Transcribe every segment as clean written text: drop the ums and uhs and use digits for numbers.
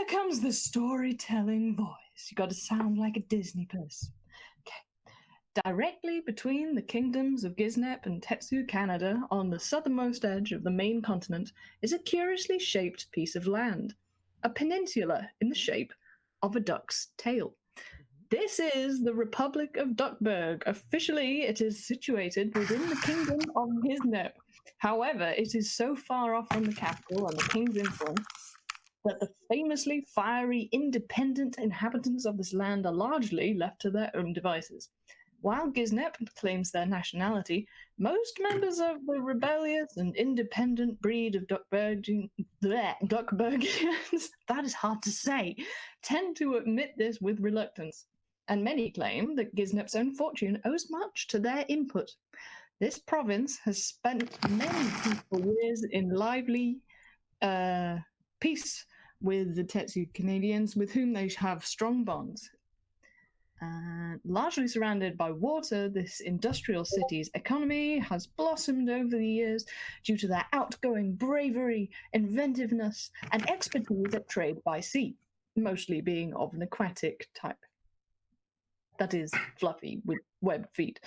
here comes the storytelling voice. You got to sound like a Disney person. Okay. Directly between the kingdoms of Gisnep and Tetsu, Canada, on the southernmost edge of the main continent, is a curiously shaped piece of land, a peninsula in the shape of a duck's tail. This is the Republic of Duckburg. Officially, it is situated within the kingdom of Gisnep. However, it is so far off from the capital and the king's influence that the famously fiery, independent inhabitants of this land are largely left to their own devices. While Gisnep claims their nationality, most members of the rebellious and independent breed of Duckburgians, that is hard to say, tend to admit this with reluctance, and many claim that Gisnep's own fortune owes much to their input. This province has spent many peaceful years in lively peace with the Tetsu Canadians, with whom they have strong bonds. Largely surrounded by water, this industrial city's economy has blossomed over the years due to their outgoing bravery, inventiveness, and expertise at trade by sea, mostly being of an aquatic type. That is, fluffy with web feet.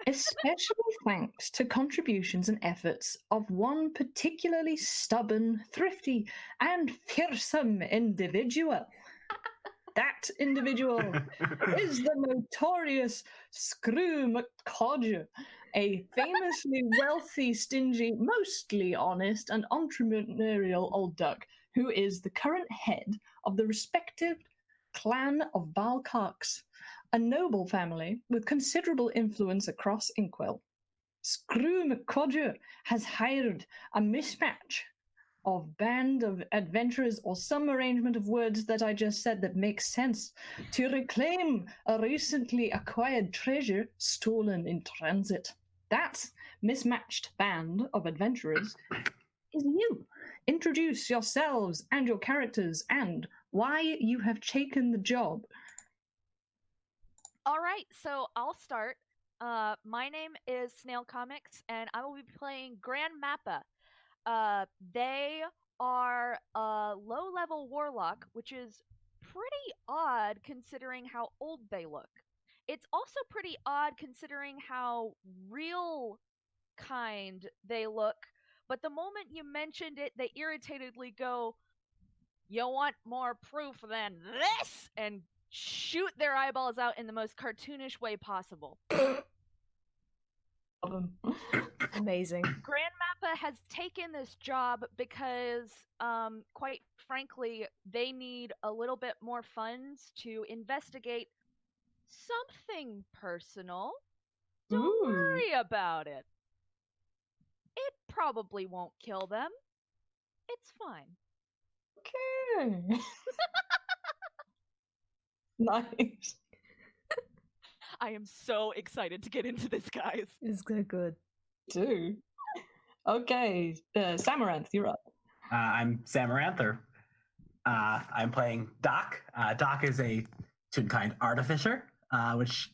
Especially thanks to contributions and efforts of one particularly stubborn, thrifty, and fearsome individual. That individual is the notorious Screw McCodger, a famously wealthy, stingy, mostly honest, and entrepreneurial old duck who is the current head of the respective clan of Balkarks, a noble family with considerable influence across Inkwell. Screw McCodger has hired a mismatch of band of adventurers, or some arrangement of words that I just said that makes sense, to reclaim a recently acquired treasure stolen in transit. That mismatched band of adventurers is you. Introduce yourselves and your characters and why you have taken the job. All right, so I'll start. My name is Snailcomicz, and I will be playing Grand MaPa. They are a low-level warlock, which is pretty odd considering how old they look. It's also pretty odd considering how real kind they look, but the moment you mentioned it, they irritatedly go, "You want more proof than this?" and shoot their eyeballs out in the most cartoonish way possible. Amazing. Grand MaPa has taken this job because, quite frankly, they need a little bit more funds to investigate something personal. Don't worry about it. It probably won't kill them. It's fine. Okay. Nice. I am so excited to get into this, guys. It's so good. Too. Okay, Samaranth, you're up. I'm Samaranth. I'm playing Doc. Doc is a Toonkind artificer, which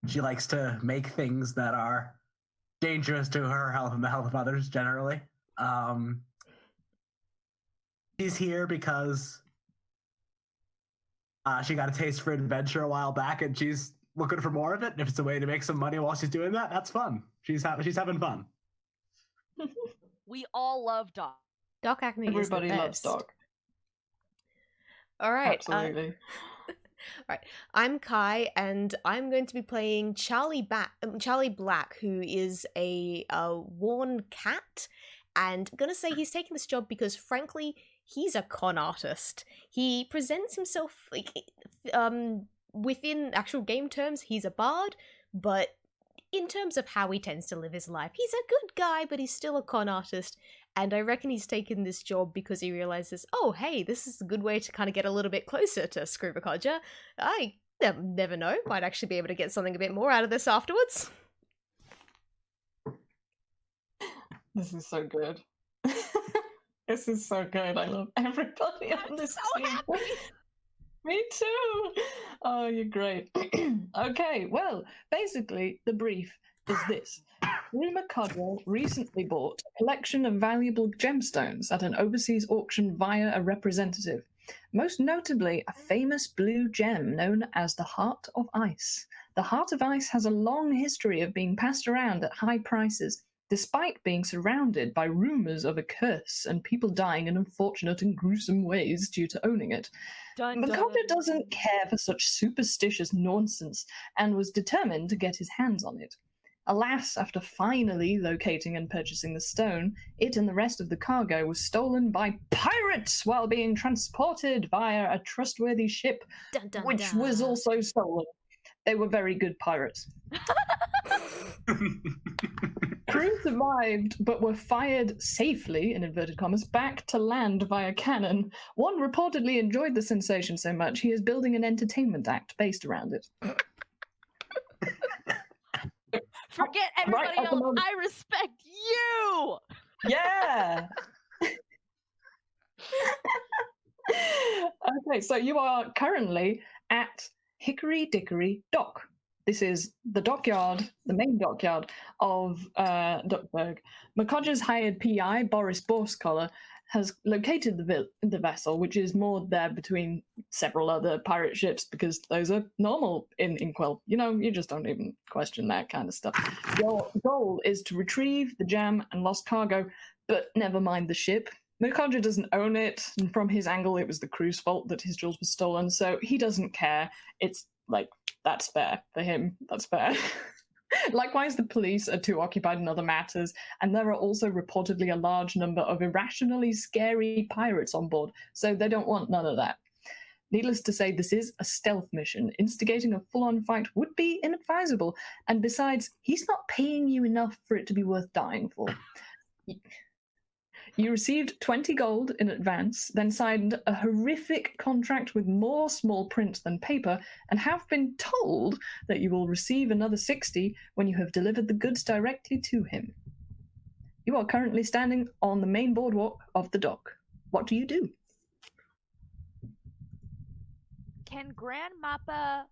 she likes to make things that are dangerous to her health and the health of others generally. She's here because she got a taste for adventure a while back, and she's looking for more of it. And if it's a way to make some money while she's doing that, that's fun. She's having fun. We all love Doc. Doc Acne Everybody is the loves best. Doc. All right. Absolutely. Right. I'm Kai, and I'm going to be playing Charlie Black, who is a worn cat. And I'm going to say he's taking this job because, frankly, he's a con artist. He presents himself like, within actual game terms, he's a bard, but in terms of how he tends to live his life, he's a good guy, but he's still a con artist. And I reckon he's taken this job because he realizes, oh, hey, this is a good way to kind of get a little bit closer to Scroobakodja. I never know, might actually be able to get something a bit more out of this afterwards. This is so good. This is so good. I love everybody on this team. Happy. Me too. Oh, you're great. Okay, well, basically, the brief is this. McCodwell recently bought a collection of valuable gemstones at an overseas auction via a representative. most notably a famous blue gem known as the Heart of Ice. The Heart of Ice has a long history of being passed around at high prices, despite being surrounded by rumors of a curse and people dying in unfortunate and gruesome ways due to owning it. Dun, Makoto dun. doesn't care for such superstitious nonsense and was determined to get his hands on it. Alas, after finally locating and purchasing the stone, it and the rest of the cargo was stolen by pirates while being transported via a trustworthy ship, Dun, dun, which dun. was also stolen. They were very good pirates. Crew survived, but were fired safely, in inverted commas, back to land via cannon. One reportedly enjoyed the sensation so much he is building an entertainment act based around it. Forget everybody Right at the else. moment. I respect you. Yeah! Okay, so you are currently at Hickory Dickory Dock. This is the dockyard, the main dockyard of Duckburg. Makoto's hired PI, Boris Borskoller, has located the vessel, which is moored there between several other pirate ships, because those are normal in Inkwell. You know, you just don't even question that kind of stuff. Your goal is to retrieve the gem and lost cargo, but never mind the ship. Makoto doesn't own it, and from his angle, it was the crew's fault that his jewels were stolen, so he doesn't care. It's like, that's fair for him. That's fair. Likewise, the police are too occupied in other matters, and there are also reportedly a large number of irrationally scary pirates on board, so they don't want none of that. Needless to say, this is a stealth mission. Instigating a full-on fight would be inadvisable, and besides, he's not paying you enough for it to be worth dying for. You received 20 gold in advance, then signed a horrific contract with more small print than paper, and have been told that you will receive another 60 when you have delivered the goods directly to him. You are currently standing on the main boardwalk of the dock. What do you do? Can Grand MaPa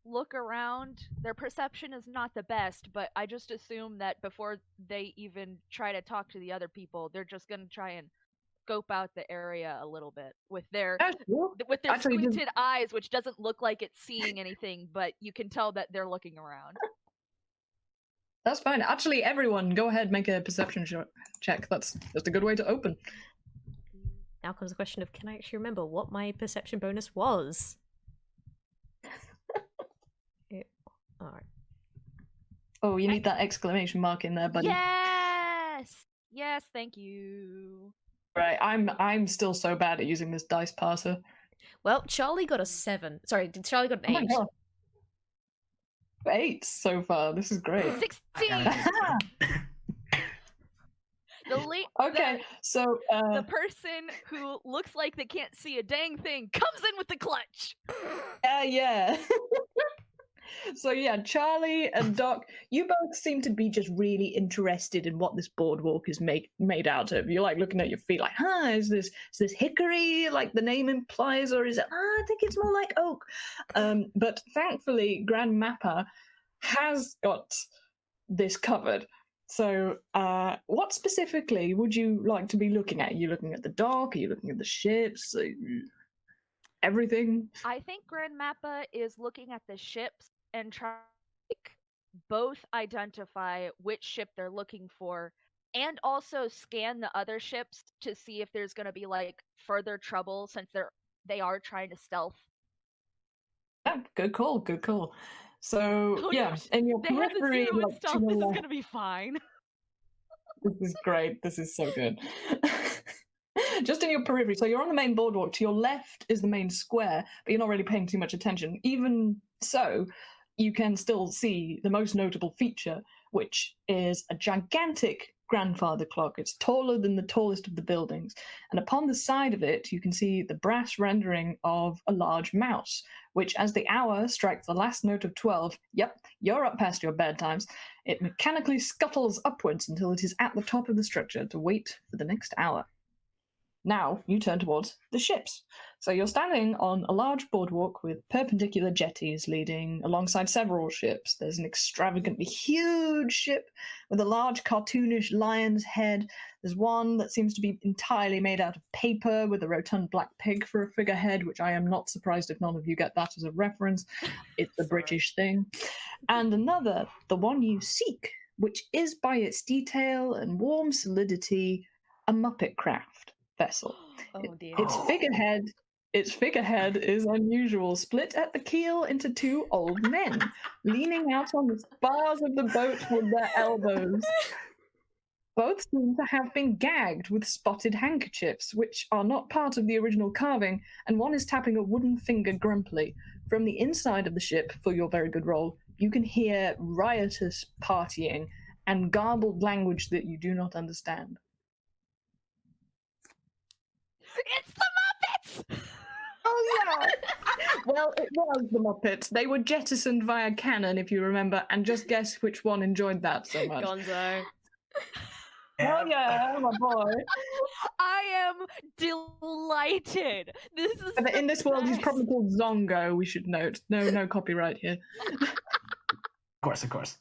look around? Their perception is not the best, but I just assume that before they even try to talk to the other people, they're just gonna try and scope out the area a little bit with their Actually, squinted eyes, which doesn't look like it's seeing anything, but you can tell that they're looking around. That's fine. Actually, everyone, go ahead, make a perception check. That's just a good way to open. Now comes the question of, can I actually remember what my perception bonus was? Alright. Oh, you need that exclamation mark in there, buddy. Yes! Yes, thank you. Right, I'm still so bad at using this dice parser. Well, Charlie got a 7. Sorry, did Charlie got an 8? Oh my God. 8 so far. This is great. 16! Okay, so the person who looks like they can't see a dang thing comes in with the clutch. Yeah. So yeah, Charlie and Doc, you both seem to be just really interested in what this boardwalk is made out of. You're like looking at your feet, like, is this hickory, like the name implies, or is it? I think it's more like oak. But thankfully, Grand MaPa has got this covered. So, what specifically would you like to be looking at? Are you looking at the dock? Are you looking at the ships? Everything? I think Grand MaPa is looking at the ships and trying to both identify which ship they're looking for and also scan the other ships to see if there's going to be like further trouble since they are trying to stealth. Yeah, good call. So yeah, and your they have the periphery, zero like, stuff. This is going to be fine. This is great. This is so good. Just in your periphery, so you're on the main boardwalk. To your left is the main square, but you're not really paying too much attention. Even so, you can still see the most notable feature, which is a gigantic grandfather clock. It's taller than the tallest of the buildings, and upon the side of it, you can see the brass rendering of a large mouse, which, as the hour strikes the last note of 12, yep, you're up past your bedtimes, it mechanically scuttles upwards until it is at the top of the structure to wait for the next hour. Now you turn towards the ships. So you're standing on a large boardwalk with perpendicular jetties leading alongside several ships. There's an extravagantly huge ship with a large cartoonish lion's head. There's one that seems to be entirely made out of paper with a rotund black pig for a figurehead, which I am not surprised if none of you get that as a reference. It's a British thing. And another, the one you seek, which is by its detail and warm solidity, a Muppet craft vessel. Oh dear. Its figurehead is unusual, split at the keel into two old men, leaning out on the spars of the boat with their elbows. Both seem to have been gagged with spotted handkerchiefs, which are not part of the original carving, and one is tapping a wooden finger grumpily. From the inside of the ship, for your very good roll, you can hear riotous partying and garbled language that you do not understand. It's the Muppets! Oh, yeah! Well, it was the Muppets. They were jettisoned via cannon, if you remember, and just guess which one enjoyed that so much. Gonzo. Oh, yeah, my boy. I am delighted. This is But in the this world, he's best. probably called Zongo, we should note. No copyright here. Of course.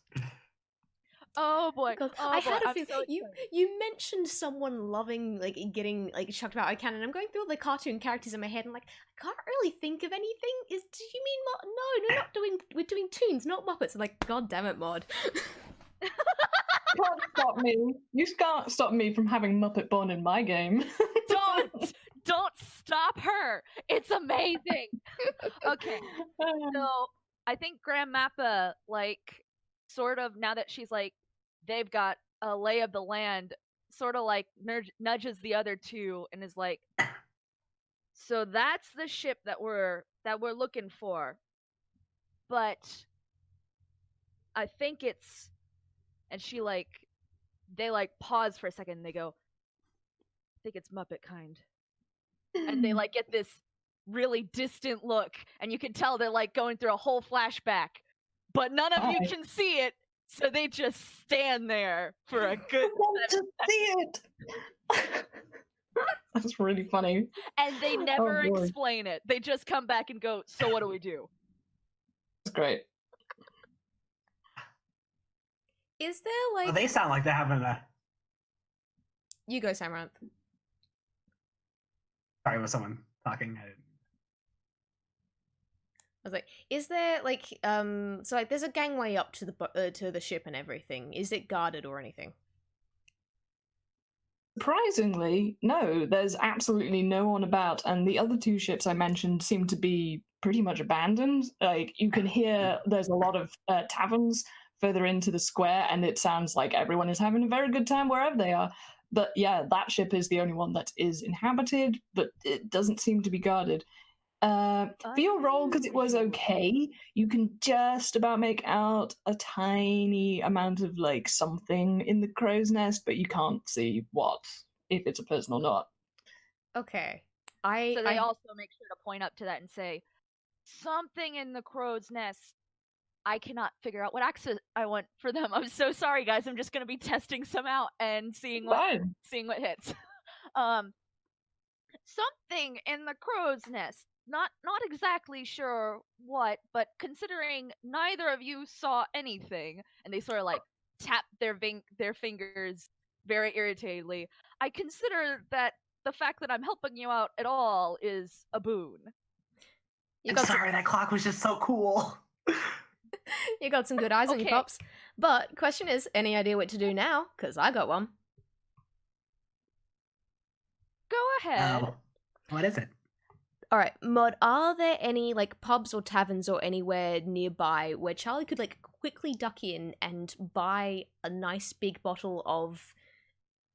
Oh boy. God, Oh, I boy. had a I'm feeling so you excited. you mentioned someone loving like getting like chucked about a cannon. I'm going through all the cartoon characters in my head and like I can't really think of anything. Do you mean no, we're doing Toons, not Muppets. I'm like, God damn it, Mod. Can't stop me. You can't stop me from having Muppet Born in my game. Don't stop her. It's amazing. Okay. So I think Grand MaPa, like, sort of now that she's like, they've got a lay of the land, sort of like nudges the other two and is like, so that's the ship that we're looking for, but I think it's, and they like pause for a second and they go, I think it's Muppet kind, and they like get this really distant look, and you can tell they're like going through a whole flashback, but none of you Hi. can see it, so they just stand there for a good I want to see it. That's really funny. and they never boy. explain it. They just come back and go, so what do we do? That's great. Is there like Well, they sound like they're having a. you go, Samaranth. Sorry, was someone talking? I was like, is there like so like there's a gangway up to the ship and everything. Is it guarded or anything? Surprisingly, no, there's absolutely no one about, and the other two ships I mentioned seem to be pretty much abandoned. Like, you can hear there's a lot of taverns further into the square, and it sounds like everyone is having a very good time wherever they are. But yeah, that ship is the only one that is inhabited, but it doesn't seem to be guarded. For your roll, because it was okay, you can just about make out a tiny amount of like something in the crow's nest, but you can't see what, if it's a person or not. Okay. So they also make sure to point up to that and say, something in the crow's nest. I cannot figure out what accent I want for them. I'm so sorry, guys. I'm just gonna be testing some out and seeing what hits. Something in the crow's nest. Not exactly sure what, but considering neither of you saw anything, and they sort of like tap their fingers very irritatedly, I consider that the fact that I'm helping you out at all is a boon. I'm sorry, that clock was just so cool. You got some good eyes on your pops. But question is, any idea what to do now? Because I got one. Go ahead. What is it? All right, Mod, are there any like pubs or taverns or anywhere nearby where Charlie could like quickly duck in and buy a nice big bottle of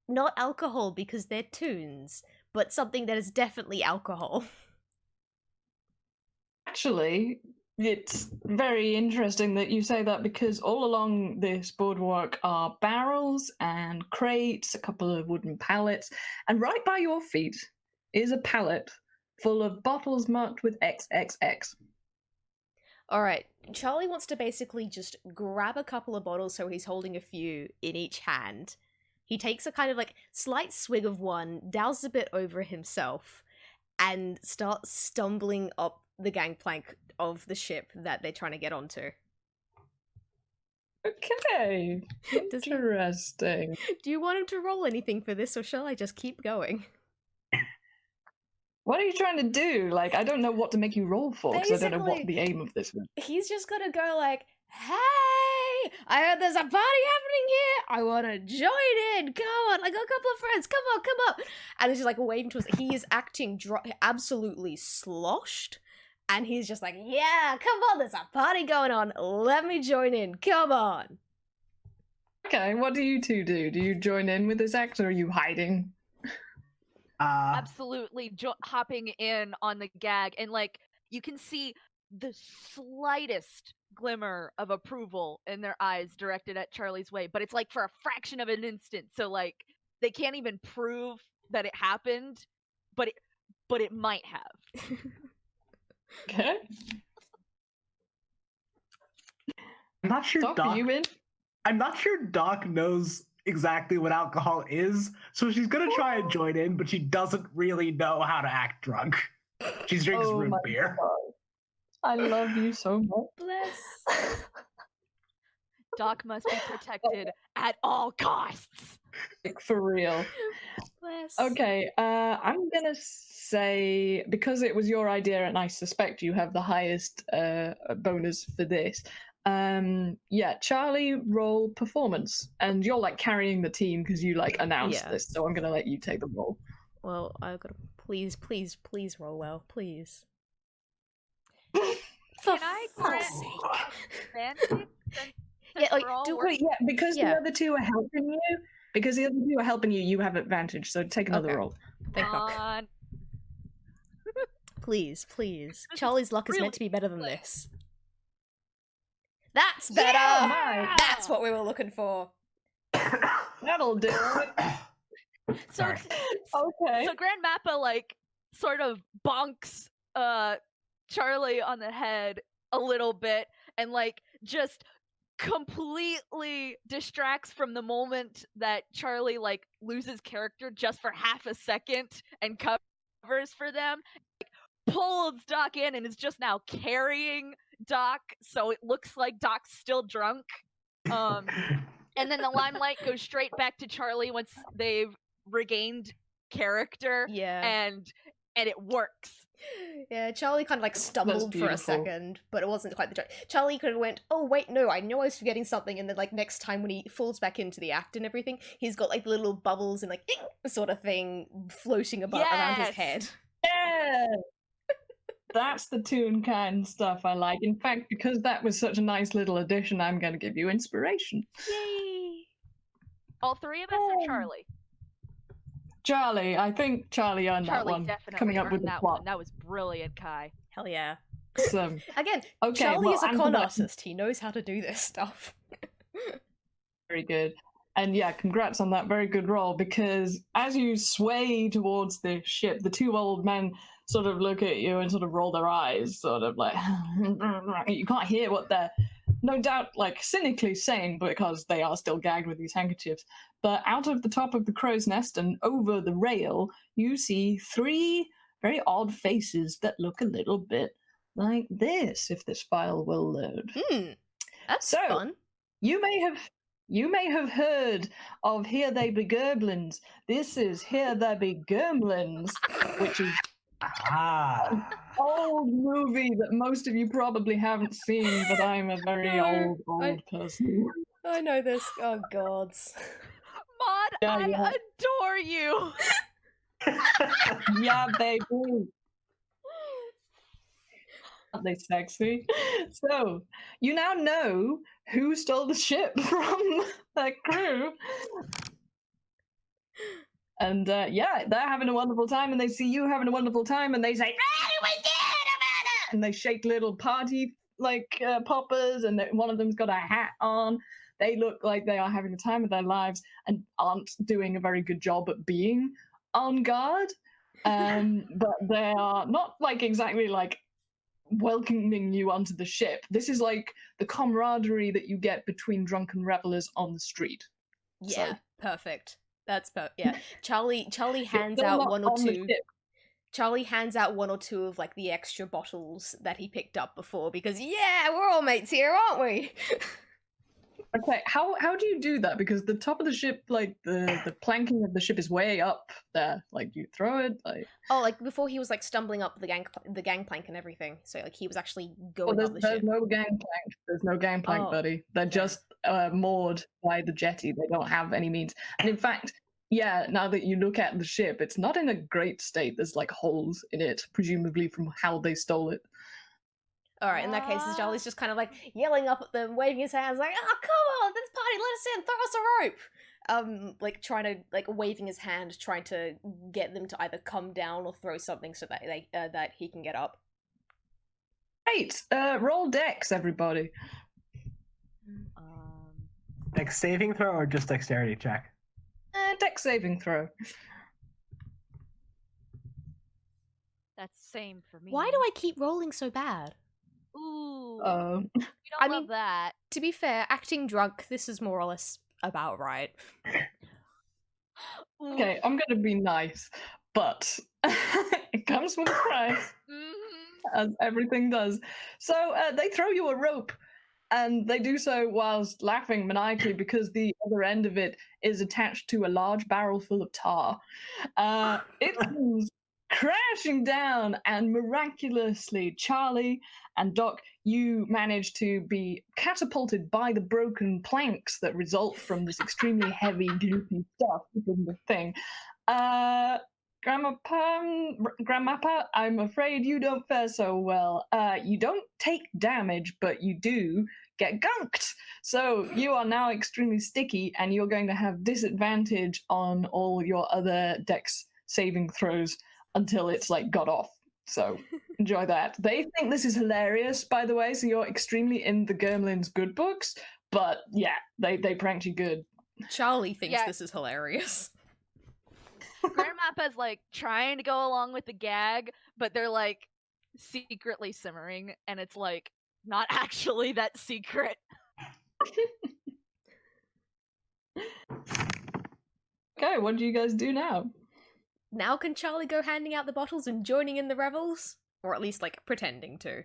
not alcohol because they're Toons, but something that is definitely alcohol? Actually, it's very interesting that you say that, because all along this boardwalk are barrels and crates, a couple of wooden pallets, and right by your feet is a pallet full of bottles marked with XXX. All right, Charlie wants to basically just grab a couple of bottles, so he's holding a few in each hand, He takes a kind of like slight swig of one, douses a bit over himself, and starts stumbling up the gangplank of the ship that they're trying to get onto. Okay. Does he- Interesting. Do you want him to roll anything for this, or shall I just keep going? What are you trying to do? Like, I don't know what to make you roll for, because I don't know what Basically- the aim of this is. He's just gonna go like, "Hey, I heard there's a party happening here. I want to join in. Come on, I got a couple of friends. Come on, come up." And he's just like waving towards. He is acting absolutely sloshed, and he's just like, "Yeah, come on, there's a party going on. Let me join in. Come on." Okay, what do you two do? Do you join in with this act, or are you hiding? Absolutely hopping in on the gag, and like you can see the slightest glimmer of approval in their eyes directed at Charlie's way, but it's like for a fraction of an instant, so like they can't even prove that it happened, but it might have. Okay. I'm not sure Doc, are you in? I'm not sure Doc knows exactly what alcohol is, so she's gonna try and join in, but she doesn't really know how to act drunk. She drinks root my beer. God. I love you so much. Bless. Doc must be protected at all costs. Like, for real. Bless. Okay, I'm gonna say, because it was your idea and I suspect you have the highest bonus for this, yeah, Charlie, roll performance. And you're like carrying the team because you like announced Yeah. this, so I'm gonna let you take the roll. Well, I've got to please roll well, please. Can I grant fuck's sake. advantage? Yeah, like, Wait, yeah, because Yeah. the other two are helping you. Because the other two are helping you, you have advantage. So take another Okay. roll. Thank fuck. on. Please. This is Charlie's luck is really meant to be better than good. this. That's better! Yeah! That's what we were looking for. That'll do it. So, Sorry. Okay. so Grand Mappa like sort of bonks Charlie on the head a little bit and like just completely distracts from the moment that Charlie like loses character just for half a second and covers for them. Like, pulls Doc in and is just now carrying Doc, so it looks like Doc's still drunk. And then the limelight goes straight back to Charlie once they've regained character, Yeah. and it works. Yeah, Charlie kind of like stumbled for a beautiful. second, but it wasn't quite the joke. Charlie could have went, "Oh wait, no, I know I was forgetting something," and then like next time when he falls back into the act and everything, he's got like little bubbles and like sort of thing floating around his Yes! head. Yeah. That's the Toonkind stuff I like. In fact, because that was such a nice little addition, I'm going to give you inspiration. Yay! All three of us or Charlie? Charlie, I think Charlie earned that Charlie one. definitely Coming up earned with the that plot. one. That was brilliant, Kai. Hell yeah! Awesome. Again, Okay, Charlie well, is a and for con that- artist. He knows how to do this stuff. Very good. And yeah, congrats on that very good roll, because as you sway towards the ship, the two old men sort of look at you and sort of roll their eyes, sort of like, you can't hear what they're, no doubt, like cynically saying, because they are still gagged with these handkerchiefs. But out of the top of the crow's nest and over the rail, you see three very odd faces that look a little bit like this, if this file will load. That's So- fun. You may have heard of Here They Be Gerblins. This is Here There Be Germlins, which is an old movie that most of you probably haven't seen, but I'm a very No, old person. I know this. Oh gods. Mod, Yeah, I yeah. adore you. Yeah, baby. Aren't they sexy? So, you now know who stole the ship from their crew. And yeah, they're having a wonderful time, and they see you having a wonderful time, and they say, "Ah, we did it!" And they shake little party like poppers, and one of them's got a hat on. They look like they are having the time of their lives and aren't doing a very good job at being on guard. But they are not like exactly like welcoming you onto the ship. This is like the camaraderie that you get between drunken revelers on the street. Yeah, So, perfect. That's yeah. Charlie hands still out not one or on the two. ship. Charlie hands out one or two of like the extra bottles that he picked up before because yeah, we're all mates here, aren't we? Okay, how do you do that? Because the top of the ship, like the planking of the ship, is way up there. Like you throw it, like Oh, like before he was like stumbling up the gangplank and everything. So like he was actually well, going up the there's ship. no gangplank. There's no gangplank, Oh, buddy. They're okay. just moored by the jetty. They don't have any means. And in fact, yeah, now that you look at the ship, it's not in a great state. There's like holes in it, presumably from how they stole it. All right, in that case, Charlie's just kind of like yelling up at them, waving his hands, like, "Oh, come on, this party, let us in, throw us a rope!" Like trying to, like waving his hand, trying to get them to either come down or throw something so that they, that he can get up. Great. Roll dex, everybody. Dex saving throw or just dexterity check? Dex saving throw. That's same for me. Why do I keep rolling so bad? Ooh. Um, You don't I love mean- that. To be fair, acting drunk, this is more or less about right. Ooh. okay, I'm gonna be nice, but it comes with a price, as everything does. So they throw you a rope, and they do so whilst laughing maniacally because the other end of it is attached to a large barrel full of tar. It comes crashing down, and miraculously, Charlie and Doc, you manage to be catapulted by the broken planks that result from this extremely heavy, gloopy stuff within the thing. Grandmappa, I'm afraid you don't fare so well. You don't take damage, but you do get gunked. So you are now extremely sticky, and you're going to have disadvantage on all your other dex saving throws until it's like got off. So enjoy that. They think this is hilarious, by the way, so you're extremely in the Gremlins good books, but yeah, they pranked you good. Charlie thinks Yeah. this is hilarious. Grandmappa's like trying to go along with the gag, but they're like secretly simmering, and it's like not actually that secret. Okay, what do you guys do now? Now can Charlie go handing out the bottles and joining in the revels? Or at least, like, pretending to.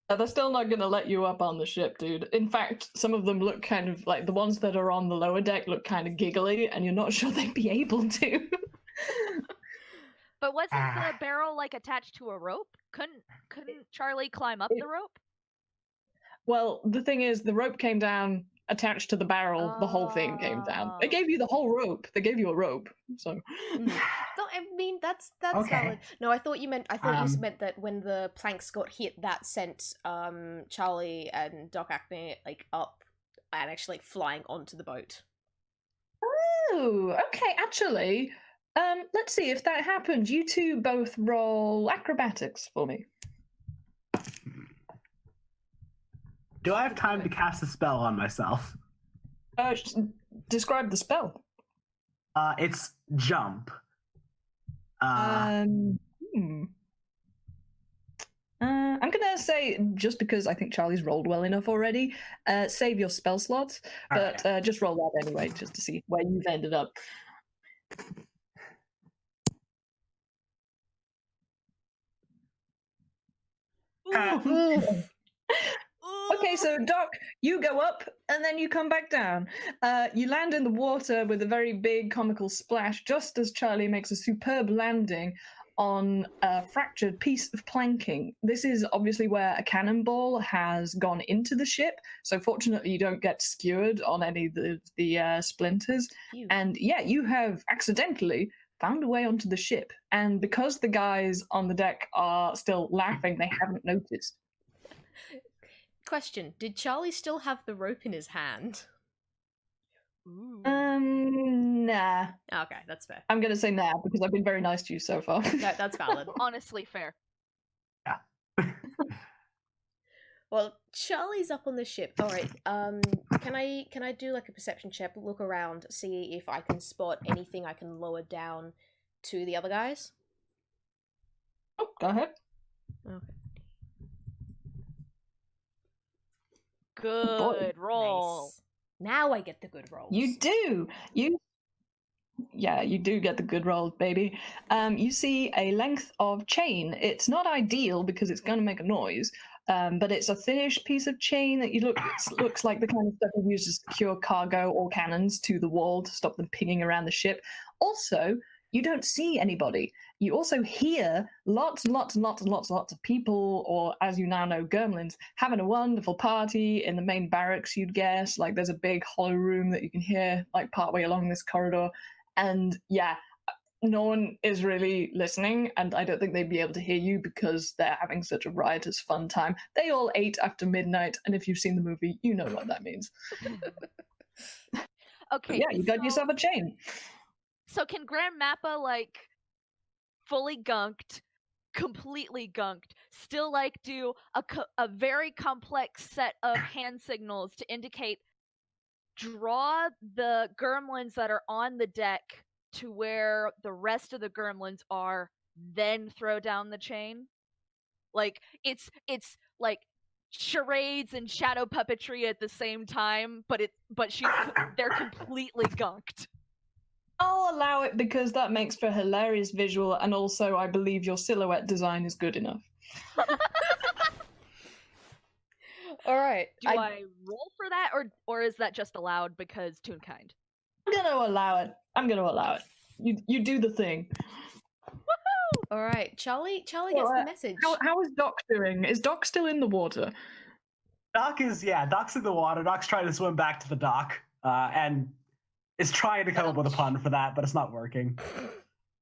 They're still not going to let you up on the ship, dude. In fact, some of them look kind of like the ones that are on the lower deck look kind of giggly, and you're not sure they'd be able to. But wasn't the barrel like attached to a rope? Couldn't Charlie climb up the rope? Well, the thing is, the rope came down attached to the barrel. The whole thing came down. They gave you the whole rope. They gave you a rope. So. No, I mean that's Okay. valid. No, I thought you meant you meant that when the planks got hit, that sent Charlie and Doc Acne like up and actually like, flying onto the boat. Oh, okay. Actually, let's see if that happened. You two both roll acrobatics for me. Do I have time to cast a spell on myself? Describe the spell. It's jump. I'm gonna say, just because I think Charlie's rolled well enough already, save your spell slots, but just roll that anyway, just to see where you've ended up. Okay, so Doc, you go up and then you come back down. You land in the water with a very big comical splash, just as Charlie makes a superb landing on a fractured piece of planking. This is obviously where a cannonball has gone into the ship, so fortunately you don't get skewered on any of the splinters. Phew. And yeah, you have accidentally found a way onto the ship, and because the guys on the deck are still laughing, they haven't noticed. Question: did Charlie still have the rope in his hand? Ooh. Nah. Okay, that's fair. I'm gonna say nah because I've been very nice to you so far. No, that's valid. Honestly, fair. Well, Charlie's up on the ship. All right. Can I do like a perception check? Look around, see if I can spot anything I can lower down to the other guys. Oh, go ahead. Okay. Good roll. Nice. Now I get the good rolls. You do. You do get the good rolls, baby. You see a length of chain. It's not ideal because it's going to make a noise, but it's a thinnish piece of chain that looks like the kind of stuff you use to secure cargo or cannons to the wall to stop them pinging around the ship. Also, you don't see anybody. You also hear lots and lots of people, or as you now know, Gremlins, having a wonderful party in the main barracks, you'd guess. Like, there's a big hollow room that you can hear, like, partway along this corridor. And, yeah, no one is really listening, and I don't think they'd be able to hear you because they're having such a riotous fun time. They all ate after midnight, and if you've seen the movie, you know what that means. Okay. But yeah, you got yourself a chain. So can Grand MaPa, like, fully gunked, completely gunked, still, like, do a very complex set of hand signals to indicate draw the gremlins that are on the deck to where the rest of the gremlins are, then throw down the chain? Like, it's like charades and shadow puppetry at the same time, but they're completely gunked. I'll allow it because that makes for a hilarious visual, and also I believe your silhouette design is good enough. All right. Do I roll for that, or is that just allowed because Toonkind? I'm gonna allow it. You do the thing. Woohoo! All right. Charlie gets the message. How is Doc doing? Is Doc still in the water? Doc's in the water. Doc's trying to swim back to the dock, and is trying to come up with a pun for that, but it's not working.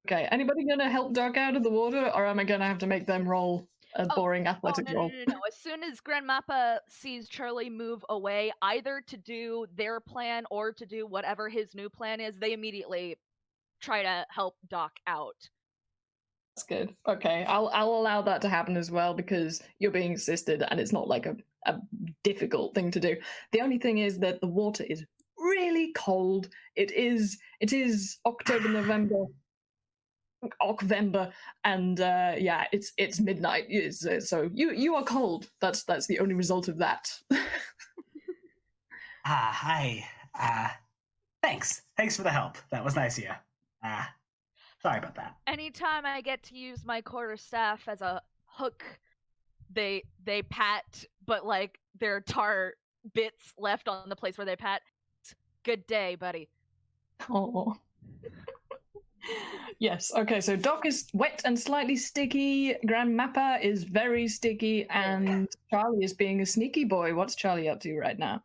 Okay, anybody gonna help Doc out of the water, or am I gonna have to make them roll a boring athletic roll? No. As soon as Grand MaPa sees Charlie move away, either to do their plan or to do whatever his new plan is, they immediately try to help Doc out. That's good. Okay, I'll allow that to happen as well because you're being assisted, and it's not like a difficult thing to do. The only thing is that the water is really cold. It is October, November, and yeah, it's midnight. So you are cold. That's the only result of that. Hi. Thanks for the help. That was nice of you. Sorry about that. Anytime I get to use my quarterstaff as a hook, they pat, but like there are tar bits left on the place where they pat. Good day, buddy. Oh. Yes, okay, so Doc is wet and slightly sticky, Grand MaPa is very sticky, and Charlie is being a sneaky boy. What's Charlie up to right now?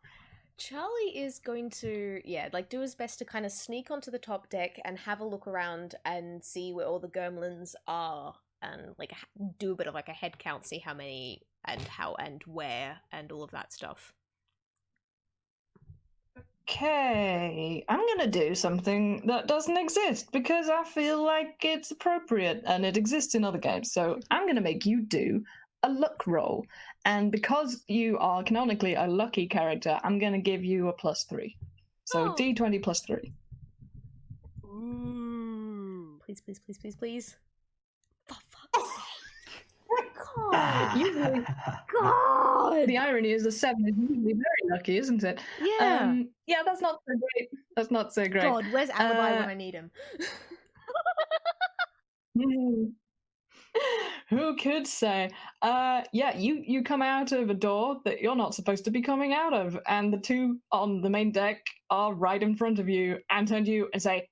Charlie is going to, do his best to kind of sneak onto the top deck and have a look around and see where all the gremlins are, and like do a bit of like a head count, see how many and how and where and all of that stuff. Okay, I'm gonna do something that doesn't exist because I feel like it's appropriate and it exists in other games. So I'm gonna make you do a luck roll. And because you are canonically a lucky character, I'm gonna give you a +3. So D20 +3. Ooh. Please. For fuck's sake. God, usually, God. The irony is a 7 is usually very lucky, isn't it? Yeah. Yeah, that's not so great. That's not so great. God, where's Alibi when I need him? Who could say? Yeah, you come out of a door that you're not supposed to be coming out of, and the two on the main deck are right in front of you and turn to you and say,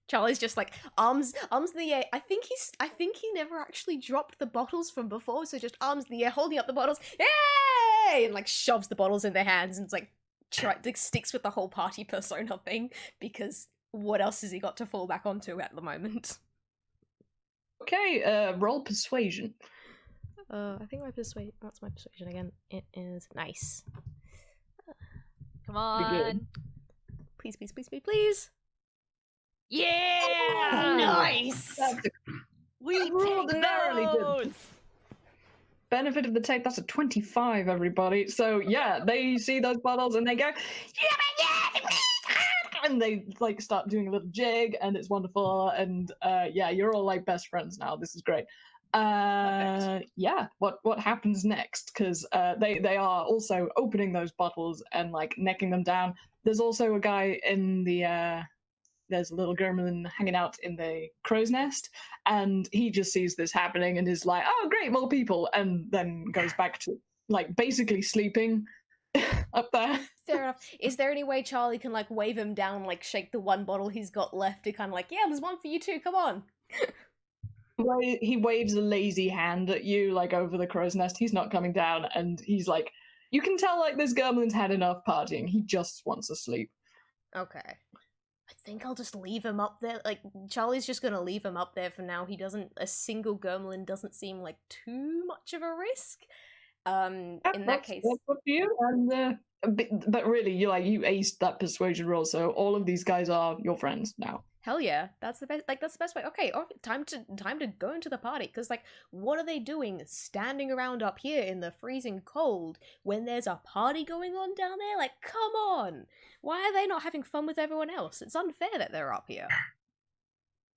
Charlie's just like arms in the air. I think he never actually dropped the bottles from before, so just arms in the air, holding up the bottles, yay! And like shoves the bottles in their hands and it's like sticks with the whole party persona thing, because what else has he got to fall back onto at the moment? Okay, roll persuasion. I think that's my persuasion again. It is nice. Come on. Please. Yeah! Nice! We take those! Benefit of the tape, that's a 25, everybody. So yeah, they see those bottles and they go, and they like start doing a little jig, and it's wonderful, and yeah, you're all like best friends now. This is great. Yeah. What happens next? Because they are also opening those bottles and like necking them down. There's also a guy in the there's a little gremlin hanging out in the crow's nest, and he just sees this happening and is like, "Oh, great, more people!" and then goes back to like basically sleeping up there. Fair enough. Is there any way Charlie can like wave him down, like shake the one bottle he's got left to kind of like, yeah, there's one for you too. Come on. He waves a lazy hand at you, like over the crow's nest. He's not coming down, and he's like, you can tell like this gremlin's had enough partying. He just wants to sleep. Okay. I think I'll just leave him up there. Like, Charlie's just gonna leave him up there for now. A single gremlin doesn't seem like too much of a risk. In that case, that's up to you. And but really, you aced that persuasion roll, so all of these guys are your friends now. hell yeah, that's the best. Like, that's the best way. Okay, time to go into the party. Because like, what are they doing, standing around up here in the freezing cold when there's a party going on down there? Like, come on, why are they not having fun with everyone else? It's unfair that they're up here.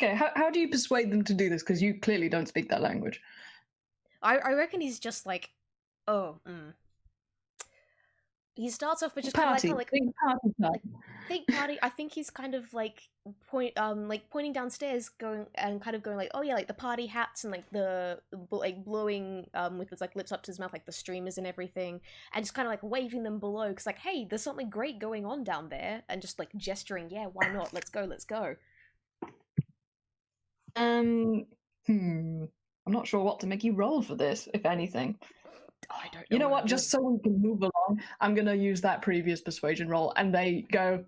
Okay, how do you persuade them to do this? Because you clearly don't speak that language. I reckon he's just like, He starts off with just kind of like think party. I think he's kind of like pointing downstairs, going like, oh yeah, like the party hats and like the like blowing with his like lips up to his mouth, like the streamers and everything, and just kind of like waving them below, because like, hey, there's something great going on down there, and just like gesturing, yeah, why not? Let's go. I'm not sure what to make you roll for this, if anything. Oh, I don't know. You know what? Just so we can move along, I'm gonna use that previous persuasion roll, and they go,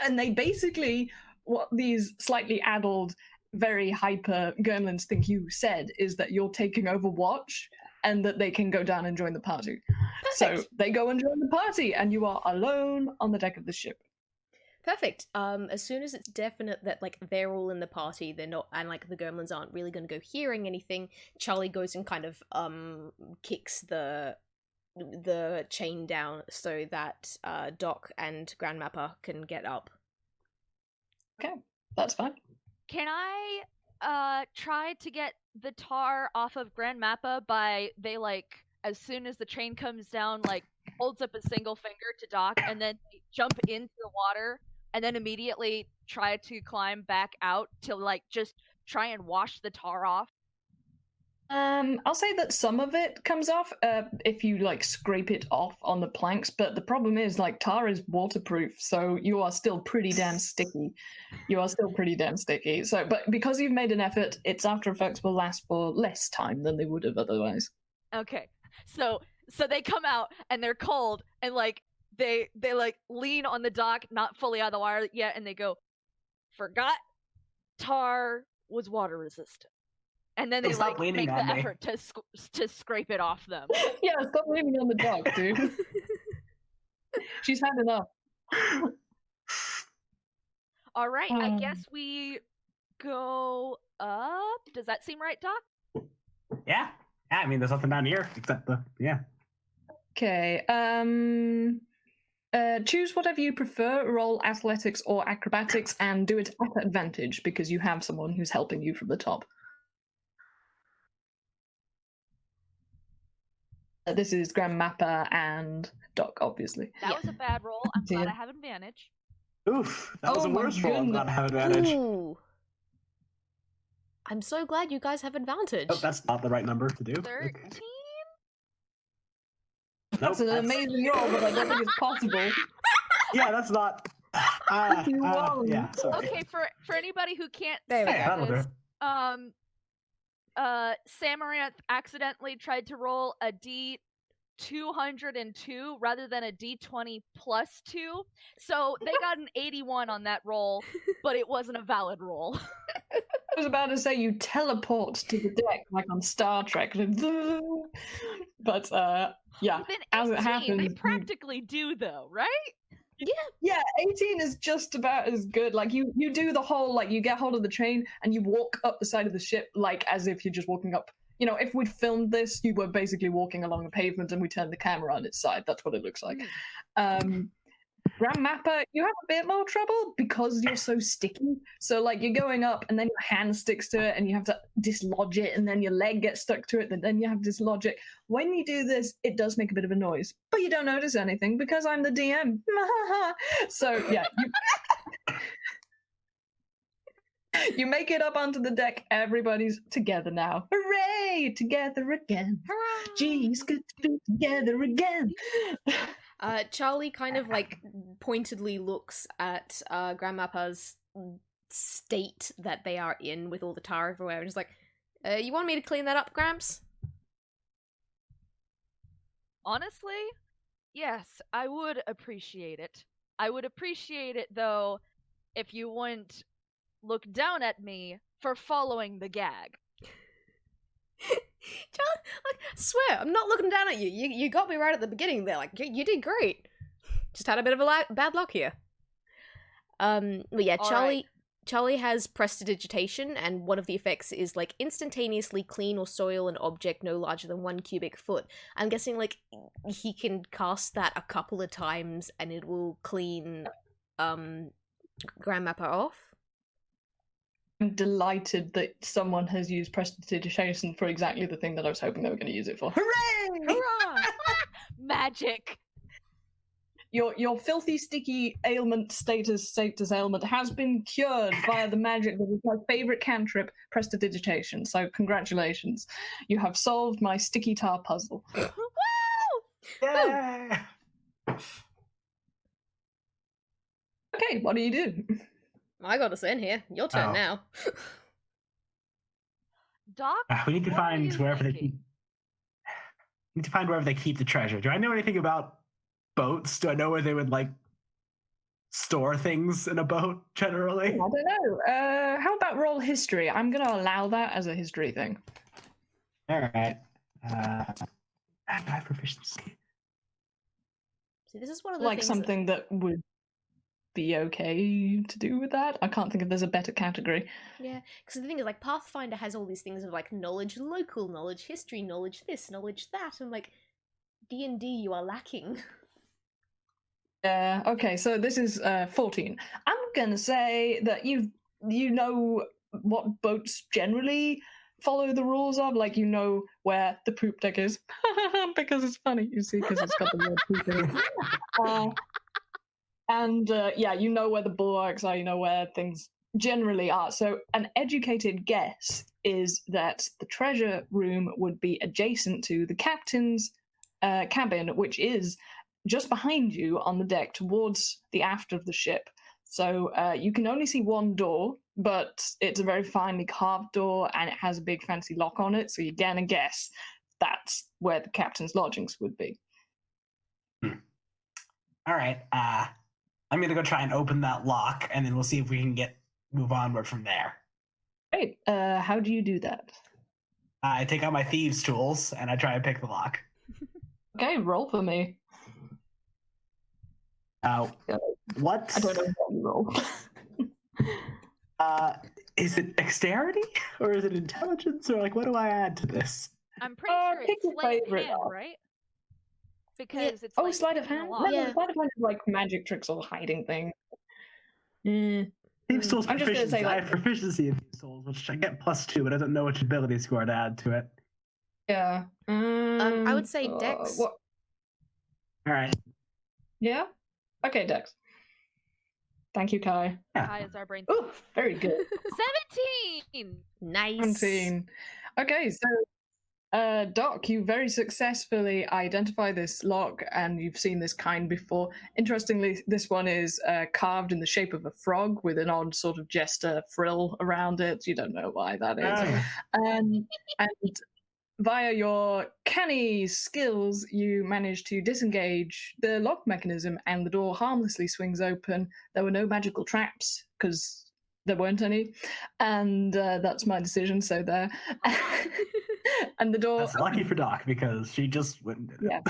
and they basically, what these slightly addled, very hyper gremlins think you said is that you're taking over watch, and that they can go down and join the party. Perfect. So they go and join the party, and you are alone on the deck of the ship. Perfect. As soon as it's definite that like they're all in the party, they're not, and like the gremlins aren't really going to go hearing anything, Charlie goes and kind of kicks the chain down so that Doc and Grand MaPa can get up. Okay, that's fine. Can I try to get the tar off of Grand MaPa by they like, as soon as the train comes down, like holds up a single finger to Doc, and then they jump into the water and then immediately try to climb back out to like just try and wash the tar off? I'll say that some of it comes off if you like scrape it off on the planks, but the problem is like tar is waterproof, so you are still pretty damn sticky. So, but because you've made an effort, its after effects will last for less time than they would have otherwise. Okay, so they come out and they're cold, and like they like lean on the dock, not fully out of the water yet, and they go, "Forgot tar was water resistant." And then they like make the effort to scrape it off them. Yeah, stop leaning on the dock, dude. She's had enough. All right, I guess we go up. Does that seem right, Doc? Yeah. I mean, there's nothing down here except Okay. Choose whatever you prefer. Roll athletics or acrobatics, and do it at advantage because you have someone who's helping you from the top. This is Grand MaPa and Doc, obviously. That was a bad roll. I'm glad I have advantage. Oof, that was a worse roll. I'm glad I have advantage. Ooh. I'm so glad you guys have advantage. Oh, that's not the right number to do. 13? That's an amazing roll, but I don't think it's possible. Yeah, that's not. Yeah, sorry. Okay, for anybody who can't There we see go. this, Samaranth accidentally tried to roll a D202 rather than a D20 plus 2, so they got an 81 on that roll, but it wasn't a valid roll. I was about to say you teleport to the deck like on Star Trek, but yeah, as it happens, they practically do though, right? Yeah, 18 is just about as good. Like you do the whole like you get hold of the chain and you walk up the side of the ship like as if you're just walking up. You know, if we'd filmed this, you were basically walking along the pavement and we turned the camera on its side. That's what it looks like. Grand MaPa, you have a bit more trouble because you're so sticky. So like you're going up and then your hand sticks to it and you have to dislodge it and then your leg gets stuck to it and then you have to dislodge it. When you do this, it does make a bit of a noise, but you don't notice anything because I'm the DM. So yeah, you make it up onto the deck. Everybody's together now. Hooray! Together again. Hurrah! Geez, good to be together again. Charlie kind of like pointedly looks at Grandmapa's state that they are in with all the tar everywhere and is like, you want me to clean that up, Gramps? Honestly, yes, I would appreciate it. I would appreciate it, though, if you wouldn't look down at me for following the gag. Charlie, like, I swear, I'm not looking down at you. You got me right at the beginning there. Like, you did great. Just had a bit of bad luck here. But yeah, Charlie has prestidigitation, and one of the effects is like instantaneously clean or soil an object no larger than 1 cubic foot. I'm guessing like he can cast that a couple of times and it will clean Grand MaPa off. I'm delighted that someone has used prestidigitation for exactly the thing that I was hoping they were going to use it for. Hooray! Hurrah! Magic! Your filthy, sticky ailment status ailment has been cured via the magic that is my favourite cantrip, prestidigitation. So congratulations. You have solved my sticky tar puzzle. Woo! Yeah. Okay, what do you do? I got us in here. Your turn Oh. now. Doc, We need to what are find you wherever they thinking? keep. We need to find wherever they keep the treasure. Do I know anything about boats? Do I know where they would like store things in a boat generally? I don't know. How about roll history? I'm going to allow that as a history thing. All right. High proficiency. See, this is one of the Like things something that would be okay to do with that. I can't think if there's a better category. Yeah, because the thing is, like, Pathfinder has all these things of, like, knowledge, local knowledge, history knowledge, this, knowledge, that, and, like, D&D, you are lacking. Okay, so this is 14. I'm gonna say that you know what boats generally follow the rules of, like you know where the poop deck is, because it's funny, you see, because it's got the word poop in it. And yeah, you know where the bulwarks are, you know where things generally are. So an educated guess is that the treasure room would be adjacent to the captain's cabin, which is just behind you on the deck towards the aft of the ship. So you can only see one door, but it's a very finely carved door and it has a big fancy lock on it. So you're gonna guess that's where the captain's lodgings would be. All right. I'm gonna go try and open that lock, and then we'll see if we can move onward from there. Great. How do you do that? I take out my thieves' tools and I try and pick the lock. Okay, roll for me. What? I don't know what you roll. Is it dexterity or is it intelligence, or like what do I add to this? I'm pretty sure pick it's your sleight of favorite hand, up. right? Because it's Oh, like sleight of picking a hand? lock. No, Yeah. sleight of hand is like magic tricks or hiding things. Thieves' tools I'm just gonna proficiency. say, I like- have proficiency in thieves' tools, which I get +2, but I don't know which ability score to add to it. Yeah. I would say Dex. What? All right. Yeah? Okay, Dex. Thank you, Kai. Kai is our brain. Oh, very good. 17! Nice. 17. Okay, so Doc, you very successfully identify this lock, and you've seen this kind before. Interestingly, this one is carved in the shape of a frog with an odd sort of jester frill around it. You don't know why that is. And via your canny skills, you manage to disengage the lock mechanism, and the door harmlessly swings open. There were no magical traps, because there weren't any, and that's my decision, so there. And the door... That's lucky for Doc, because she just wouldn't do it. Yeah.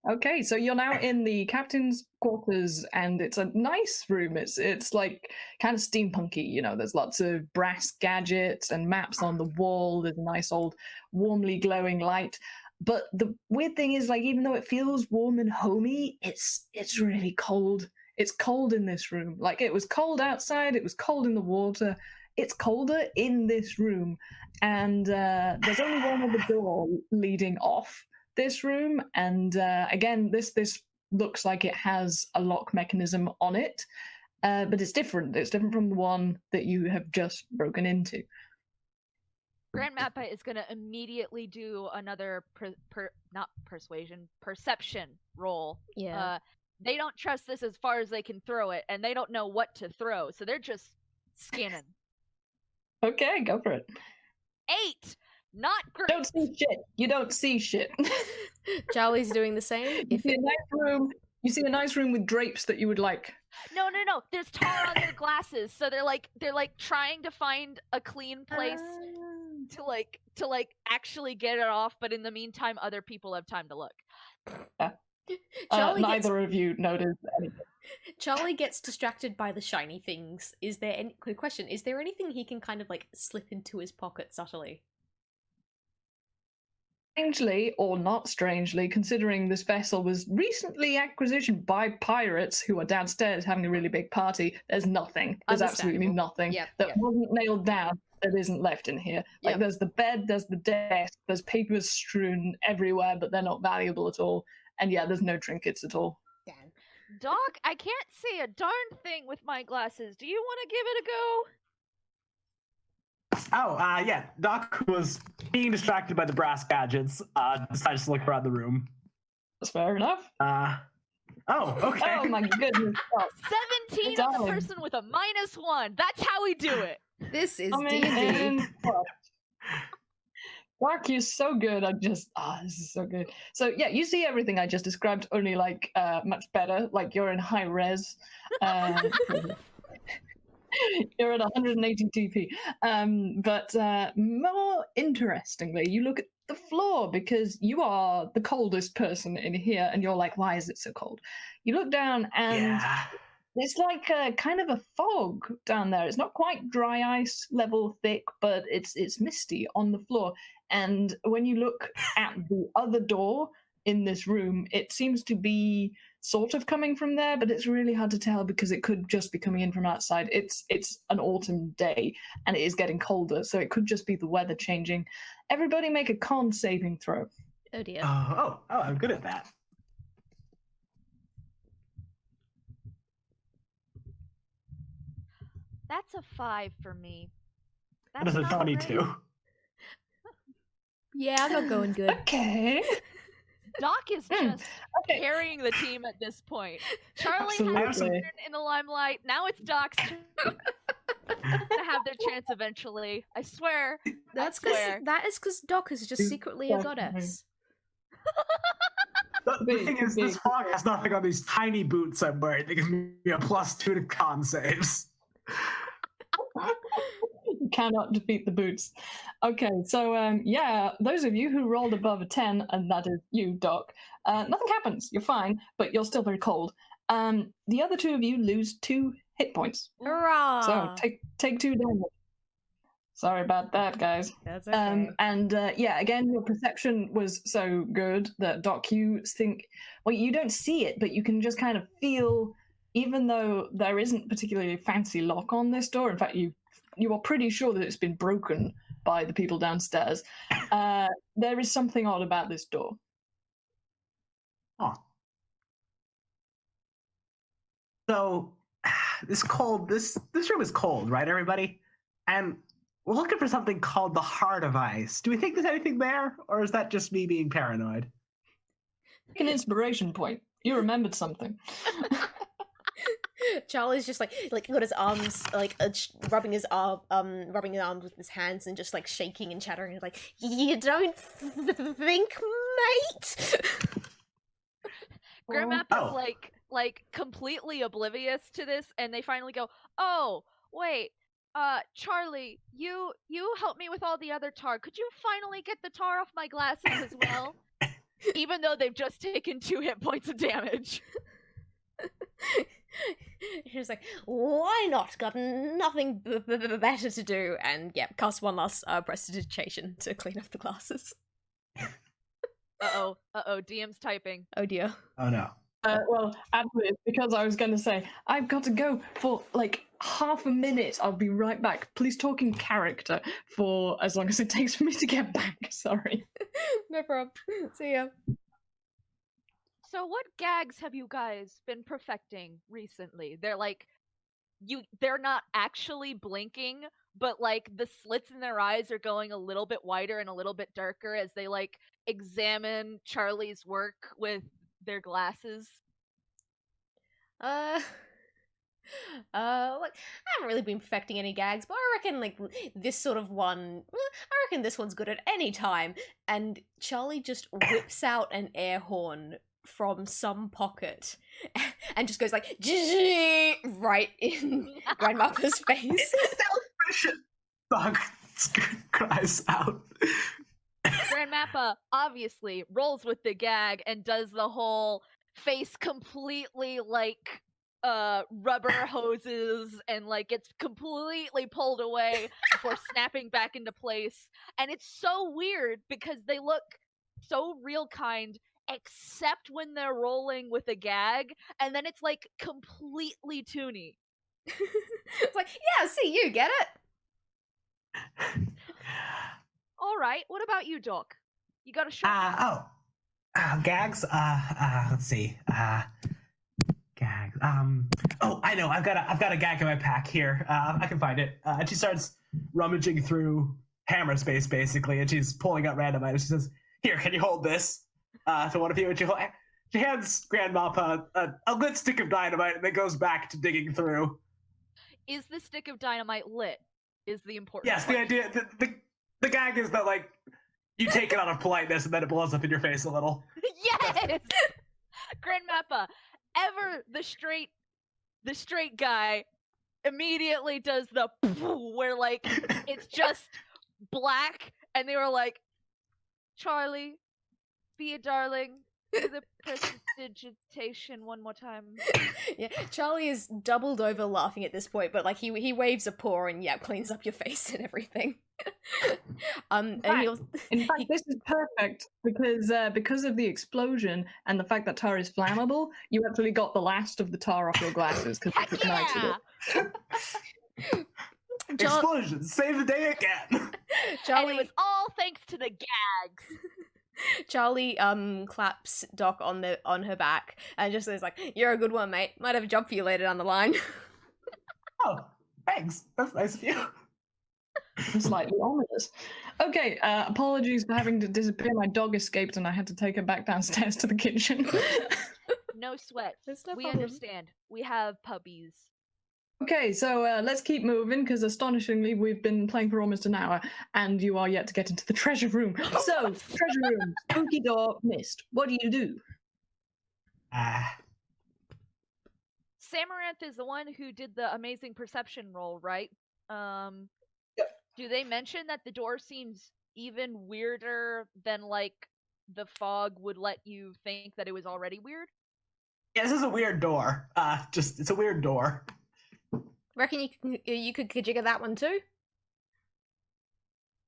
Okay, so you're now in the captain's quarters, and it's a nice room. It's like kind of steampunky, you know. There's lots of brass gadgets and maps on the wall. There's a nice old warmly glowing light. But the weird thing is, like, even though it feels warm and homey, it's really cold. It's cold in this room. Like, it was cold outside, it was cold in the water. It's colder in this room. And there's only one other door leading off this room. And again, this looks like it has a lock mechanism on it. But it's different. It's different from the one that you have just broken into. Grand MaPa is going to immediately do another perception roll. Yeah. They don't trust this as far as they can throw it, and they don't know what to throw, so they're just scanning. Okay, go for it. 8! Not great! Don't see shit. You don't see shit. Charlie's doing the same. You see a nice room. You see a nice room with drapes that you would like. No. There's tar on their glasses, so they're like trying to find a clean place to actually get it off. But in the meantime, other people have time to look. Neither of you noticed anything. Charlie gets distracted by the shiny things. Is there any question? Is there anything he can kind of like slip into his pocket subtly? Strangely, or not strangely, considering this vessel was recently acquisitioned by pirates who are downstairs having a really big party, there's nothing. There's absolutely nothing that wasn't nailed down that isn't left in here. Like, there's the bed, there's the desk, there's papers strewn everywhere, but they're not valuable at all. And yeah, there's no trinkets at all. Damn. Doc, I can't see a darn thing with my glasses. Do you want to give it a go? Yeah. Doc, who was being distracted by the brass gadgets, decides to look around the room. That's fair enough. Okay. Oh my goodness. 17 on the person with a -1. That's how we do it. This is D&D. Mark, you're so good. This is so good. So yeah, you see everything I just described, only like much better. Like, you're in high res. You're at 180 dp. But more interestingly, you look at the floor, because you are the coldest person in here, and you're like, why is it so cold? You look down and it's like a kind of a fog down there. It's not quite dry ice level thick, but it's misty on the floor. And when you look at the other door in this room, it seems to be sort of coming from there, but it's really hard to tell because it could just be coming in from outside. It's an autumn day and it is getting colder, so it could just be the weather changing. Everybody make a con saving throw. Oh dear. I'm good at that. That's a 5 for me. That is a 22. Yeah, I'm not going good. Okay. Doc is just carrying the team at this point. Charlie has been in the limelight. Now it's Doc's turn to have their chance eventually. I swear. That is because Doc is just secretly a goddess. The thing is, this fog has nothing on these tiny boots I'm wearing. They give me a +2 to con saves. You cannot defeat the boots. Okay, so those of you who rolled above a 10, and that is you, Doc, nothing happens. You're fine, but you're still very cold. The other two of you lose 2 hit points. Hurrah! So take 2 damage. Sorry about that, guys. That's okay. Again, your perception was so good that, Doc, you think, well, you don't see it, but you can just kind of feel, even though there isn't particularly a fancy lock on this door, in fact, you are pretty sure that it's been broken by the people downstairs. There is something odd about this door. Oh. So, this room is cold, right, everybody? And we're looking for something called the Heart of Ice. Do we think there's anything there, or is that just me being paranoid? An inspiration point. You remembered something. Charlie's just like got his arms rubbing his arms with his hands and just like shaking and chattering like, you don't think, mate? Grandmapa's like completely oblivious to this, and they finally go, oh wait, Charlie, you helped me with all the other tar. Could you finally get the tar off my glasses as well? Even though they've just taken 2 hit points of damage. She's like, why not? Got nothing better to do. And cast one last prestidigitation to clean up the glasses. DM's typing. Oh dear. Oh no. Well, actually, it's because I was going to say, I've got to go for like half a minute. I'll be right back. Please talk in character for as long as it takes for me to get back. Sorry. No problem. See ya. So what gags have you guys been perfecting recently? They're not actually blinking, but like the slits in their eyes are going a little bit wider and a little bit darker as they like examine Charlie's work with their glasses. Like, I haven't really been perfecting any gags, but I reckon like this sort of one, I reckon this one's good at any time. And Charlie just whips out an air horn from some pocket and just goes like right in Grandmapa's face. Dog cries out. MaPa obviously rolls with the gag and does the whole face completely like rubber hoses and like it's completely pulled away before snapping back into place. And it's so weird because they look so real kind except when they're rolling with a gag, and then it's like completely toony. It's like, yeah, see, you get it. All right, what about you, Doc? You got a shot? Gags. Let's see. Gags. Oh, I know. I've got a gag in my pack here. I can find it. And she starts rummaging through hammer space basically, and she's pulling out random items. She says, "Here, can you hold this?" To one of you, and she hands Grandmapa a lit stick of dynamite, and then goes back to digging through. Is the stick of dynamite lit? Is the important Yes, question. the idea, the gag is that like you take it out of politeness, and then it blows up in your face a little. Yes! Grandmapa, ever the straight guy immediately does the where like it's just black, and they were like, Charlie, be a darling. Do the prestidigitation one more time. Yeah, Charlie is doubled over laughing at this point, but like he waves a paw and cleans up your face and everything. And in fact, this is perfect because of the explosion and the fact that tar is flammable. You actually got the last of the tar off your glasses because it ignited it. Explosion! Save the day again! Charlie, and it was all thanks to the gags. Charlie claps Doc on her back and just says like, "You're a good one, mate. Might have a job for you later down the line." Oh, thanks. That's nice of you. Slightly ominous. Okay, apologies for having to disappear. My dog escaped and I had to take her back downstairs to the kitchen. No sweat. No we problem. understand. We have puppies. Okay, so let's keep moving, because astonishingly, we've been playing for almost an hour, and you are yet to get into the treasure room. So, treasure room, spooky door, missed. What do you do? Samaranth is the one who did the amazing perception roll, right? Yep. Do they mention that the door seems even weirder than, like, the fog would let you think that it was already weird? Yeah, this is a weird door. It's a weird door. Reckon you could jigger that one too?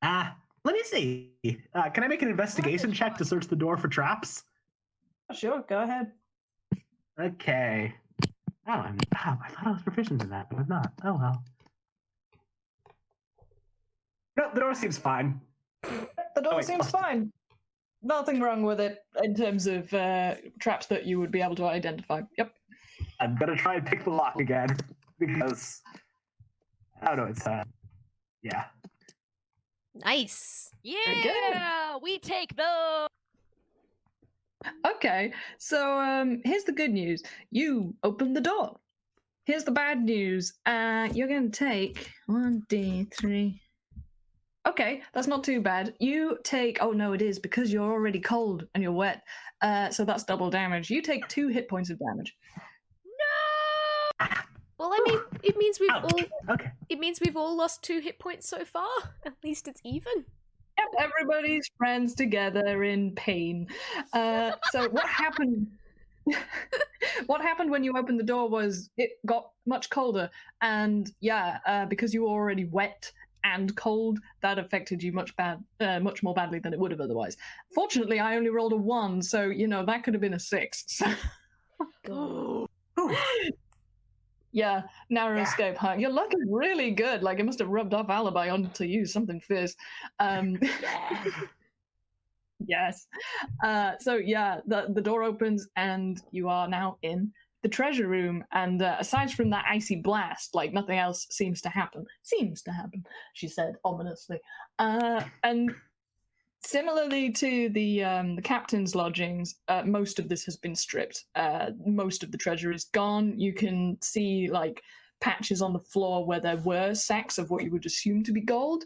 Let me see. Can I make an investigation check to search the door for traps? Sure, go ahead. Okay. I thought I was proficient in that, but I'm not. Oh well. No, the door seems fine. The door seems fine. Nothing wrong with it in terms of traps that you would be able to identify. Yep. I'm gonna try and pick the lock again because I don't know. It's yeah. Nice. Yeah, we take those. Okay, so here's the good news. You opened the door. Here's the bad news. You're going to take 1d3. Okay, that's not too bad. You take... Oh, no, it is, because you're already cold and you're wet. So that's double damage. You take 2 hit points of damage. No! Well, I mean, it means we've all lost 2 hit points so far. At least it's even. Yep, everybody's friends together in pain. So what happened? What happened when you opened the door was it got much colder, and because you were already wet and cold. That affected you much more badly than it would have otherwise. Fortunately, I only rolled a 1, so that could have been a 6. So. God. Yeah, narrow escape, huh? Your luck is really good. Like, it must have rubbed off alibi onto you, something fierce. Yes. So yeah, the door opens and you are now in the treasure room. And aside from that icy blast, like nothing else seems to happen. Seems to happen, she said ominously. And similarly to the captain's lodgings, most of this has been stripped. Most of the treasure is gone. You can see like patches on the floor where there were sacks of what you would assume to be gold.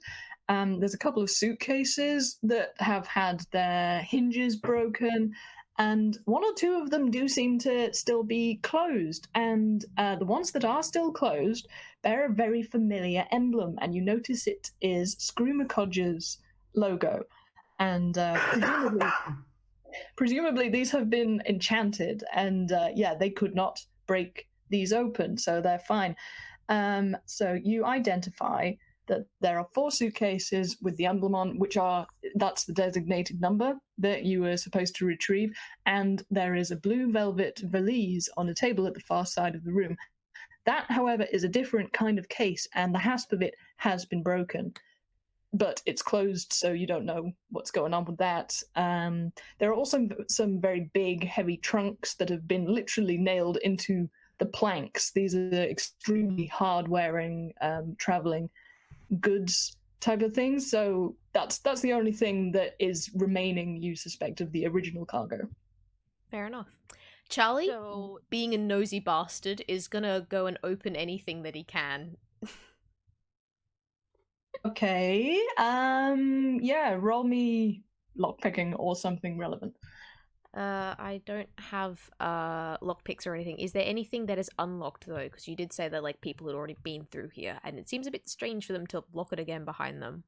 There's a couple of suitcases that have had their hinges broken, and 1 or 2 of them do seem to still be closed. And the ones that are still closed bear a very familiar emblem, and you notice it is Scroomakodge's logo. And presumably these have been enchanted, and they could not break these open, so they're fine. So you identify that there are 4 suitcases with the emblem on, that's the designated number that you were supposed to retrieve, and there is a blue velvet valise on a table at the far side of the room. That, however, is a different kind of case, and the hasp of it has been broken. But it's closed, so you don't know what's going on with that. There are also some very big, heavy trunks that have been literally nailed into the planks. These are extremely hard-wearing, traveling goods type of things. So that's the only thing that is remaining, you suspect, of the original cargo. Fair enough. Charlie, being a nosy bastard, is gonna go and open anything that he can. Okay. Roll me lockpicking or something relevant. I don't have lockpicks or anything. Is there anything that is unlocked though? Because you did say that like people had already been through here, and it seems a bit strange for them to lock it again behind them.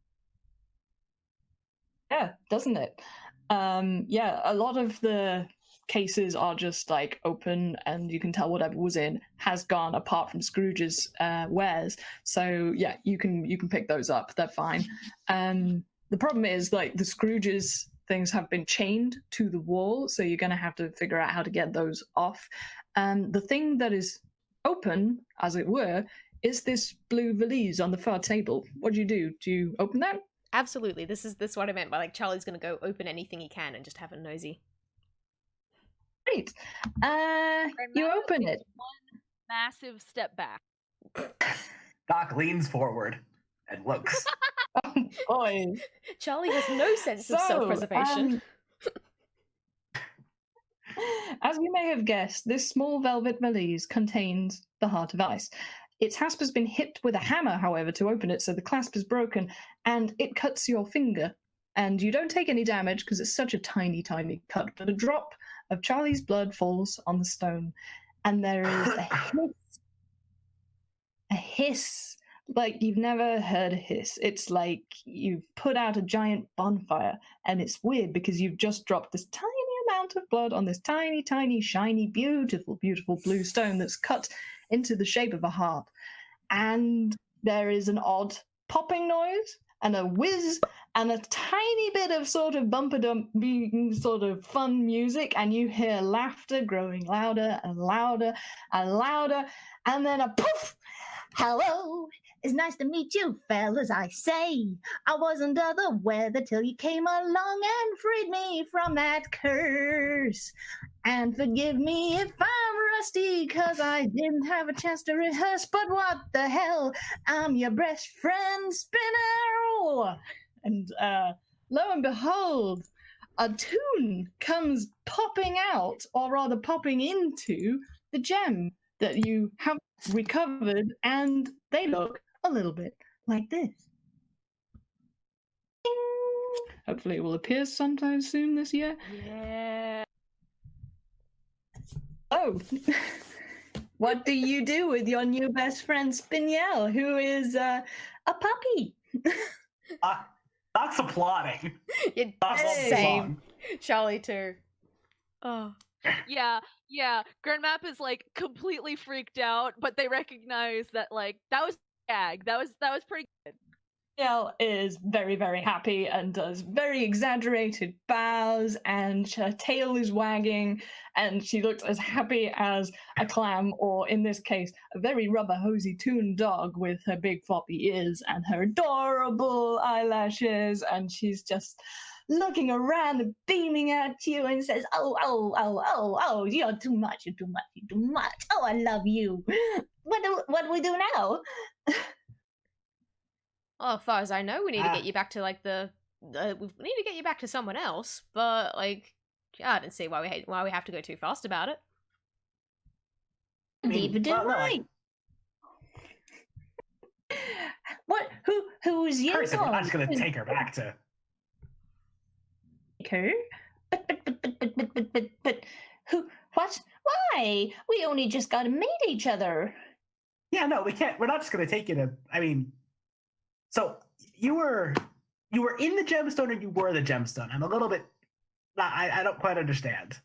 Yeah, doesn't it? A lot of the cases are just like open, and you can tell whatever was in has gone, apart from Scrooge's wares. So yeah, you can pick those up. They're fine. The problem is like the Scrooge's things have been chained to the wall, so you're going to have to figure out how to get those off. The thing that is open, as it were, is this blue valise on the far table. What do? Do you open that? Absolutely. This is what I meant by like Charlie's going to go open anything he can and just have a nosy. Great. You open it. One massive step back. Doc leans forward and looks. Oh boy. Charlie has no sense of self-preservation. As you may have guessed, this small velvet valise contains the Heart of Ice. Its hasp has been hit with a hammer, however, to open it, so the clasp is broken, and it cuts your finger. And you don't take any damage because it's such a tiny, tiny cut, but a drop of Charlie's blood falls on the stone, and there is a hiss like you've never heard a hiss. It's like you've put out a giant bonfire, and it's weird because you've just dropped this tiny amount of blood on this tiny, tiny, shiny, beautiful, beautiful blue stone that's cut into the shape of a heart. And there is an odd popping noise and a whiz and a tiny bit of sort of bumper-dump sort of fun music, and you hear laughter growing louder and louder and louder, and then a poof! Hello, it's nice to meet you, fellas, I say. I wasn't aware that till you came along and freed me from that curse. And forgive me if I'm rusty, 'cause I didn't have a chance to rehearse, but what the hell, I'm your best friend, Spinel! And lo and behold, a tune comes popping out, or rather popping into the gem that you have recovered, and they look a little bit like this. Ding! Hopefully it will appear sometime soon this year. Yeah. Oh, what do you do with your new best friend Spinel, who is a puppy? Doc's applauding. Yeah, Doc loves the same. song. Charlie too. Oh. Yeah. Grand Map is like completely freaked out, but they recognize that like that was a gag. That was pretty good. Spinel is very, very happy and does very exaggerated bows, and her tail is wagging, and she looks as happy as a clam, or in this case, a very rubber-hosy toon dog with her big floppy ears and her adorable eyelashes, and she's just looking around and beaming at you and says, oh, you're too much, you're too much, you're too much. Oh, I love you. What do we do now? Well, as far as I know, we need to get you back to like we need to get you back to someone else. But like, I don't see why we have to go too fast about it. Neither do I. What? Who's you? Curse, we're not just gonna take her back to. Her? But who? What? Why? We only just got to meet each other. Yeah, no, we can't. We're not just gonna take you to. I mean, so you were in the gemstone, or you were the gemstone? I'm a little bit. I don't quite understand.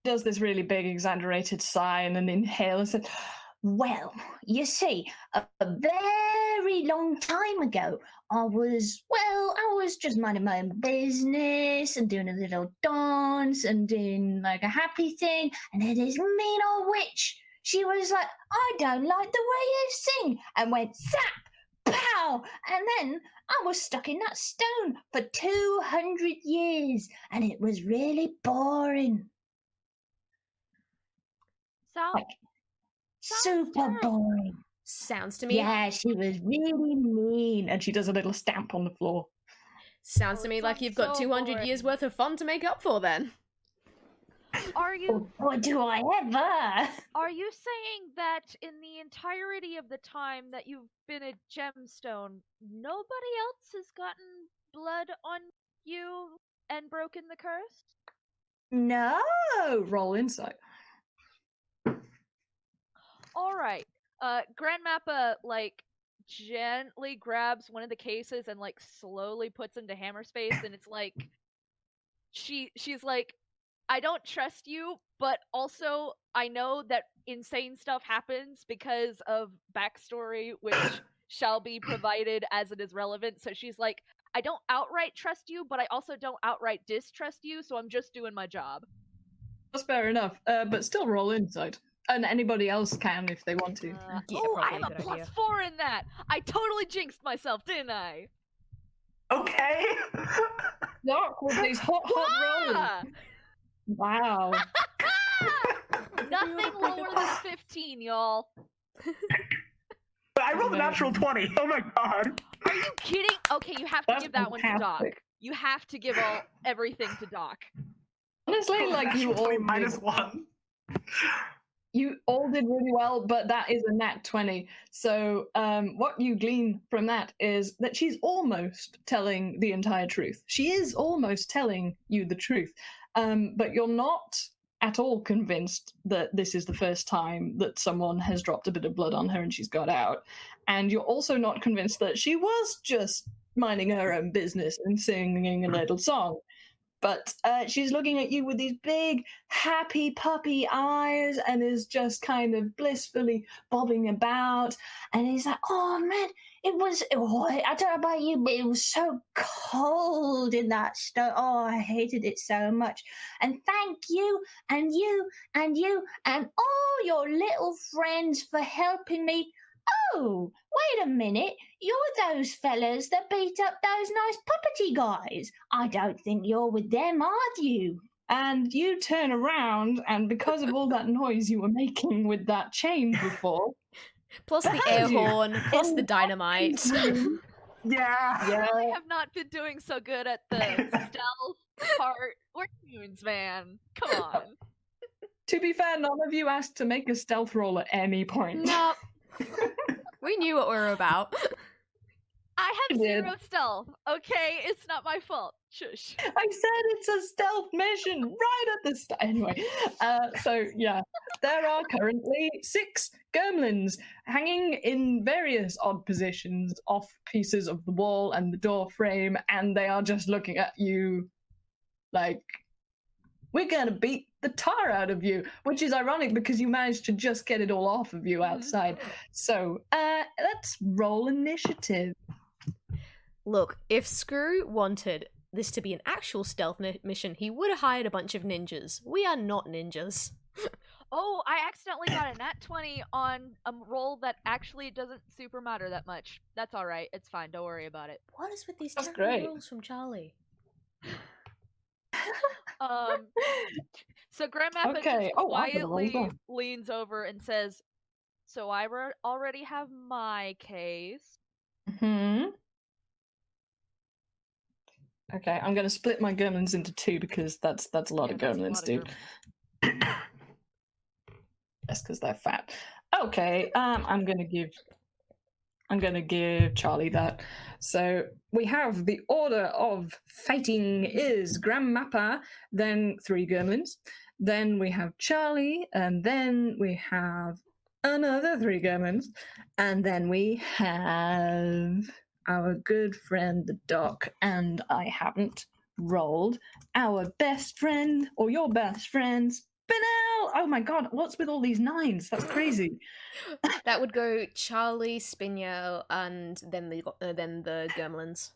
Does this really big exaggerated sigh and an inhale and says, Well, you see, a very long time ago, I was just minding my own business and doing a little dance and doing like a happy thing, and then this mean old witch, she was like, I don't like the way you sing, and went zap, pow, and then I was stuck in that stone for 200 years, and it was really boring. Sounds Super terrible. boring. Sounds to me. Yeah, she was really mean. and she does a little stamp on the floor. Sounds Oh, to it me like sounds you've got so 200 years worth of fun to make up for then. Are you Or do I ever? are you saying that in the entirety of the time that you've been a gemstone, nobody else has gotten blood on you and broken the curse? No, roll insight. All right. Grand MaPa like gently grabs one of the cases and like slowly puts into hammer space, and it's like she's like, I don't trust you, but also I know that insane stuff happens because of backstory which shall be provided as it is relevant. So she's like, I don't outright trust you, but I also don't outright distrust you, so I'm just doing my job. That's fair enough, but still roll insight. And anybody else can if they want to. Yeah, oh, I probably have a a good idea. +4 in that. I totally jinxed myself, didn't I? Okay. Dark with these hot rolls. Ah! Wow. Nothing lower than 15, y'all. But I rolled a natural 20. Oh my god. Are you kidding? Okay, you have to That's give that one to Doc. fantastic. You have to give everything to Doc. Honestly, like you Natural 20 all minus did, 1. you all did really well, but that is a nat 20. So what you glean from that is that she's almost telling the entire truth. She is almost telling you the truth, but you're not at all convinced that this is the first time that someone has dropped a bit of blood on her and she's got out. And you're also not convinced that she was just minding her own business and singing a little song. But she's looking at you with these big, happy puppy eyes and is just kind of blissfully bobbing about. And he's like, oh, man, I don't know about you, but it was so cold in that stone. Oh, I hated it so much. And thank you, and you, and you, and all your little friends for helping me. Oh, wait a minute. You're those fellas that beat up those nice puppety guys. I don't think you're with them, are you? And you turn around, and because of all that noise you were making with that chain before, Plus the air horn, plus the dynamite. Yeah. I have not been doing so good at the stealth part. We're humans, man. Come on. to be fair, none of you asked to make a stealth roll at any point. No. We knew what we were about. I have You did. 0 stealth, okay? It's not my fault. Shush. I said it's a stealth mission right at the start. Anyway, so yeah, there are currently 6 gremlins hanging in various odd positions off pieces of the wall and the door frame, and they are just looking at you like, we're gonna beat the tar out of you, which is ironic because you managed to just get it all off of you outside. So let's roll initiative. Look, if Screw wanted this to be an actual stealth mission, he would have hired a bunch of ninjas. We are not ninjas. Oh, I accidentally got a nat 20 on a roll that actually doesn't super matter that much. That's alright. It's fine. Don't worry about it. What is with these That's terrible great. rules from Charlie? So Grandmappa Okay. just Oh, I got a roll quietly down. leans over and says, "So I already have my case." Hmm. Okay, I'm gonna split my gremlins into two because that's a lot of Yeah, that's a gremlins, lot of dude. gremlins. That's because they're fat. Okay, I'm gonna give Charlie that. So we have the order of fighting is Grandmappa, then 3 gremlins, then we have Charlie, and then we have another 3 gremlins, and then we have our good friend the Doc, and I haven't rolled our best friend or your best friend Spinel. Oh my god, what's with all these 9s? That's crazy. That would go Charlie, Spinel, and then the gremlins.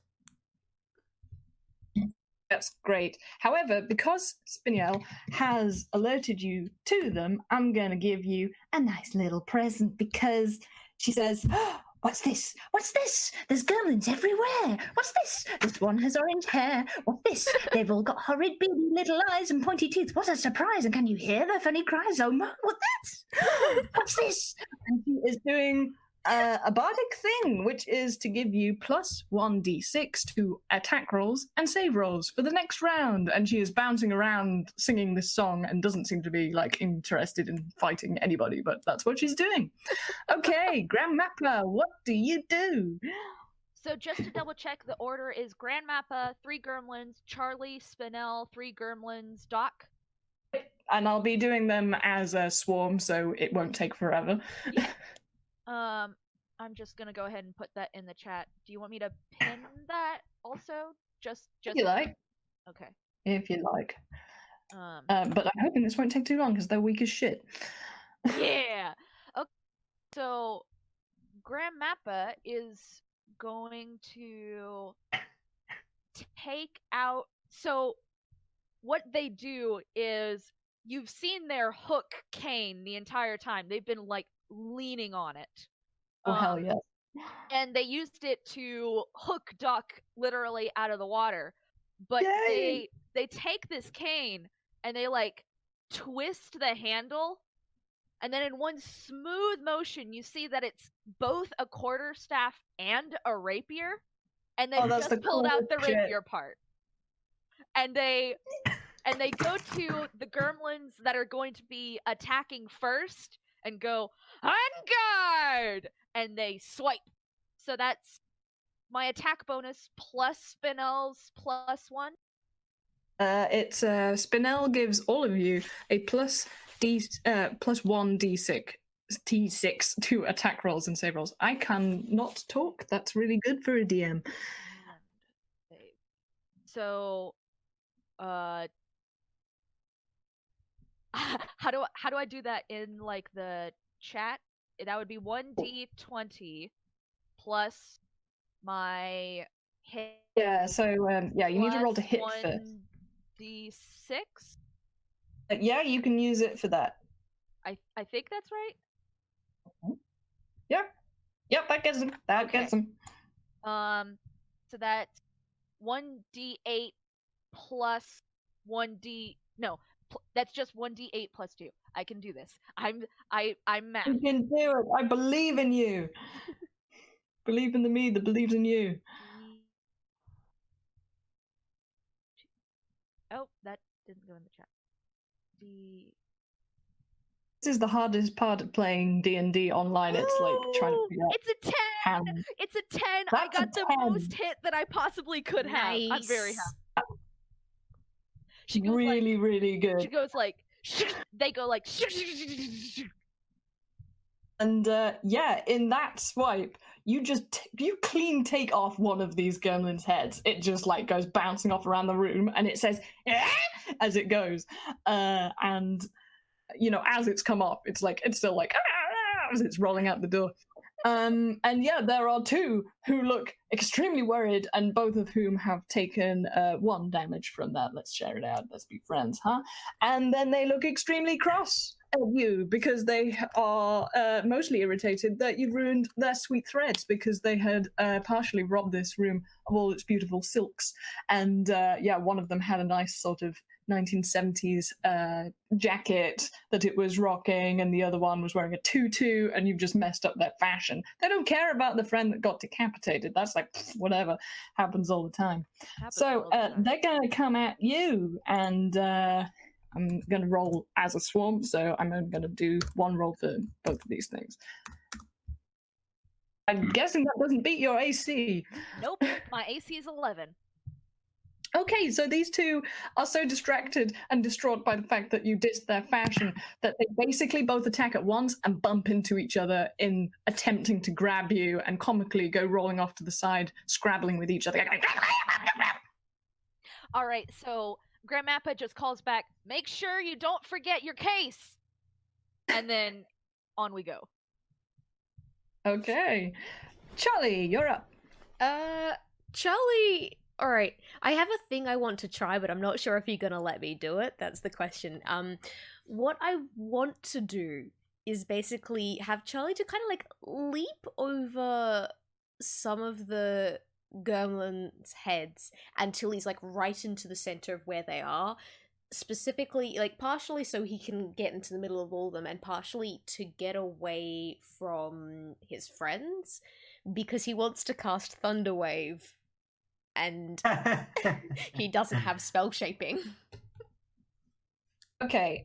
That's great. However, because Spinel has alerted you to them, I'm going to give you a nice little present because she says, oh, what's this? What's this? There's gremlins everywhere. What's this? This one has orange hair. What's this? They've all got horrid beady little eyes and pointy teeth. What a surprise. And can you hear their funny cries? Oh no, what's that? What's this? And she is doing a bardic thing, which is to give you plus 1d6 to attack rolls and save rolls for the next round. And she is bouncing around singing this song and doesn't seem to be like interested in fighting anybody, but that's what she's doing. Okay, Grandmappa, what do you do? So just to double check, the order is Grandmappa, 3 gremlins, Charlie, Spinel, 3 gremlins, Doc. And I'll be doing them as a swarm, so it won't take forever. Yeah. I'm just gonna go ahead and put that in the chat. Do you want me to pin that also? Just If you like. Okay. If you like. Um. But I'm hoping this won't take too long because they're weak as shit. Yeah. Okay. So Grandmappa is going to take out. So what they do is you've seen their hook cane the entire time. They've been like leaning on it. Oh hell yes. And they used it to hook Duck literally out of the water. But Yay! they take this cane and they like twist the handle, and then in one smooth motion you see that it's both a quarterstaff and a rapier, and they just pulled out the rapier part. And they go to the gremlins that are going to be attacking first and go, on guard! And they swipe. So that's my attack bonus plus Spinel's +1. It's Spinel gives all of you a plus 1d6 to attack rolls and save rolls. I can not talk. That's really good for a DM. So, how do I do that in like the chat? That would be 1d20 plus my hit. Yeah. So you need to roll to hit first. 1d6. Yeah, you can use it for that. I think that's right. Yeah. Yep, that gets him. That gets him. So that's 1d8 plus 1d. No, that's just 1d8 plus 2. I can do this. I'm math. You can do it. I believe in you. Believe in the me that believes in you. Oh, that didn't go in the chat. This is the hardest part of playing D&D online. It's like trying to figure out. It's a 10. It's a 10. I got the most hit that I possibly could have. Nice. I'm very happy. She goes really, like, really good. She goes like, they go like, and in that swipe, you clean take off one of these gremlins' heads. It just like goes bouncing off around the room, and it says as it goes. And as it's come off, it's still like as it's rolling out the door. And yeah, there are two who look extremely worried, and both of whom have taken 1 damage from that. Let's share it out. Let's be friends, huh? And then they look extremely cross at you because they are mostly irritated that you've ruined their sweet threads because they had partially robbed this room of all its beautiful silks. And yeah, one of them had a nice sort of 1970s jacket that it was rocking, and the other one was wearing a tutu, and you've just messed up their fashion. They don't care about the friend that got decapitated. That's like, whatever, happens all the time. So they're going to come at you, and I'm going to roll as a swarm, so I'm only going to do 1 roll for both of these things. I'm guessing that doesn't beat your AC. Nope, my AC is 11. Okay, so these two are so distracted and distraught by the fact that you dissed their fashion that they basically both attack at once and bump into each other in attempting to grab you, and comically go rolling off to the side, scrabbling with each other. All right, so Grand MaPa just calls back, make sure you don't forget your case! And then on we go. Okay. Charlie, you're up. Charlie... Alright, I have a thing I want to try, but I'm not sure if you're gonna let me do it. That's the question. What I want to do is basically have Charlie to kind of like leap over some of the gremlins' heads until he's like right into the center of where they are. Specifically, like partially so he can get into the middle of all of them, and partially to get away from his friends, because he wants to cast Thunderwave. And he doesn't have spell shaping. Okay,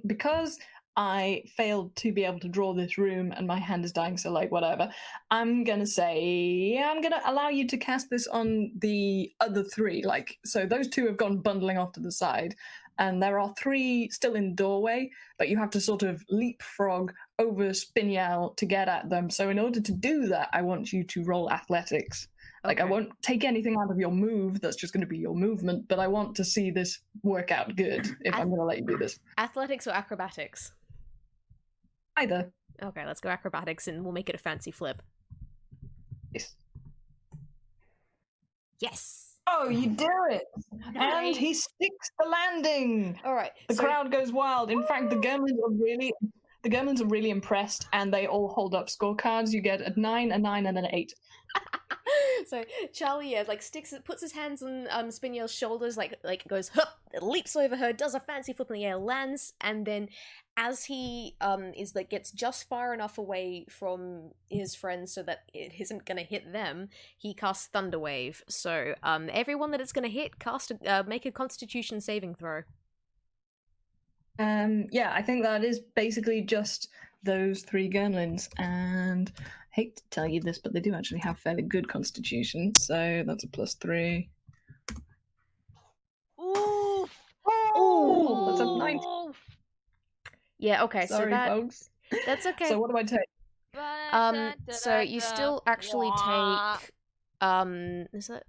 because I failed to be able to draw this room and my hand is dying, so like whatever, I'm gonna say I'm gonna allow you to cast this on the other 3. Like, so those 2 have gone bundling off to the side, and there are 3 still in the doorway, but you have to sort of leapfrog over Spinel to get at them. So in order to do that, I want you to roll athletics. Like, I won't take anything out of your move, that's just going to be your movement, but I want to see this work out good if I'm going to let you do this. Athletics or acrobatics? Either. Okay, let's go acrobatics and we'll make it a fancy flip. Yes. Yes! Oh, you do it! Nice. And he sticks the landing! Alright. The crowd goes wild. In fact, the gremlins are really impressed, and they all hold up scorecards. You get a 9, a 9, and an 8. So Charlie, like puts his hands on Spinel's shoulders, like goes, hup, leaps over her, does a fancy flip in the air, lands, and then as he is like gets just far enough away from his friends so that it isn't gonna hit them, he casts Thunderwave. So everyone that it's gonna hit, make a Constitution saving throw. Yeah, I think that is basically just those 3 gremlins, and I hate to tell you this, but they do actually have fairly good constitution, so that's a +3. Oof! Oh, that's a 9. Yeah, okay, Sorry, so folks. that's okay. So what do I take? So you still actually take is that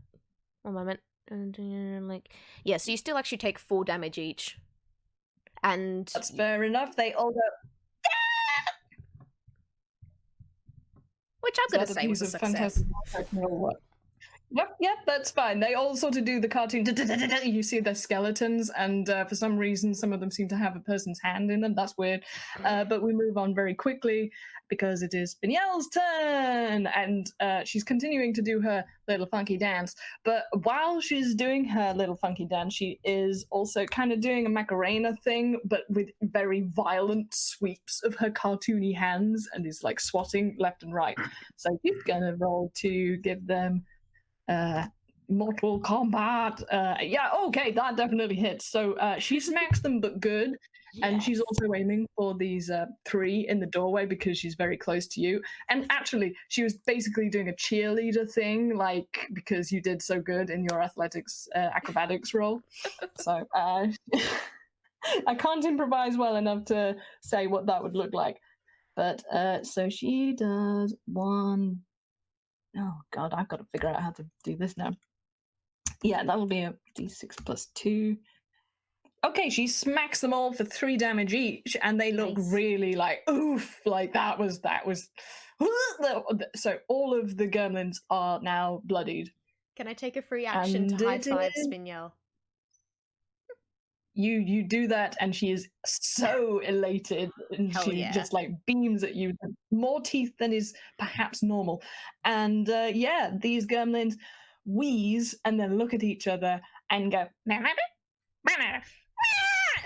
1 moment? Like, yeah, so you still actually take 4 damage each. And That's fair enough. They all go, which I'm going to say was a success. Yep, that's fine. They all sort of do the cartoon. You see their skeletons, and for some reason, some of them seem to have a person's hand in them. That's weird. But we move on very quickly because it is Spinel's turn, and she's continuing to do her little funky dance. But while she's doing her little funky dance, she is also kind of doing a Macarena thing, but with very violent sweeps of her cartoony hands, and is like swatting left and right. So she's gonna roll to give them Mortal Kombat. Yeah, okay, that definitely hits. So she smacks them, but good. And she's also aiming for these 3 in the doorway because she's very close to you. And actually, she was basically doing a cheerleader thing, like, because you did so good in your athletics, acrobatics role. So I can't improvise well enough to say what that would look like. But so she does 1. Oh god, I've got to figure out how to do this now. Yeah, that'll be a d6 + 2. Okay, she smacks them all for 3 damage each, and they look Nice. really like oof, like that was. So all of the gremlins are now bloodied. Can I take a free action to And high it five is- Spinel? You do that, and she is so elated, and Hell she yeah. just like beams at you, more teeth than is perhaps normal. And yeah, these gremlins wheeze and then look at each other and go,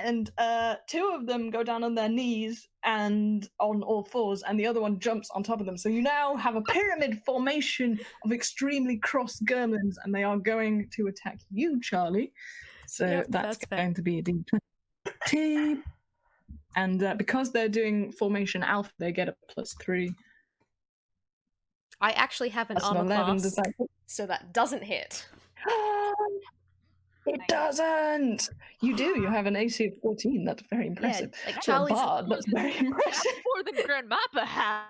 and 2 of them go down on their knees and on all fours, and the other one jumps on top of them. So you now have a pyramid formation of extremely cross gremlins, and they are going to attack you, Charlie. So Yep, that's that's fair. going to be a D20. And because they're doing formation alpha, they get a +3. I actually have an That's an armor 11. class, Does that hit? so that doesn't hit. It doesn't. You do. You have an AC of 14. That's very impressive. like For a Charlie's- bard, that's very impressive. More than Grand MaPa has.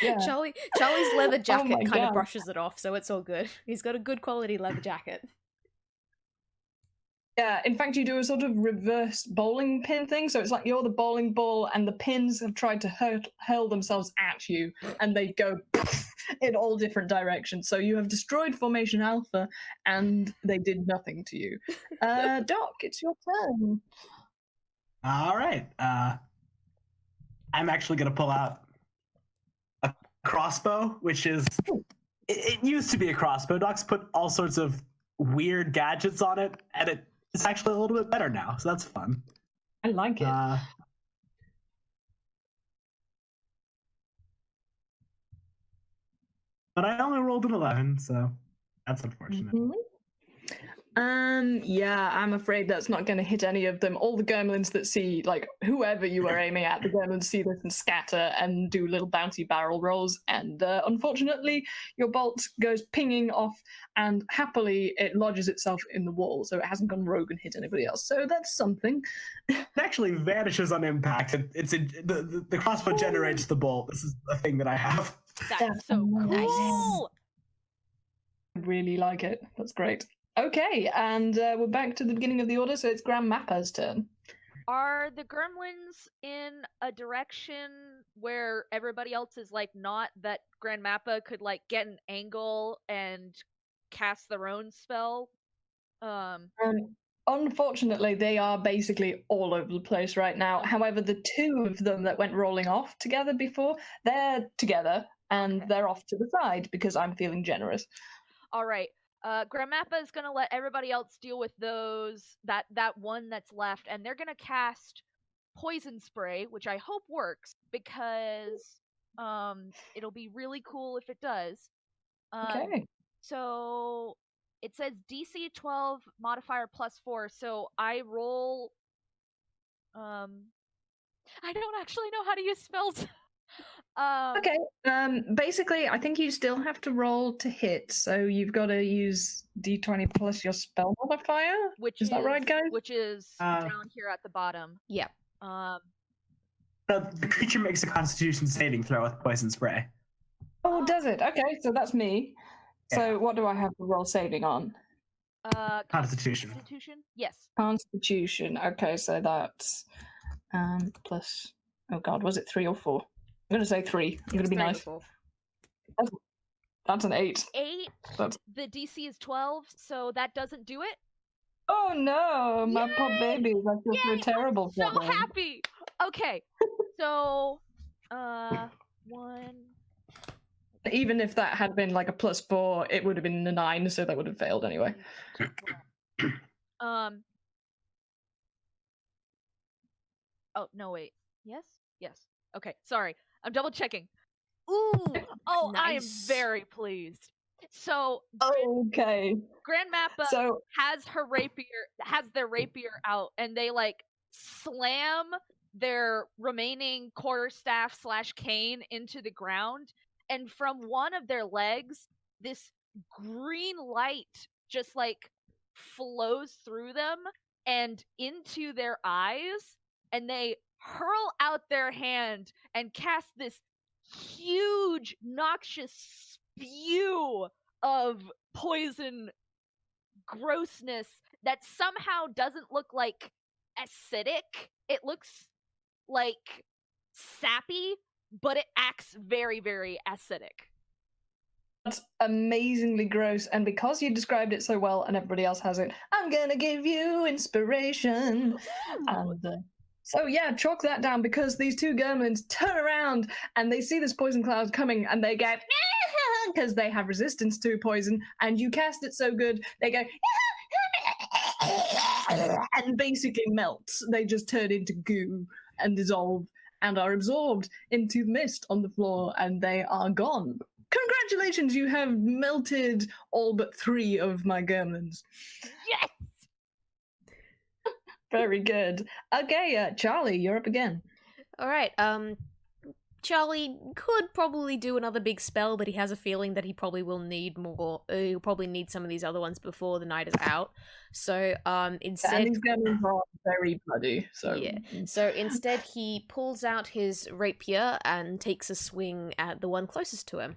Yeah. Charlie's leather jacket my kind of God. brushes it off, so it's all good. He's got a good quality leather jacket. Yeah, in fact, you do a sort of reverse bowling pin thing. So it's like you're the bowling ball, and the pins have tried to hurl themselves at you, and they go in all different directions. So you have destroyed Formation Alpha, and they did nothing to you. Doc, it's your turn. All right. I'm actually going to pull out a crossbow, which is. It used to be a crossbow. Doc's put all sorts of weird gadgets on it, and it's actually a little bit better now, so that's fun. I like it. But I only rolled an 11, so that's unfortunate. Mhm. Yeah, I'm afraid that's not going to hit any of them. All the gremlins that see, like, whoever you were aiming at, the gremlins see this and scatter and do little bouncy barrel rolls. And unfortunately, your bolt goes pinging off, and happily it lodges itself in the wall, so it hasn't gone rogue and hit anybody else. So that's something. It actually vanishes on impact. The crossbow generates the bolt. This is a thing that I have. That's so Nice. cool. I really like it. That's great. Okay, and we're back to the beginning of the order, so it's Grand MaPa's turn. Are the gremlins in a direction where everybody else is like not, that Grand MaPa could like get an angle and cast their own spell? Unfortunately, they are basically all over the place right now. However, the 2 of them that went rolling off together before, they're together, and they're off to the side because I'm feeling generous. All right. Grand MaPa is gonna let everybody else deal with those, that one that's left, and they're gonna cast poison spray, which I hope works, because it'll be really cool if it does. Okay. So it says DC 12 modifier +4, so I roll. I don't actually know how to use spells. Okay. Basically, I think you still have to roll to hit, so you've got to use D20 plus your spell modifier. Which Is that right, guys? Which is down here at the bottom. Yep. The creature makes a Constitution saving throw with poison spray. Oh, does it? Okay, so that's me. Yeah. So what do I have to roll saving on? Constitution. Constitution? Yes. Constitution. Okay, so that's plus. Oh God, was it 3 or 4? I'm gonna say 3. I'm gonna be nice. That's an 8. 8. That's... The DC is 12, so that doesn't do it. Oh no, my poor Yay! babies! I feel so Yay! terrible I'm for so them. happy. Okay, so 1. Even if that had been like a +4, it would have been a 9, so that would have failed anyway. Oh no, wait. Yes. Yes. Okay. Sorry, I'm double checking. Ooh. Oh, I am Nice. very pleased. So Okay. Grand MaPa So has their rapier out, and they like slam their remaining quarterstaff / cane into the ground, and from one of their legs, this green light just like flows through them and into their eyes, and they hurl out their hand and cast this huge, noxious spew of poison grossness that somehow doesn't look like acidic. It looks like sappy, but it acts very, very acidic. That's amazingly gross, and because you described it so well and everybody else has it, I'm gonna give you inspiration. And so yeah, chalk that down, because these two gremlins turn around and they see this poison cloud coming and they go because they have resistance to poison, and you cast it so good they go and basically melt. They just turn into goo and dissolve and are absorbed into the mist on the floor, and they are gone. Congratulations, you have melted all but 3 of my gremlins. Yes! Very good. Okay, Charlie, you're up again. All right. Charlie could probably do another big spell, but he has a feeling that he probably will need more. He'll probably need some of these other ones before the night is out. So instead, And these gremlins are very bloody. So yeah. So instead, he pulls out his rapier and takes a swing at the one closest to him,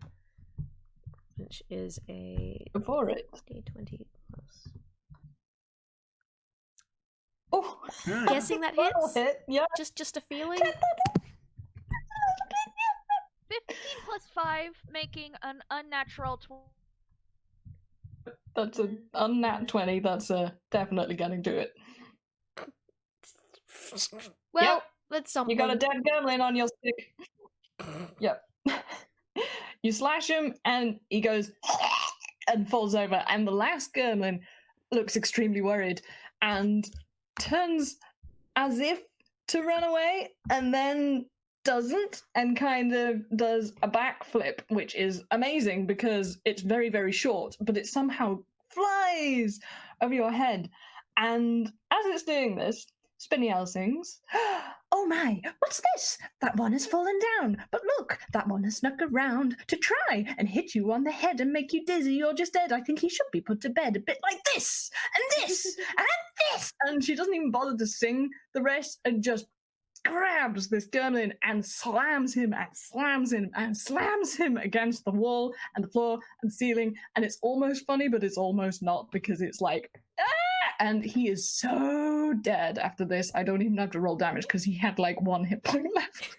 which is a before it. D20 plus. Oh, Guessing that hits. Hit. Yeah. Just a feeling. 15 plus 5, making an unnatural That's a unnat 20. That's definitely getting to it. Well, Yep. that's something. You got a dead gremlin on your stick. Yep. You slash him and he goes and falls over, and the last gremlin looks extremely worried and turns as if to run away and then doesn't, and kind of does a backflip, which is amazing because it's very, very short, but it somehow flies over your head. And as it's doing this, Spinel sings, "Oh my, what's this? That one has fallen down. But look, that one has snuck around to try and hit you on the head and make you dizzy. You're just dead. I think he should be put to bed a bit like this, and this, and this." And she doesn't even bother to sing the rest and just grabs this gremlin and slams him and slams him and slams him against the wall and the floor and the ceiling. And it's almost funny, but it's almost not, because it's like, ah! And he is so dead after this. I don't even have to roll damage because he had like 1 hit point left.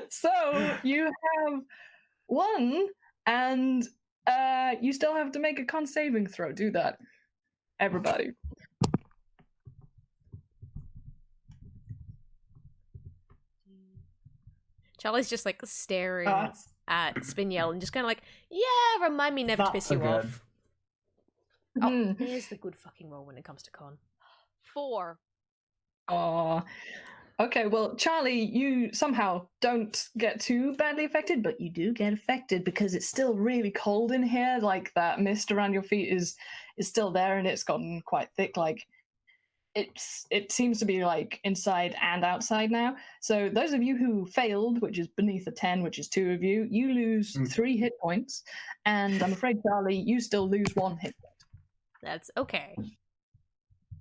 So you have 1, and you still have to make a con saving throw. Do that, everybody. Charlie's just like staring at Spinel and just kind of like, yeah, remind me never to piss you off. Oh, here's the good fucking roll when it comes to con. 4. Aw. Okay, well, Charlie, you somehow don't get too badly affected, but you do get affected because it's still really cold in here. Like, that mist around your feet is still there, and it's gotten quite thick. Like, it seems to be like inside and outside now. So those of you who failed, which is beneath a 10, which is 2 of you, you lose 3 hit points. And I'm afraid, Charlie, you still lose 1 hit point. That's okay.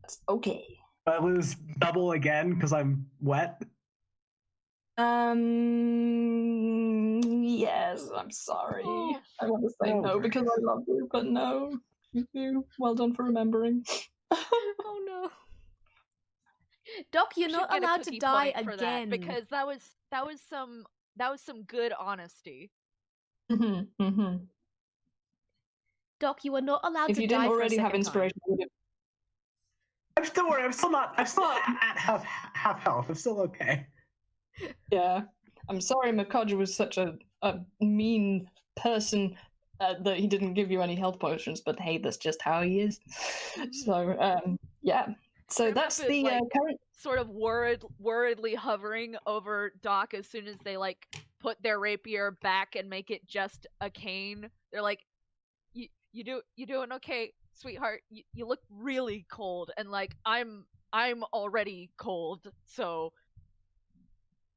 That's okay. I lose double again because I'm wet. Yes, I'm sorry. Oh. I want to say no because I love you, but no. You. Well done for remembering. Oh no. Doc, you're not allowed to die again. Because that was some good honesty. Doc, you are not allowed if to die. If you didn't already have inspiration, don't worry, I'm still not at half health. I'm still okay. Yeah. I'm sorry Makodja was such a mean person that he didn't give you any health potions, but hey, that's just how he is. So, yeah. So that's the current... sort of worriedly hovering over Doc as soon as they like put their rapier back and make it just a cane. They're like, you doing okay, sweetheart? You look really cold, and like I'm already cold, so.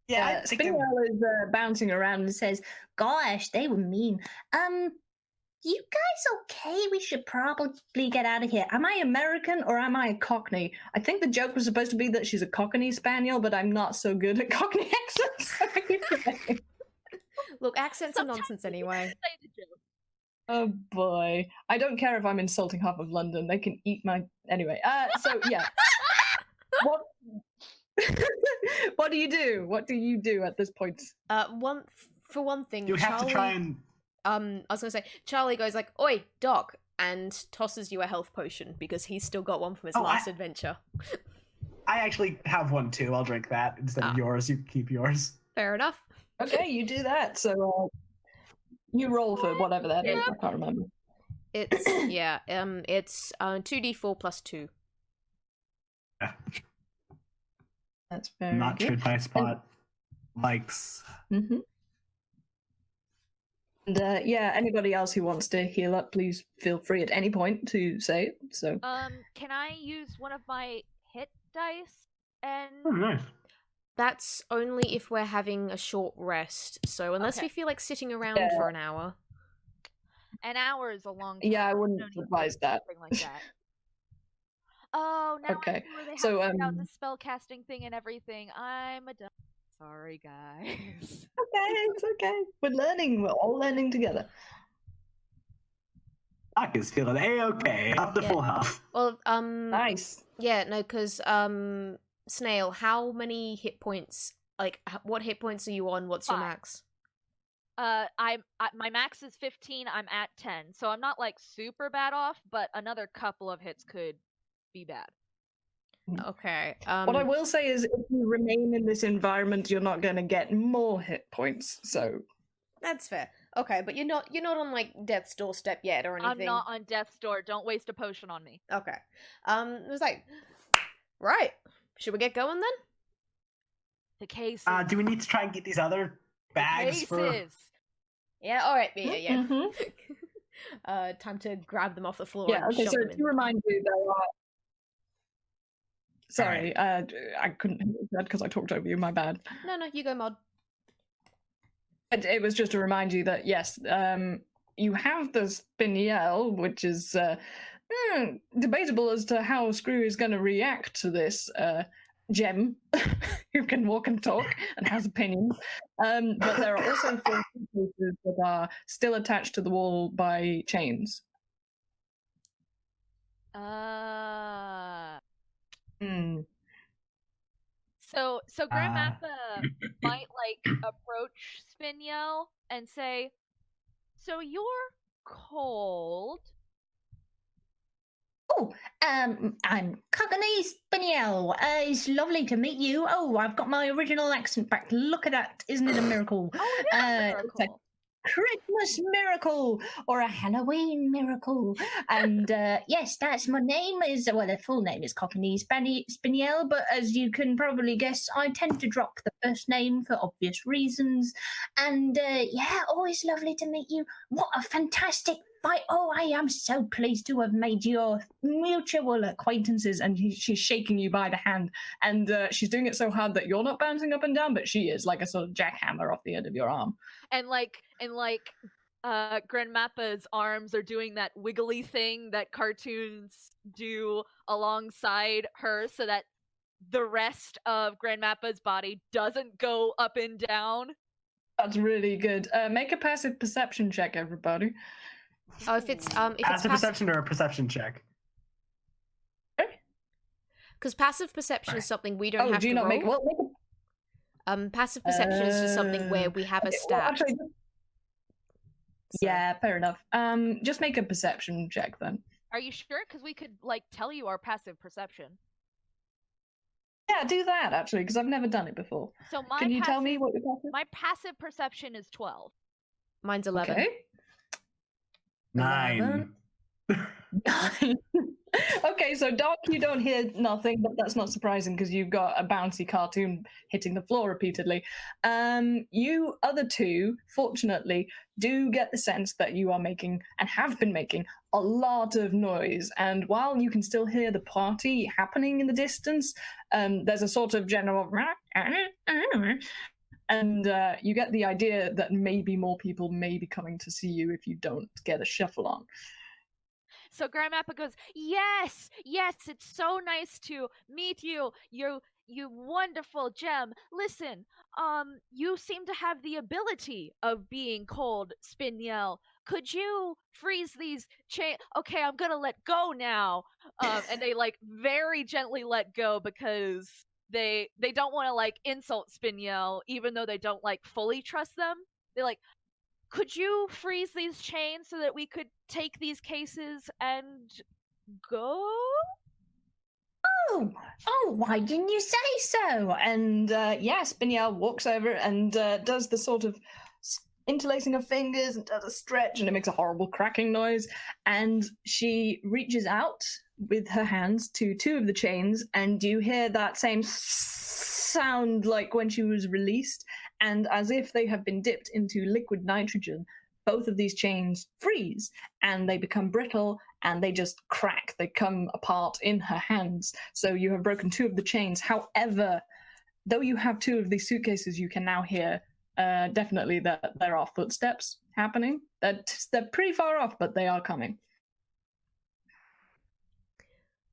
Yeah, Spinel is bouncing around and says, "Gosh, they were mean. You guys okay? We should probably get out of here. Am I American or am I a Cockney? I think the joke was supposed to be that she's a Cockney Spaniel, but I'm not so good at Cockney accents." Look, accents are nonsense anyway. Oh boy. I don't care if I'm insulting half of London. They can eat my... Anyway, so yeah. What? What do you do? What do you do at this point? For one thing, You have Charlie, to try and. I was gonna say, Charlie goes like, "Oi, Doc," and tosses you a health potion because he's still got one from his last adventure. I actually have one too. I'll drink that instead of yours. You keep yours. Fair enough. Okay, you do that. So you roll for whatever that is. I can't remember. It's it's 2d4 plus 2. Yeah. That's very Not good. sure my spot likes. Mm-hmm. And yeah, anybody else who wants to heal up, please feel free at any point to say it. So. Can I use one of my hit dice? And Oh, nice. That's only if we're having a short rest. So unless we feel like sitting around for an hour. An hour is a long time. Yeah, I wouldn't No need to advise do that. something like that. Oh, now Okay, I see where they have so, to figure out the spell casting thing and everything. I'm a dumb. Sorry, guys. Okay, it's okay. We're learning. We're all learning together. Doc is feeling A-okay. Up to full health. Well, Nice. yeah, no, because Snail, how many hit points? Like, what hit points are you on? What's your 5. max? My max is 15. I'm at 10, so I'm not like super bad off, but another couple of hits could be bad. Okay. What I will say is, if you remain in this environment, you're not going to get more hit points. So That's fair. Okay, but you're not on like death's doorstep yet or anything. I'm not on death's door. Don't waste a potion on me. Okay. It was like, right. Should we get going then? The cases. Do we need to try and get these other bags for? Yeah. All right. Yeah. Mhm. Time to grab them off the floor. yeah. and Okay. shove So them in. to remind you, there are. Sorry, I couldn't hear that because I talked over you. My bad. No, you go, Mod. But it was just to remind you that yes, you have the Spinel, which is debatable as to how Screw is going to react to this gem, who can walk and talk and has opinions. But there are also 4 pieces that are still attached to the wall by chains. So Grand MaPa might like approach Spinel and say, "So you're cold." Oh, I'm Cockney Spinel. It's lovely to meet you. Oh, I've got my original accent back. Look at that. Isn't it a miracle? Oh, it is a miracle. It's a Christmas miracle or a Halloween miracle. And yes, that's my name. Well, the full name is Cockney Spinel, but as you can probably guess, I tend to drop the first name for obvious reasons. And yeah, always lovely to meet you. What a fantastic fight. Oh, I am so pleased to have made your mutual acquaintances. And she's shaking you by the hand. And she's doing it so hard that you're not bouncing up and down, but she is, like a sort of jackhammer off the end of your arm. And Grand MaPa's arms are doing that wiggly thing that cartoons do alongside her so that the rest of Grand MaPa's body doesn't go up and down. That's really good. Make a passive perception check, everybody. Oh, if it's Passive perception or a perception check? because passive perception is something we don't have do you to not roll. make Passive perception is just something where we have a stat. actually, yeah, fair enough. Just make a perception check then. Are you sure? Because we could like tell you our passive perception. Yeah, do that actually, because I've never done it before. So my Can you tell me what your passive? My passive perception is 12. Mine's 11. Okay. 9. Okay, so Doc, you don't hear nothing, but that's not surprising because you've got a bouncy cartoon hitting the floor repeatedly. You other two, fortunately, do get the sense that you are making, and have been making, a lot of noise. And while you can still hear the party happening in the distance, there's a sort of general... And you get the idea that maybe more people may be coming to see you if you don't get a shuffle on. So Grand MaPa goes, yes, it's so nice to meet you. You wonderful gem. Listen, you seem to have the ability of being cold, Spinel. could you freeze these chain? Okay, I'm gonna let go now. And they like very gently let go because they don't want to like insult Spinel, even though they don't like fully trust them. They're like, could you freeze these chains so that we could take these cases and go? Oh, why didn't you say so? And yeah, Spinel walks over and does the sort of interlacing of fingers and does a stretch, and it makes a horrible cracking noise. And she reaches out with her hands to two of the chains, and you hear that same sound like when she was released. And as if they have been dipped into liquid nitrogen, both of these chains freeze and they become brittle and they just crack. They come apart in her hands. So you have broken two of the chains. However, though you have two of these suitcases, you can now hear definitely that there are footsteps happening. They're pretty far off, but they are coming.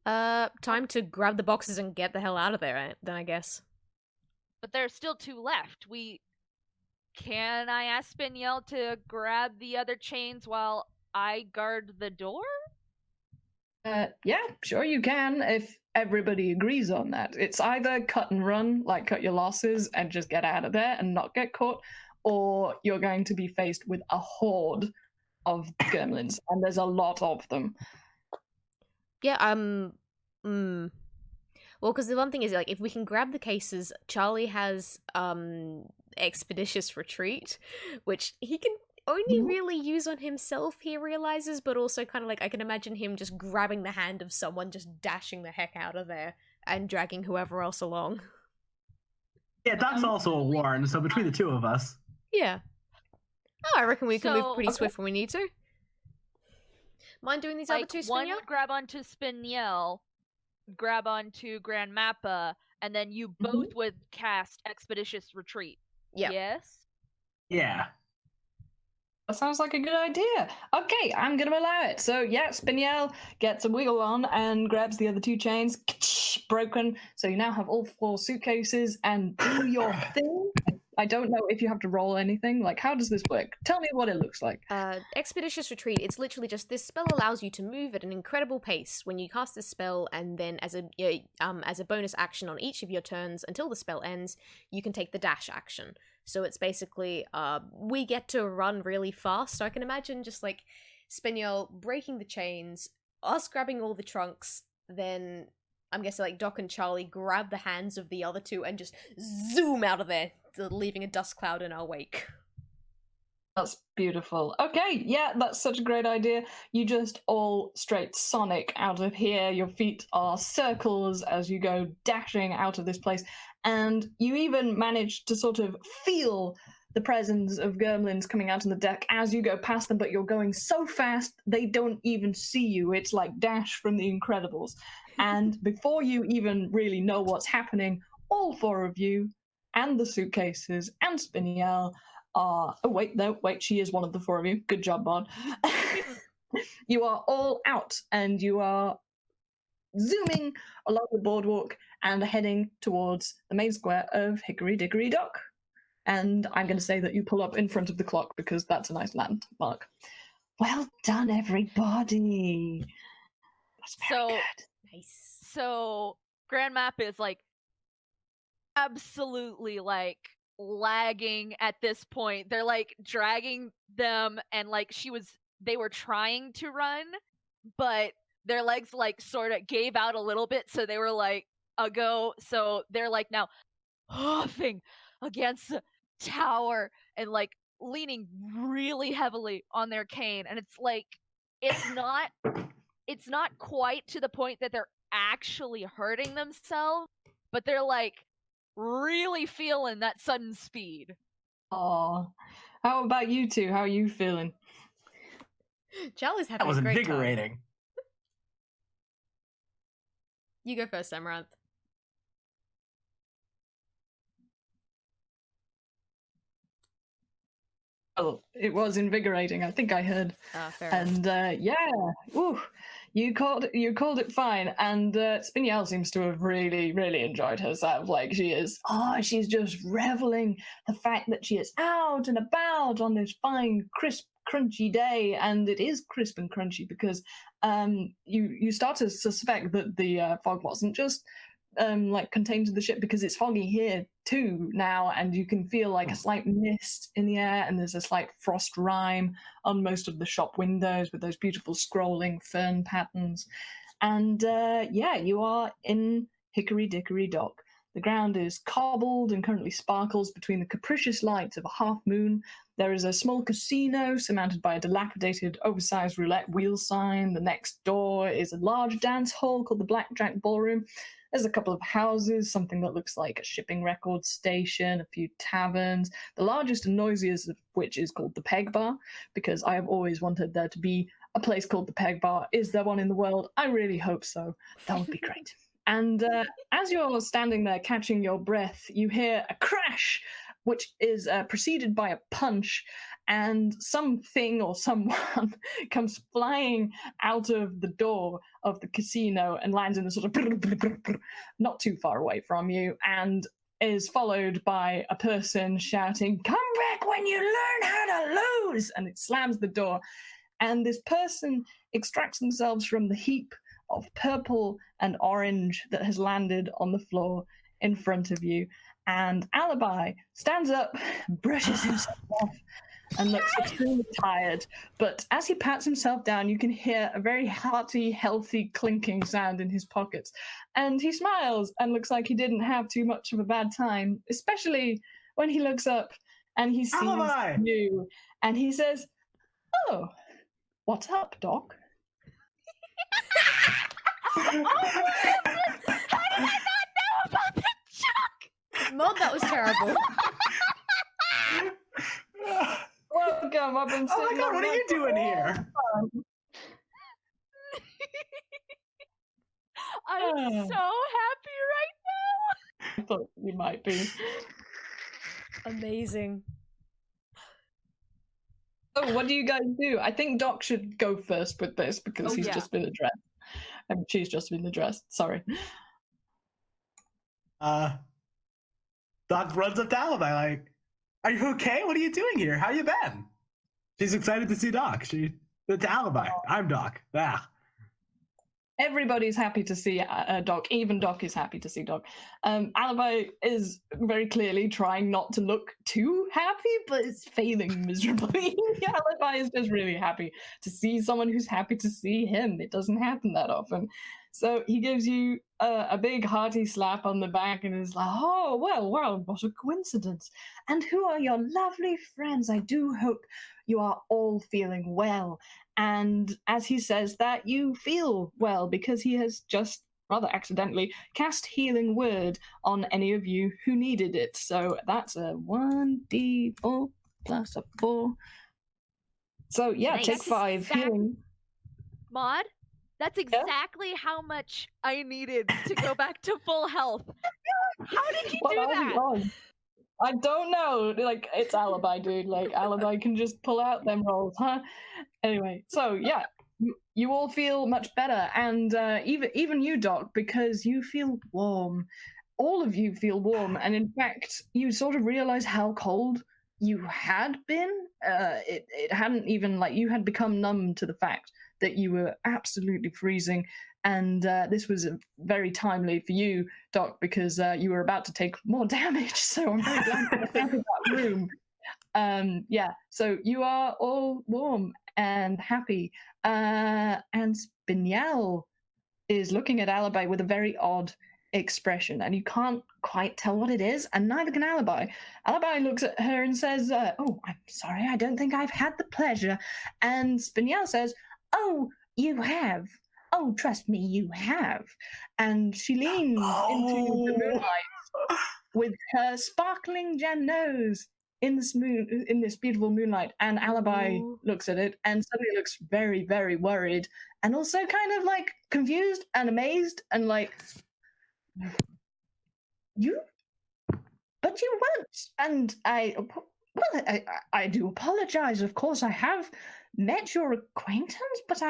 Time to grab the boxes and get the hell out of there, then I guess. But there's still two left. Can I ask Spinel to grab the other chains while I guard the door? Yeah, sure you can, if everybody agrees on that. It's either cut and run, like cut your losses and just get out of there and not get caught, or you're going to be faced with a horde of gremlins, and there's a lot of them. Yeah, well, because the one thing is, like, if we can grab the cases, Charlie has, expeditious retreat, which he can only really use on himself, he realizes, but also kind of like, I can imagine him just grabbing the hand of someone, just dashing the heck out of there, and dragging whoever else along. Yeah, Doc's also a Warren, so between the two of us. Yeah. Oh, I reckon we can move pretty swift when we need to. Mind doing these other two, Spinel? One would grab onto Spinel, grab onto Grand MaPa, and then you both would cast Expeditious Retreat. Yeah. Yes? Yeah. That sounds like a good idea. Okay, I'm going to allow it. So, yeah, Spinel gets a wiggle on and grabs the other two chains. Broken. So you now have all four suitcases and do your thing. I don't know if you have to roll anything. Like, how does this work? Tell me what it looks like. Expeditious Retreat, it's literally just, this spell allows you to move at an incredible pace when you cast this spell, and then as a bonus action on each of your turns until the spell ends, you can take the dash action. So it's basically, we get to run really fast. So I can imagine just like Spinel breaking the chains, us grabbing all the trunks, then I'm guessing like Doc and Charlie grab the hands of the other two and just zoom out of there, leaving a dust cloud in our wake. That's beautiful. Okay, yeah, that's such a great idea. You just all straight Sonic out of here. Your feet are circles as you go dashing out of this place. And you even manage to sort of feel the presence of gremlins coming out on the deck as you go past them, but you're going so fast they don't even see you. It's like Dash from The Incredibles. And before you even really know what's happening, all four of you and the suitcases and Spinel are... Oh, wait, she is one of the four of you. Good job, Bod. You are all out, and you are zooming along the boardwalk and heading towards the main square of Hickory Dickory Dock. And I'm going to say that you pull up in front of the clock because that's a nice landmark. Well done, everybody. That's very good. Nice. So Grand MaPa is like absolutely like lagging at this point. They're like dragging them, and like they were trying to run, but their legs like sort of gave out a little bit, so they were like a go. So they're like now huffing against the tower and like leaning really heavily on their cane, and it's like it's not quite to the point that they're actually hurting themselves, but they're like really feeling that sudden speed. Aw. How about you two? How are you feeling? Charlie's having That was a great invigorating. time. You go first, Samaranth. Well, it was invigorating. I think I heard. Fair enough. And you called it fine. And Spinel seems to have really, really enjoyed herself. Like she's just reveling the fact that she is out and about on this fine, crisp, crunchy day. And it is crisp and crunchy because you start to suspect that the fog wasn't just like contained to the ship, because it's foggy here too now, and you can feel like a slight mist in the air, and there's a slight frost rime on most of the shop windows with those beautiful scrolling fern patterns. And you are in Hickory Dickory Dock. The ground is cobbled and currently sparkles between the capricious lights of a half moon. There is a small casino surmounted by a dilapidated, oversized roulette wheel sign. The next door is a large dance hall called the Blackjack Ballroom. There's a couple of houses, something that looks like a shipping record station, a few taverns, the largest and noisiest of which is called the Peg Bar, because I have always wanted there to be a place called the Peg Bar. Is there one in the world? I really hope so. That would be great. And as you're standing there catching your breath, you hear a crash, which is preceded by a punch, and something or someone comes flying out of the door of the casino and lands in a sort of not too far away from you, and is followed by a person shouting, "Come back when you learn how to lose!" And it slams the door. And this person extracts themselves from the heap of purple and orange that has landed on the floor in front of you. And Alibi stands up, brushes himself off, and looks extremely tired. But as he pats himself down, you can hear a very hearty, healthy clinking sound in his pockets. And he smiles and looks like he didn't have too much of a bad time, especially when he looks up and he sees Alibi! you. And he says, "Oh, what's up, Doc?" How did I not know about the joke? Mod, that was terrible. Welcome, I've been Oh my sitting god, on what are my you doing here? I'm so happy right now. I thought you might be. Amazing. Oh, what do you guys do? I think Doc should go first with this because he's just been addressed. And she's just been addressed. Sorry. Doc runs up to Alibi like, "Are you okay? What are you doing here? How you been?" She's excited to see Doc. It's Alibi. I'm Doc. Ah. Everybody's happy to see Doc. Even Doc is happy to see Doc. Alibi is very clearly trying not to look too happy, but it's failing miserably. Alibi is just really happy to see someone who's happy to see him. It doesn't happen that often. So he gives you a big hearty slap on the back and is like, "Oh, well, what a coincidence. And who are your lovely friends? I do hope you are all feeling well." And as he says that, you feel well because he has just, rather accidentally, cast Healing Word on any of you who needed it. So that's a 1d4 plus a 4. So yeah, Nice. take 5 healing. Mod, that's exactly how much I needed to go back to full health. How did you do that? I don't know. Like, it's Alibi, dude. Like, Alibi can just pull out them rolls, huh? Anyway, so yeah, you all feel much better, and even you, Doc, because you feel warm. All of you feel warm, and in fact, you sort of realize how cold you had been. It hadn't even, like, you had become numb to the fact that you were absolutely freezing. And this was very timely for you, Doc, because you were about to take more damage. So I'm very glad to get out of that room. So you are all warm and happy. And Spinel is looking at Alibi with a very odd expression, and you can't quite tell what it is, and neither can Alibi. Alibi looks at her and says, "Oh, I'm sorry, I don't think I've had the pleasure." And Spinel says, "Oh, you have. Oh, trust me, you have." And she leans into the moonlight with her sparkling gem nose in this beautiful moonlight. And Alibi looks at it and suddenly looks very, very worried, and also kind of like confused and amazed and like, "You? But you weren't." And Well, I do apologize. Of course, I have met your acquaintance, but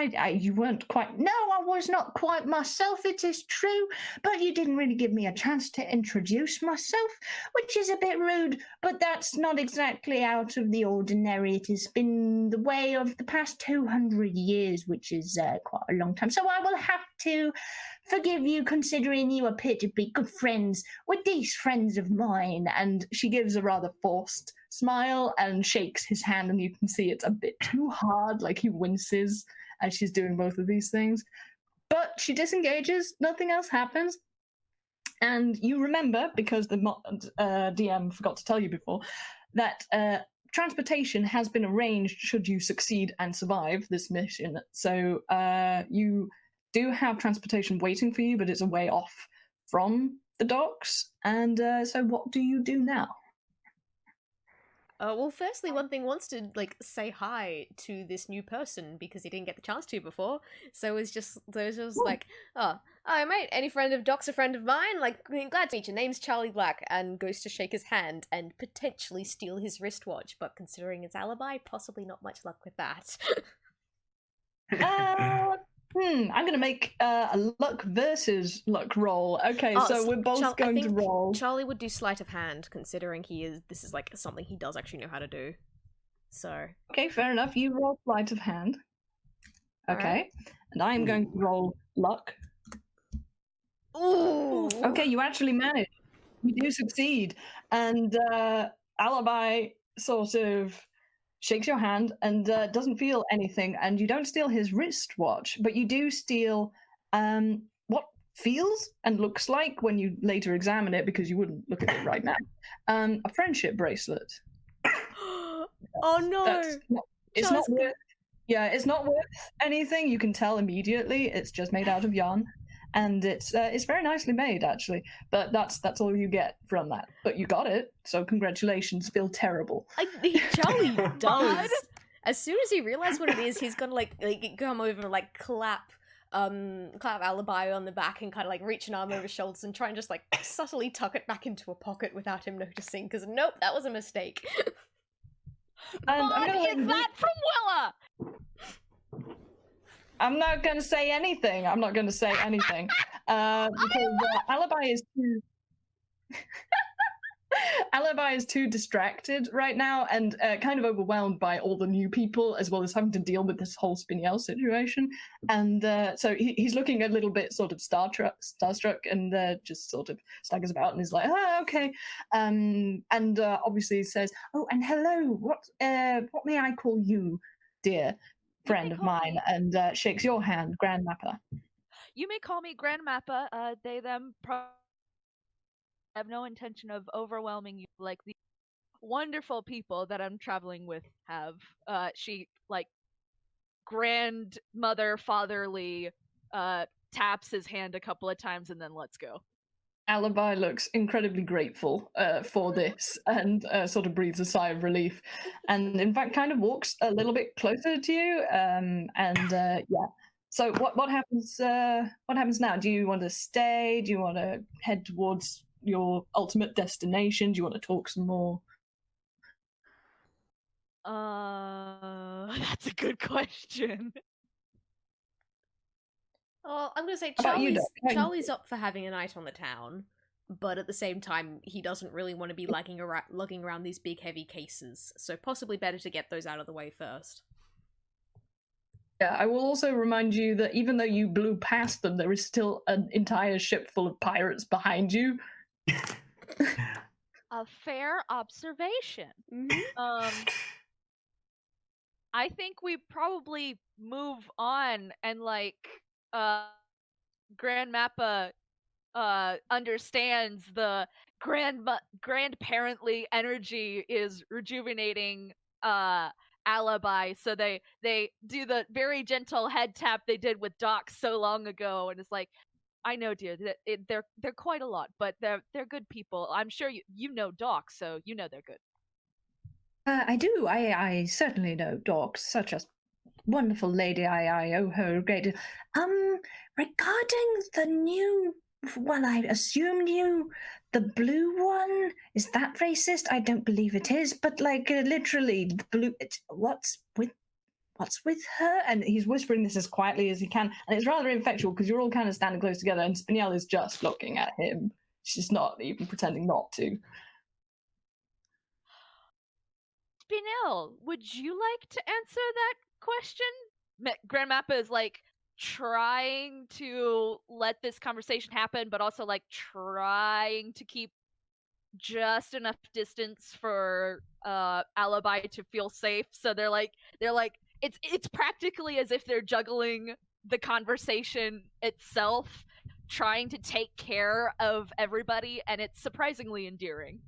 you weren't quite. No, I was not quite myself. It is true, but you didn't really give me a chance to introduce myself, which is a bit rude. But that's not exactly out of the ordinary. It has been the way of the past 200 years, which is quite a long time. So I will have to forgive you, considering you appear to be good friends with these friends of mine. And she gives a rather forced smile and shakes his hand, and you can see it's a bit too hard, like he winces as she's doing both of these things. But she disengages, nothing else happens. And you remember, because the DM forgot to tell you before, that transportation has been arranged should you succeed and survive this mission. So you do have transportation waiting for you, but it's a way off from the docks. And so what do you do now? Well, firstly, one thing wants to say hi to this new person because he didn't get the chance to before. So it's just like, oh, mate, any friend of Doc's a friend of mine. Like, glad to meet you. Name's Charlie Black, and goes to shake his hand and potentially steal his wristwatch. But considering its alibi, possibly not much luck with that. I'm going to make a luck versus luck roll. Okay, so we're both going to roll. Charlie would do sleight of hand, considering this is something he does actually know how to do. So. Okay, fair enough. You roll sleight of hand. Okay, right. And I'm going to roll luck. Ooh. Okay, you actually manage. You do succeed, and Alibi sort of shakes your hand and doesn't feel anything, and you don't steal his wristwatch, but you do steal what feels and looks like, when you later examine it, because you wouldn't look at it right now, a friendship bracelet. Oh no! It's not worth. Yeah, it's not worth anything. You can tell immediately. It's just made out of yarn, and it's very nicely made, actually. But that's all you get from that. But you got it, so congratulations. Feel terrible. Charlie does. As soon as he realizes what it is, he's gonna come over and clap Alibi on the back and kind of reach an arm over his shoulders and try and just subtly tuck it back into a pocket without him noticing. Because nope, that was a mistake. What is that from Willa? I'm not going to say anything. Because Alibi is too... Alibi is too distracted right now and kind of overwhelmed by all the new people, as well as having to deal with this whole Spinel situation. And so he's looking a little bit sort of starstruck and just sort of staggers about and is like, oh, okay. And obviously says, oh, and hello, what may I call you, dear friend of mine? And shakes your hand, Grand MaPa. You may call me Grand MaPa. They, them, I have no intention of overwhelming you like the wonderful people that I'm traveling with have. She, grandmother, fatherly, taps his hand a couple of times and then lets go. Alibi looks incredibly grateful for this and sort of breathes a sigh of relief, and in fact kind of walks a little bit closer to you. Yeah. So what happens? What happens now? Do you want to stay? Do you want to head towards your ultimate destination? Do you want to talk some more? That's a good question. Oh, I'm gonna say Charlie's up for having a night on the town, but at the same time, he doesn't really want to be lugging around these big, heavy cases. So possibly better to get those out of the way first. Yeah, I will also remind you that even though you blew past them, there is still an entire ship full of pirates behind you. A fair observation. I think we probably move on and Grand MaPa understands the grandparently energy is rejuvenating Alibi, so they do the very gentle head tap they did with Doc so long ago, and it's like, I know, dear, they're quite a lot, but they're good people. I'm sure you know Doc, so you know they're good. I do. I certainly know Doc. Such a wonderful lady. I owe her a great deal. Regarding the new, well, I assumed the blue one, is that racist? I don't believe it is, but like literally, the blue. What's with her? And he's whispering this as quietly as he can, and it's rather effectual because you're all kind of standing close together, and Spinel is just looking at him. She's not even pretending not to. Spinel, would you like to answer that question? Grand MaPa is like trying to let this conversation happen, but also like trying to keep just enough distance for Alibi to feel safe. So they're like it's practically as if they're juggling the conversation itself, trying to take care of everybody, and it's surprisingly endearing.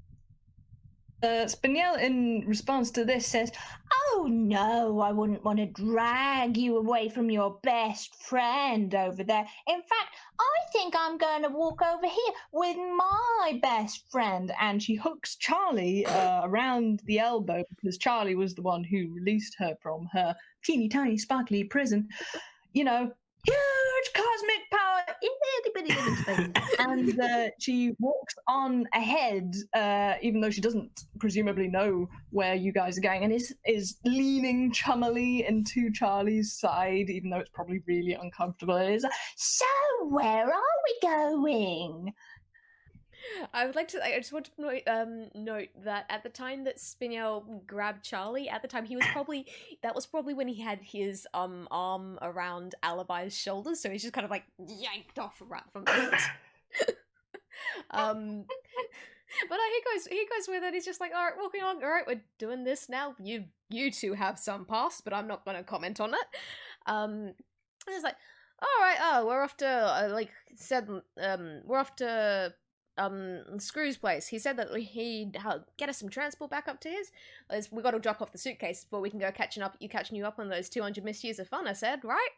Spinel, in response to this, says, Oh no, I wouldn't want to drag you away from your best friend over there. In fact, I think I'm going to walk over here with my best friend. and she hooks Charlie around the elbow because Charlie was the one who released her from her teeny tiny sparkly prison. You know, huge cosmic power in itty bitty little space. And she walks on ahead, even though she doesn't presumably know where you guys are going, and is leaning chummily into Charlie's side, even though it's probably really uncomfortable. It is. So, where are we going? I just want to note that at the time that Spinel grabbed Charlie, at the time that was probably when he had his arm around Alibi's shoulders, so he's just kind of like yanked off right from it. But he goes with it. He's just like, all right, walking on. All right, we're doing this now. You two have some past, but I'm not going to comment on it. And it's like, all right, we're off to we're off to Screw's place. He said that he'd get us some transport back up to his. We got to drop off the suitcase before we can go catching you up on those 200 missed years of fun. I said, right?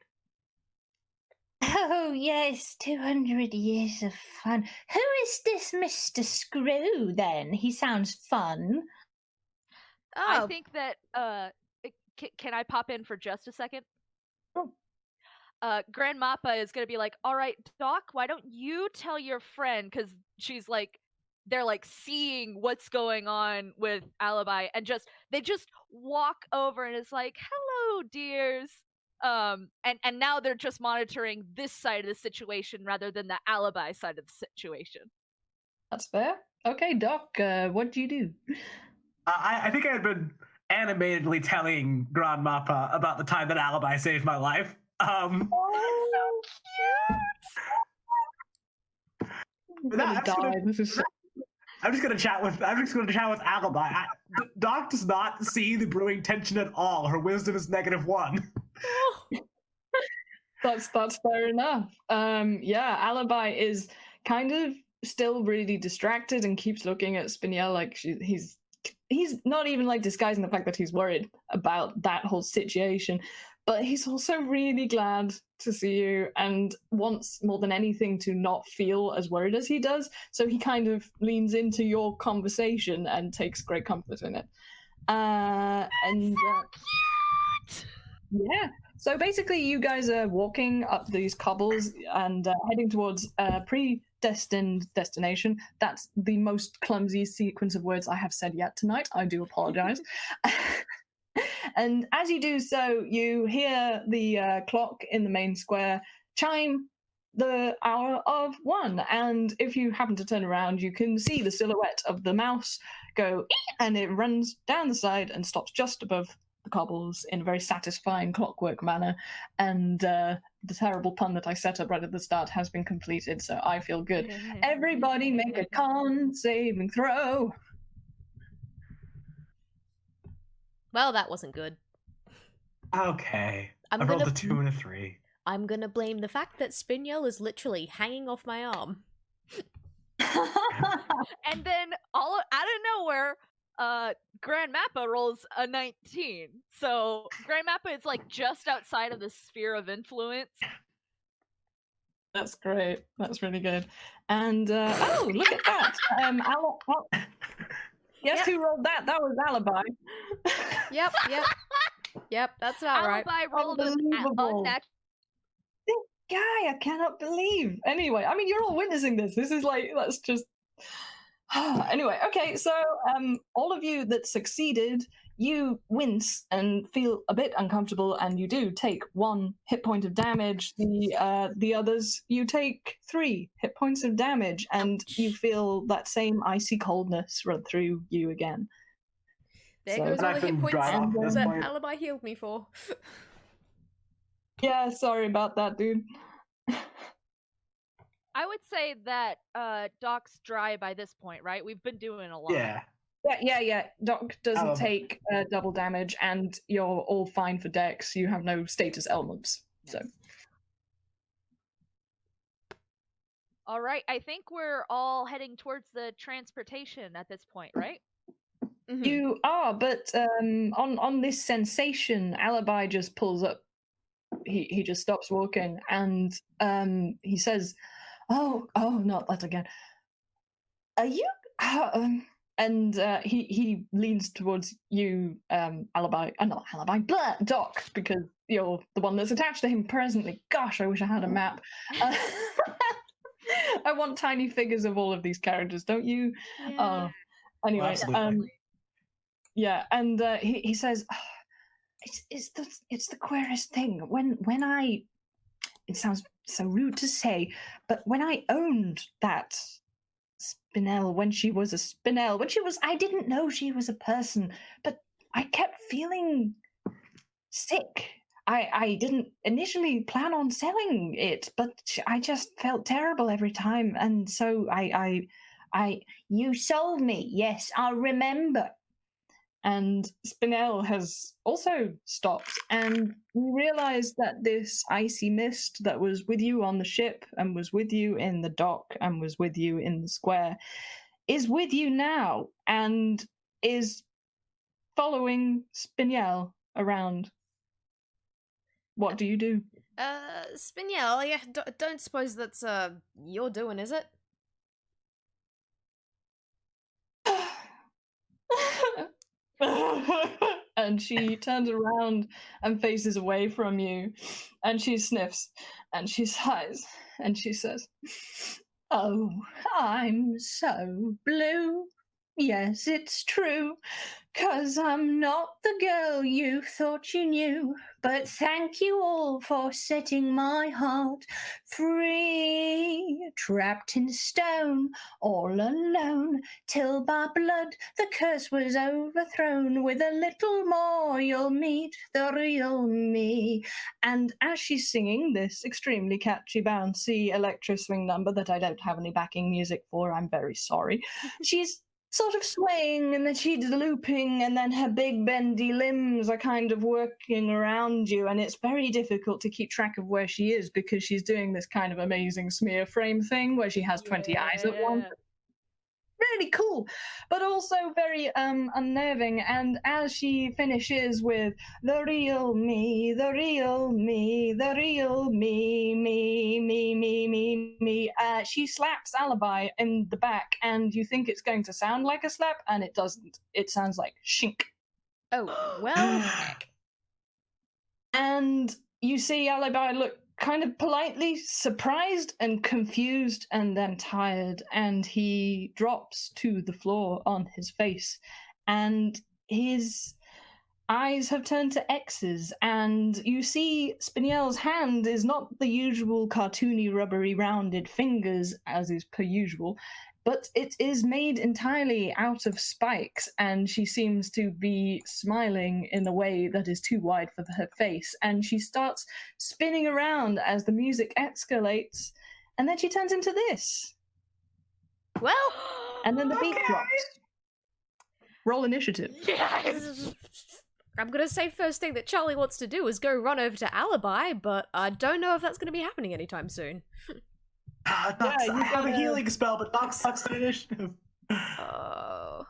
Oh, yes, 200 years of fun. Who is this Mr. Screw, then? He sounds fun. I think that, can I pop in for just a second? Grand MaPa is going to be like, all right, Doc, why don't you tell your friend, because she's like, they're like seeing what's going on with Alibi, and they just walk over and it's like, hello, dears. And now they're just monitoring this side of the situation rather than the Alibi side of the situation. That's fair. Okay, Doc, what do you do? I think I had been animatedly telling Grand MaPa about the time that Alibi saved my life. Oh, so cute! I'm just gonna chat with Alibi. Doc does not see the brewing tension at all. Her wisdom is -1. That's fair enough. Yeah, Alibi is kind of still really distracted and keeps looking at Spinel like he's not even like disguising the fact that he's worried about that whole situation. But he's also really glad to see you and wants more than anything to not feel as worried as he does. So he kind of leans into your conversation and takes great comfort in it. Cute! Yeah. So basically you guys are walking up these cobbles and heading towards a predestined destination. That's the most clumsy sequence of words I have said yet tonight. I do apologize. And as you do so, you hear the clock in the main square chime the hour of 1. And if you happen to turn around, you can see the silhouette of the mouse go, and it runs down the side and stops just above the cobbles in a very satisfying clockwork manner. And the terrible pun that I set up right at the start has been completed, so I feel good. Everybody make a con saving throw. Well, that wasn't good. Okay. I rolled a 2 and a 3. I'm gonna blame the fact that Spinel is literally hanging off my arm. And then out of nowhere, Grand MaPa rolls a 19. So Grand MaPa is like just outside of the sphere of influence. That's great. That's really good. And oh, look at that. Guess who rolled that? That was Alibi. Yep, that's about right. Alibi rolled an unnatural. This guy, I cannot believe. Anyway, I mean, you're all witnessing this. This is like, that's just... Anyway, okay, so all of you that succeeded, you wince and feel a bit uncomfortable, and you do take 1 hit point of damage. The others, you take 3 hit points of damage, and you feel that same icy coldness run through you again. There So- goes And all I the hit can points drive off at this that point. Alibi healed me for. Yeah, sorry about that, dude. I would say that Doc's dry by this point, right? We've been doing a lot. Yeah. Yeah. Doc doesn't Oh. take double damage, and you're all fine for dex. You have no status elements. So All right, I think we're all heading towards the transportation at this point, right? Mhm. you are, but on this sensation, Alibi just pulls up. He just stops walking, and he says, "Oh, not that again. Are you?" And he leans towards you, Alibi. Not Alibi, blah, Doc, because you're the one that's attached to him presently. Gosh, I wish I had a map. I want tiny figures of all of these characters, don't you? Yeah. Anyway, Absolutely. yeah, and he says, it's the queerest thing. When I, it sounds so rude to say, but when I owned that Spinel, when she was a Spinel, I didn't know she was a person, but I kept feeling sick. I didn't initially plan on selling it, but I just felt terrible every time, and so you sold me. Yes, I remember. And Spinel has also stopped, and you realize that this icy mist that was with you on the ship and was with you in the dock and was with you in the square is with you now and is following Spinel around. What do you do? Spinel, yeah, don't suppose that's you're doing, is it? And she turns around and faces away from you, and she sniffs and she sighs and she says, "Oh, I'm so blue. Yes, it's true, 'cause I'm not the girl you thought you knew. But thank you all for setting my heart free. Trapped in stone, all alone, till by blood the curse was overthrown. With a little more you'll meet the real me." And as she's singing this extremely catchy, bouncy electro swing number that I don't have any backing music for, I'm very sorry, she's sort of swaying, and then she's looping, and then her big bendy limbs are kind of working around you, and it's very difficult to keep track of where she is because she's doing this kind of amazing smear frame thing where she has 20 eyes at once. Really cool, but also very unnerving. And as she finishes with "the real me, the real me, the real me, me," she slaps Alibi in the back, and you think it's going to sound like a slap, and it doesn't. It sounds like shink. Oh, well, heck. And you see Alibi look kind of politely surprised and confused and then tired, and he drops to the floor on his face, and his eyes have turned to X's, and you see Spinel's hand is not the usual cartoony rubbery rounded fingers as is per usual, but it is made entirely out of spikes, and she seems to be smiling in a way that is too wide for her face, and she starts spinning around as the music escalates, and then she turns into this. Well, And then the beat drops. Roll initiative. yes. I'm gonna say first thing that Charlie wants to do is go run over to Alibi, but I don't know if that's gonna be happening anytime soon. Doc, Yeah, you I have a gotta- healing spell, but Doc sucks at initiative. Oh.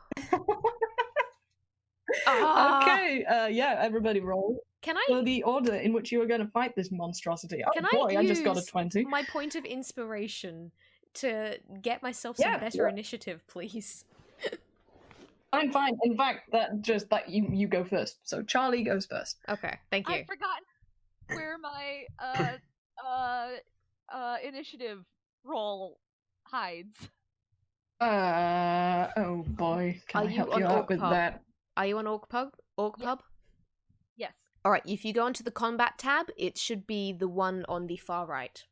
Okay, yeah, everybody roll. Can I So the order in which you are going to fight this monstrosity. Oh Can boy, I just got a use 20. my point of inspiration to get myself some Yeah, better yeah. initiative, please? I'm fine. In fact, you go first. So Charlie goes first. Okay, thank you. I've forgotten where my initiative roll hides. Oh boy, can Are I you help on you Orc out with Pub? that? Are you on Orc Pub? Orc Yeah. Pub? Yes. Alright, if you go onto the combat tab, it should be the one on the far right.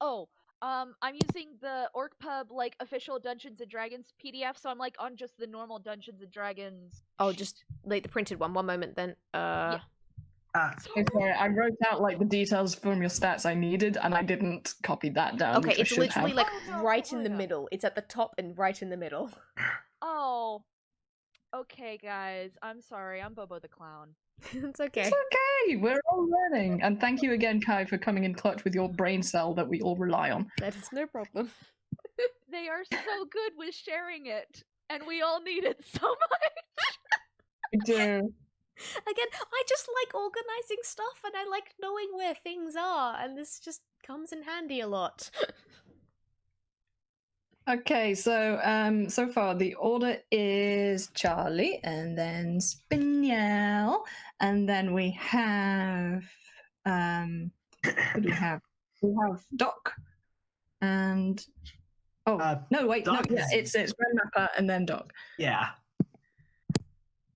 Oh, I'm using the Orc Pub like official Dungeons and Dragons PDF, so I'm like on just the normal Dungeons and Dragons. Oh, sheet. just like the printed one. One moment then. Yeah. Okay, sorry, I wrote out like the details from your stats I needed, and I didn't copy that down. Okay, which I it's should literally have. like Oh, no, right don't in the worry about it. middle. It's at the top and right in the middle. Oh. Okay, guys. I'm sorry. I'm Bobo the Clown. It's okay. It's okay. We're all learning, and thank you again, Kai, for coming in clutch with your brain cell that we all rely on. That is no problem. They are so good with sharing it, and we all need it so much. We do. Again, I just like organizing stuff and I like knowing where things are, and this just comes in handy a lot. Okay, so so far the order is Charlie, and then Spinel, and then we have who do we have? We have Doc, and no, wait, Doc no, yeah, is- it's Grandmappa and then Doc. Yeah.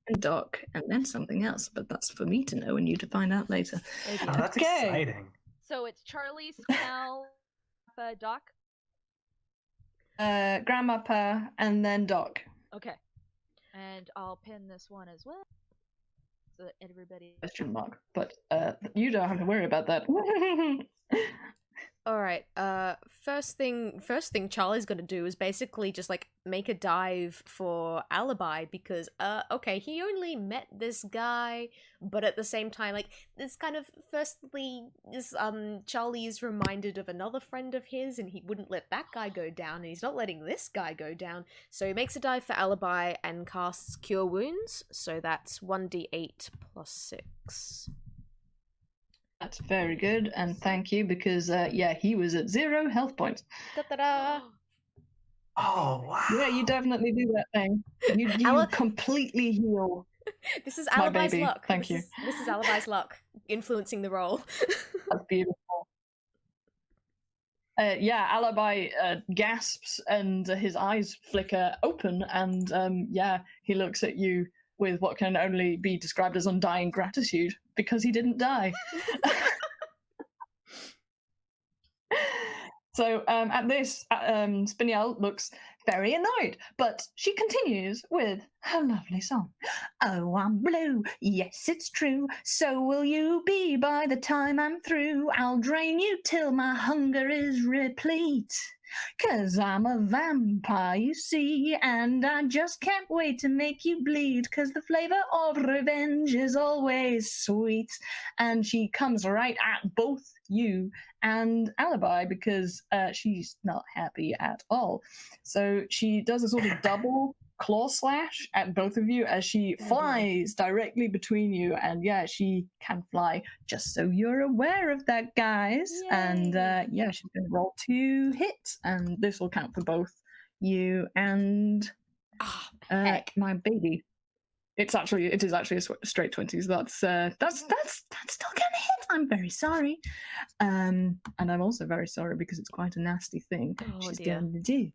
And Doc, and then something else, but that's for me to know and you to find out later. Oh Oh, dear. that's Okay. exciting. So it's Charlie, Spinel, Doc. Grandmappa and then Doc. Okay. And I'll pin this one as well, so that everybody. Question mark. But you don't have to worry about that. Alright, first thing Charlie's gonna do is basically just like make a dive for Alibi because okay, he only met this guy, but at the same time, like, this kind of firstly this Charlie is reminded of another friend of his and he wouldn't let that guy go down, and he's not letting this guy go down. So he makes a dive for Alibi and casts Cure Wounds, so that's 1d8 plus 6. That's very good, and thank you, because yeah, he was at 0 health points. Da-da-da! Oh, wow. Yeah, you definitely do that thing. You Ala- completely heal. This is My Alibi's baby, luck. thank you. This is Alibi's luck influencing the role. That's beautiful. Yeah, Alibi gasps and his eyes flicker open, and yeah, he looks at you with what can only be described as undying gratitude because he didn't die. So at this, Spinel looks very annoyed, but she continues with her lovely song. Oh, I'm blue, yes, it's true. So will you be by the time I'm through. I'll drain you till my hunger is replete. 'Cause I'm a vampire, you see, and I just can't wait to make you bleed. 'Cause the flavor of revenge is always sweet. And she comes right at both you and Alibi because she's not happy at all. So she does a sort of double claw slash at both of you as she flies directly between you. And yeah, she can fly, just so you're aware of that, guys. Yay. And yeah, she's going to roll 2 hits, and this will count for both you and Heck. my baby. It is actually a straight 20s. That's still gonna hit. I'm very sorry, and I'm also very sorry because it's quite a nasty thing Oh, she's dear. going to do.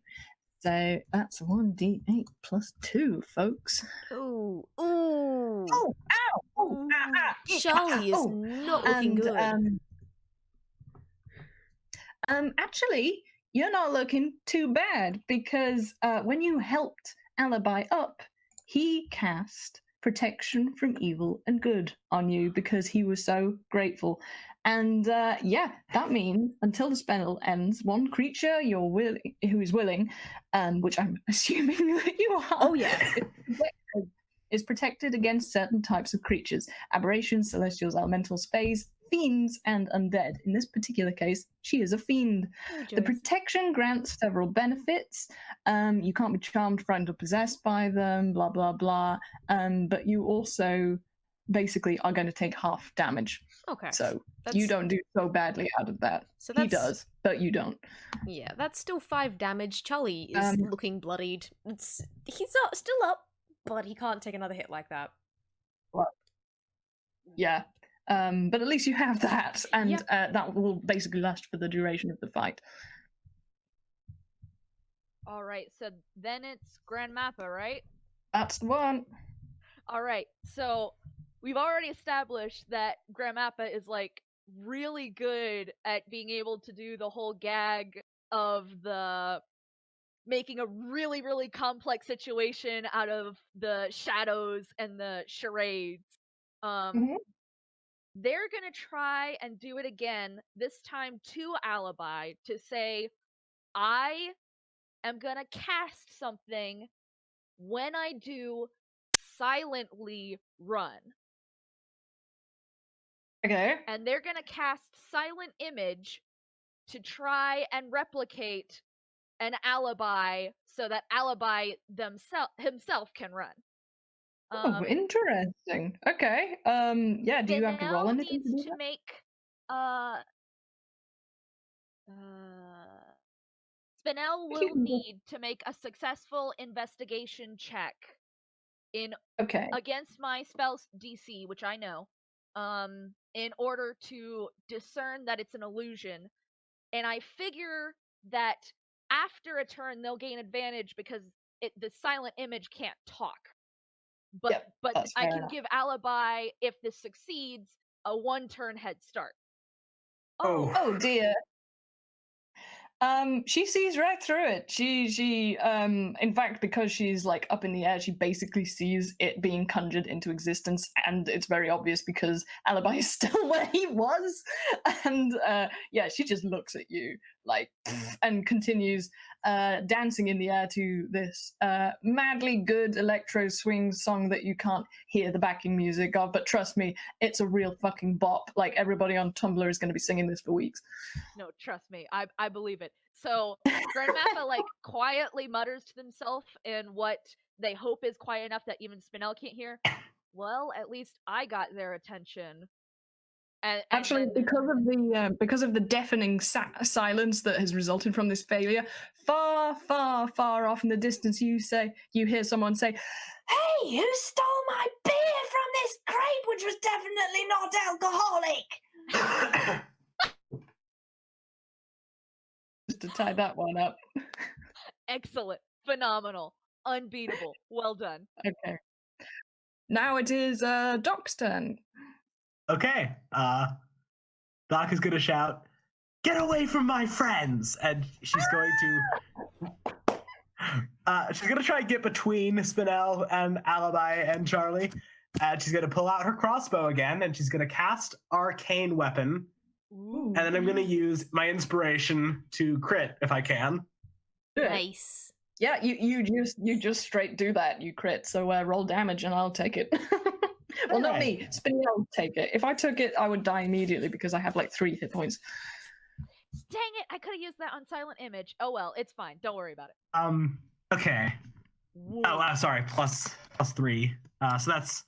So that's 1d8 plus 2, folks. Ooh, ooh. Oh, ow! Oh, ah, ah, Charlie is oh. not looking And, good. Actually, you're not looking too bad because when you helped Alibi up, he cast protection from evil and good on you because he was so grateful. And yeah, that means until the spell ends, one creature who is willing, which I'm assuming that you are. Oh, yeah. Is protected against certain types of creatures: aberrations, celestials, elementals, fays, fiends, and undead. In this particular case, she is a fiend. Oh, The Joyce. protection grants several benefits. You can't be charmed, frightened, or possessed by them, blah, blah, blah. But you also basically are going to take half damage. Okay. So that's, you don't do so badly out of that. So He that's, does, but you don't. Yeah, that's still 5 damage. Charlie is looking bloodied. He's still up, but he can't take another hit like that. Yeah. But at least you have that, and Yeah. that will basically last for the duration of the fight. All right, so then it's Grand MaPa, right? That's the one. All right, so we've already established that Grand MaPa is like really good at being able to do the whole gag of the making a really, really complex situation out of the shadows and the charades. Mhm. They're gonna try and do it again, this time to Alibi, to say, I am gonna cast something when I do silently run. Okay. And they're gonna cast Silent Image to try and replicate an alibi so that Alibi himself can run. Oh, interesting. Okay. Yeah, do you have to roll Spinel anything to needs do to that? make Spinel will need to make a successful investigation check Okay. against my spell's DC, which I know, in order to discern that it's an illusion. And I figure that after a turn they'll gain advantage because the silent image can't talk. But Yep, but that's I fair can enough. give Alibi, if this succeeds, a 1-turn head start. Oh. Oh dear. She sees right through it. She in fact, because she's like up in the air, she basically sees it being conjured into existence, and it's very obvious because Alibi is still where he was. And yeah, she just looks at you like and continues dancing in the air to this madly good electro swing song that you can't hear the backing music of, but trust me, it's a real fucking bop. Like, everybody on Tumblr is going to be singing this for weeks. No, trust me, I believe it. So Grand MaPa like quietly mutters to themselves in what they hope is quiet enough that even Spinel can't hear. Well, at least I got their attention. And Actually, then because of the deafening silence that has resulted from this failure, far, far, far off in the distance, you hear someone say, "Hey, who stole my beer from this crate, which was definitely not alcoholic?" Just to tie that one up. excellent, phenomenal, unbeatable, well done. Okay. Now it is Doc's turn. Okay. Doc is gonna shout, "Get away from my friends!" And she's going to she's gonna try and get between Spinel and Alibi and Charlie. And she's gonna pull out her crossbow again, and she's gonna cast Arcane Weapon. Ooh. And then I'm gonna use my inspiration to crit if I can. Good. Nice. Yeah, you just straight do that. You crit. So roll damage, and I'll take it. Well, not me. Spinel will take it. If I took it, I would die immediately because I have like 3 hit points. Dang it, I could have used that on Silent Image. Oh well, it's fine. Don't worry about it. Okay. Oh, sorry. Plus 3. So that's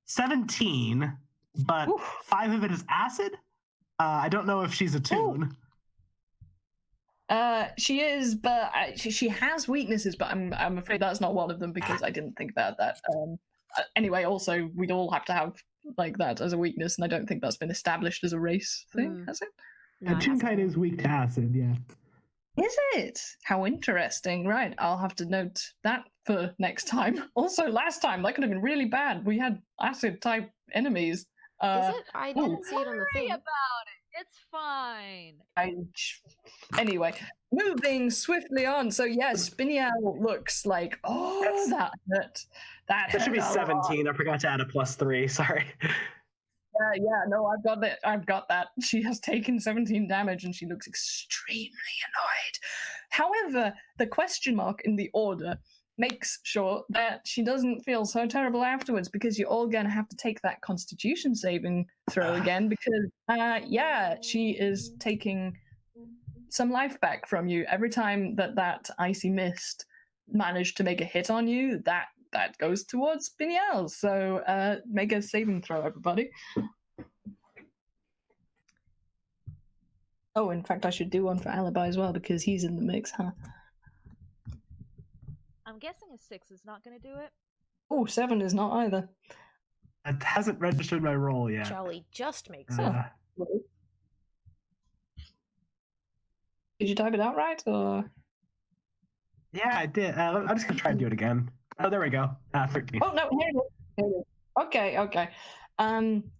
17, but Oof. 5 of it is acid. I don't know if she's a toon. She is, but she has weaknesses. But I'm afraid that's not one of them because I didn't think about that. Anyway, also we'd all have to have like that as a weakness, and I don't think that's been established as a race thing, has it? No, it Toonkind is weak to acid. Yeah. Is it? How interesting. Right, I'll have to note that for next time. Also, last time that could have been really bad. We had acid type enemies. Is it? I didn't see it on the Worry thing. about it. It's fine. Anyway, moving swiftly on. So yes, Spinel looks like that hurt. That should be hurt a lot. 17. I forgot to add a plus 3. Sorry. Yeah, no, I've got that. I've got that. She has taken 17 damage and she looks extremely annoyed. However, the question mark in the order makes sure that she doesn't feel so terrible afterwards, because you're all going to have to take that Constitution saving throw again, because yeah, she is taking some life back from you every time that icy mist managed to make a hit on you. That goes towards Spinel. So make a saving throw, everybody. Oh, in fact, I should do one for Alibi as well because he's in the mix, huh? I'm guessing a 6 is not going to do it. Oh, 7 is not either. It hasn't registered my roll yet. Charlie just makes it. Did you type it out right, or? Yeah, I did. I'm just gonna try to do it again. Oh, there we go. 13. Oh no, here it is. Here it is. Okay.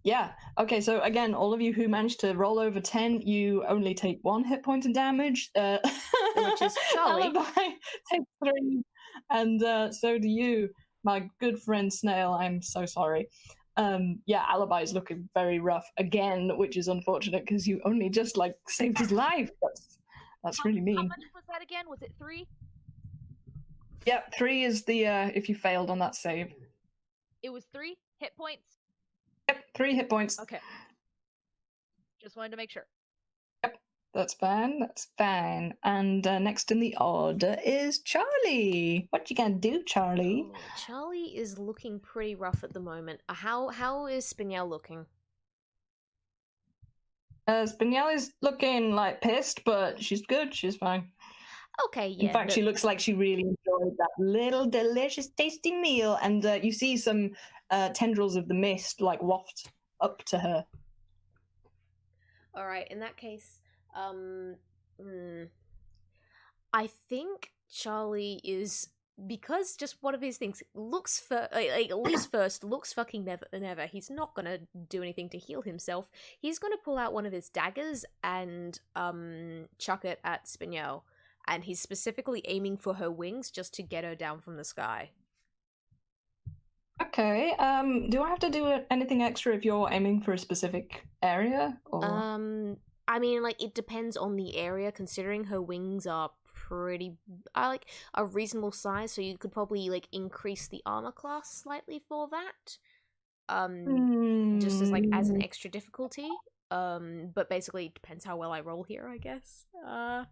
Yeah. Okay, so again, all of you who managed to roll over 10, you only take 1 hit point of damage. Which is Charlie. Alibi takes 3, and so do you, my good friend Snail. I'm so sorry. Yeah, Alibi is looking very rough again, which is unfortunate because you only just like saved his life. That's really How mean. much was that again? Was it 3? Yep, 3 is the if you failed on that save. It was 3 hit points? Yep, 3 hit points. Okay. Just wanted to make sure. That's fine. And next in the order is Charlie. What you gonna do, Charlie? Oh, Charlie is looking pretty rough at the moment. How is Spinel looking? Spinel is looking like pissed, but she's good. She's fine. Okay, yeah. In fact, she looks like she really enjoyed that little delicious, tasty meal. And you see some tendrils of the mist like waft up to her. All right. In that case, I think Charlie is, because just one of his things looks first, looks fucking never. He's not gonna do anything to heal himself. He's gonna pull out one of his daggers and chuck it at Spinel. And he's specifically aiming for her wings just to get her down from the sky. Okay. Do I have to do anything extra if you're aiming for a specific area? Or... I mean, like, it depends on the area, considering her wings are pretty, like, a reasonable size, so you could probably, like, increase the armor class slightly for that. Just as, like, as an extra difficulty. But basically, it depends how well I roll here, I guess. Yeah,